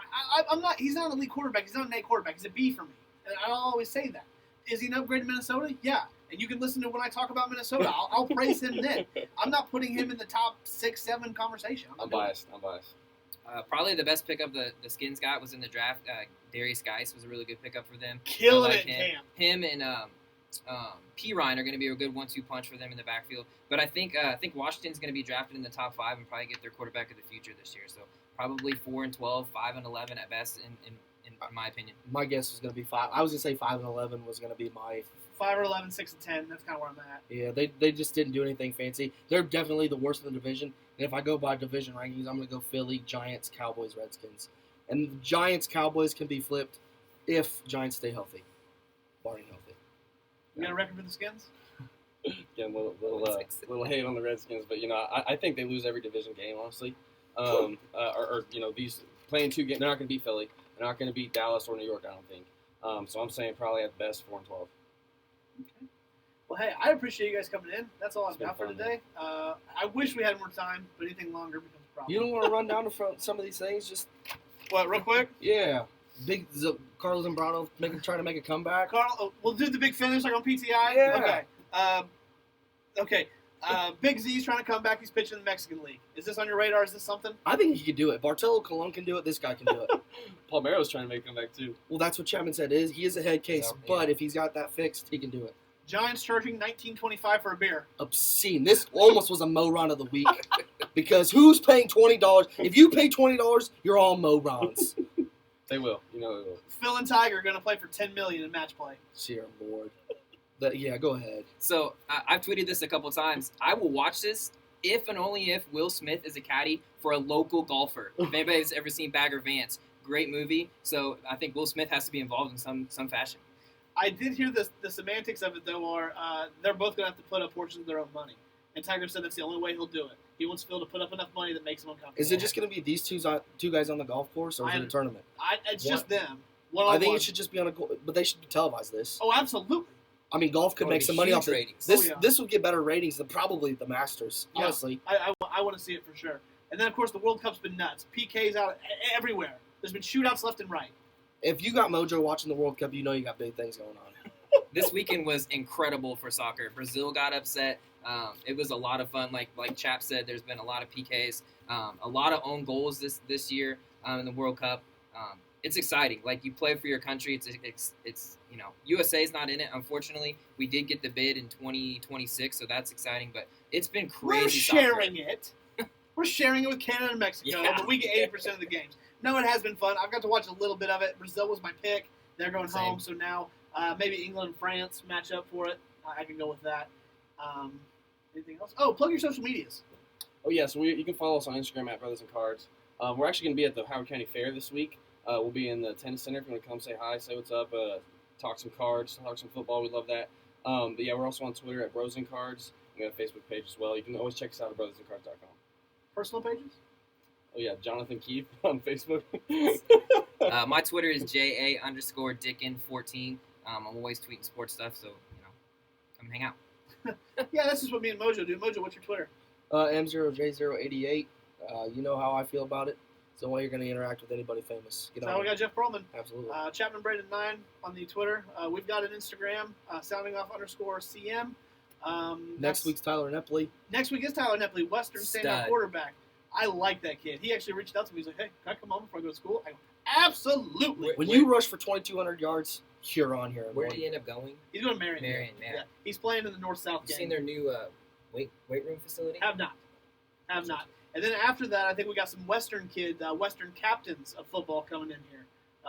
[SPEAKER 1] I'm not. He's not an elite quarterback. He's not an A quarterback. He's a B for me. And I'll always say that. Is he an upgrade to Minnesota? Yeah. And you can listen to when I talk about Minnesota. I'll praise him then. I'm not putting him in the top 6, 7 conversation.
[SPEAKER 4] I'm biased.
[SPEAKER 3] Probably the best pickup the Skins got was in the draft. Darius Geis was a really good pickup for them.
[SPEAKER 1] Killing
[SPEAKER 3] like
[SPEAKER 1] it, Cam.
[SPEAKER 3] Him and P. Ryan are going to be a good 1-2 punch for them in the backfield. But I think Washington's going to be drafted in the top 5 and probably get their quarterback of the future this year. So probably 4-12, 5-11 at best, in my opinion.
[SPEAKER 2] My guess was going to be 5. I was going to say 5-11 was going to be my
[SPEAKER 1] 5 or 11, 6 and 10. That's kind of where I'm at.
[SPEAKER 2] Yeah, they just didn't do anything fancy. They're definitely the worst in the division. And if I go by division rankings, I'm going to go Philly, Giants, Cowboys, Redskins. And the Giants, Cowboys can be flipped if Giants stay healthy, barring healthy.
[SPEAKER 1] You got a record for the Skins?
[SPEAKER 4] Again, little hate on the Redskins, but I think they lose every division game, honestly. These playing 2 games, they're not going to beat Philly. They're not going to beat Dallas or New York, I don't think. So I'm saying probably at best 4-12.
[SPEAKER 1] Okay. Well, hey, I appreciate you guys coming in. That's all I've
[SPEAKER 4] It's been
[SPEAKER 1] got for
[SPEAKER 4] fun,
[SPEAKER 1] today. I wish we had more time, but anything longer becomes a problem.
[SPEAKER 2] You don't want to run down to front some of these things? Just
[SPEAKER 1] What, real quick?
[SPEAKER 2] yeah, Carlos Zambrano trying to make a comeback.
[SPEAKER 1] Carl, we'll do the big finish like on PTI?
[SPEAKER 2] Yeah.
[SPEAKER 1] Okay. Big Z's trying to come back. He's pitching in the Mexican League. Is this on your radar? Is this something?
[SPEAKER 2] I think he could do it. Bartolo Colon can do it. This guy can do it.
[SPEAKER 4] Palmeiro's trying to make a comeback too.
[SPEAKER 2] Well, that's what Chapman said. He is a head case,
[SPEAKER 3] Yeah.
[SPEAKER 2] but if he's got that fixed, he can do it.
[SPEAKER 1] Giants charging $19.25 for a beer.
[SPEAKER 2] Obscene. This almost was a Mo Ron of the week because who's paying $20? If you pay $20, you're all Mo Rons.
[SPEAKER 4] They will. They will.
[SPEAKER 1] Phil and Tiger are going to play for $10 million in match play.
[SPEAKER 2] Dear Lord. Yeah, go ahead.
[SPEAKER 3] So I've tweeted this a couple times. I will watch this if and only if Will Smith is a caddy for a local golfer. If anybody's ever seen Bagger Vance, great movie. So I think Will Smith has to be involved in some fashion.
[SPEAKER 1] I did hear the semantics of it, though, are they're both going to have to put up portions of their own money. And Tiger said that's the only way he'll do it. He wants Phil to put up enough money that makes him uncomfortable.
[SPEAKER 2] Is it just going to be these two guys on the golf course, or is it a tournament?
[SPEAKER 1] It's
[SPEAKER 2] What?
[SPEAKER 1] just them. One-on-one.
[SPEAKER 2] I think it should just be on but they should televise this.
[SPEAKER 1] Oh, absolutely.
[SPEAKER 2] I mean, golf could make some money off
[SPEAKER 3] huge
[SPEAKER 2] it.
[SPEAKER 3] ratings.
[SPEAKER 2] This would get better ratings than probably the Masters,
[SPEAKER 1] Yeah.
[SPEAKER 2] honestly.
[SPEAKER 1] I want to see it for sure. And then, of course, the World Cup's been nuts. PK's out everywhere. There's been shootouts left and right.
[SPEAKER 2] If you got Mojo watching the World Cup, you know you got big things going on.
[SPEAKER 3] This weekend was incredible for soccer. Brazil got upset. It was a lot of fun. Like Chap said, there's been a lot of PKs, a lot of own goals this year in the World Cup. It's exciting. Like, you play for your country. It's USA's not in it, unfortunately. We did get the bid in 2026, so that's exciting. But it's been crazy.
[SPEAKER 1] We're sharing it. We're sharing it with Canada and Mexico,
[SPEAKER 3] Yeah.
[SPEAKER 1] but we get 80% of the games. No, it has been fun. I've got to watch a little bit of it. Brazil was my pick. They're going
[SPEAKER 3] Same.
[SPEAKER 1] home, so now maybe England and France match up for it. I can go with that. Anything else? Oh, plug your social medias.
[SPEAKER 4] Oh yeah, so you can follow us on Instagram at Brothers and Cards. We're actually going to be at the Howard County Fair this week. We'll be in the tennis center if you want to come say hi, say what's up, talk some cards, talk some football. We'd love that. But yeah, we're also on Twitter at Bros and Cards. We have a Facebook page as well. You can always check us out at brothersandcards.com.
[SPEAKER 1] Personal pages?
[SPEAKER 4] Oh yeah, Jonathan Keith on Facebook.
[SPEAKER 3] My Twitter is JA_Dickon14. I'm always tweeting sports stuff, so come hang out.
[SPEAKER 1] Yeah, that's just what me and Mojo do. Mojo, what's your Twitter?
[SPEAKER 2] M0J088. You know how I feel about it. It's the way you're going to interact with anybody famous. Get
[SPEAKER 1] So
[SPEAKER 2] on
[SPEAKER 1] we
[SPEAKER 2] it.
[SPEAKER 1] got Jeff Perlman.
[SPEAKER 2] Absolutely.
[SPEAKER 1] Chapman Braden 9 on the Twitter. We've got an Instagram, soundingoff_CM.
[SPEAKER 2] Next week's Tyler Nepley.
[SPEAKER 1] Next week is Tyler Nepley, Western standout
[SPEAKER 3] Stud.
[SPEAKER 1] quarterback. I like that kid. He actually reached out to me. He's like, "Hey, can I come home before I go to school?" I go, "Absolutely."
[SPEAKER 2] When you rush for 2,200 yards, you're on here.
[SPEAKER 3] Where did he end up going?
[SPEAKER 1] He's going to Marion.
[SPEAKER 3] Marion.
[SPEAKER 1] Yeah, he's playing in the North-South
[SPEAKER 3] You
[SPEAKER 1] game.
[SPEAKER 3] seen their new weight room facility?
[SPEAKER 1] Have not. And then after that, I think we got some Western kids, Western captains of football coming in here.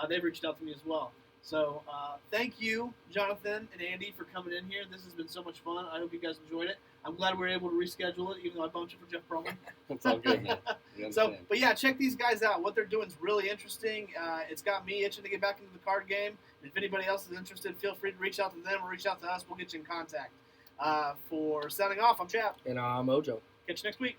[SPEAKER 1] They've reached out to me as well. So thank you, Jonathan and Andy, for coming in here. This has been so much fun. I hope you guys enjoyed it. I'm glad we were able to reschedule it, even though I bumped you for Jeff Perlman.
[SPEAKER 4] It's all good, man. We
[SPEAKER 1] So,
[SPEAKER 4] understand.
[SPEAKER 1] but yeah, check these guys out. What they're doing is really interesting. It's got me itching to get back into the card game. And if anybody else is interested, feel free to reach out to them or reach out to us. We'll get you in contact. For Sounding Off, I'm Chap.
[SPEAKER 2] And Mojo.
[SPEAKER 1] Catch you next week.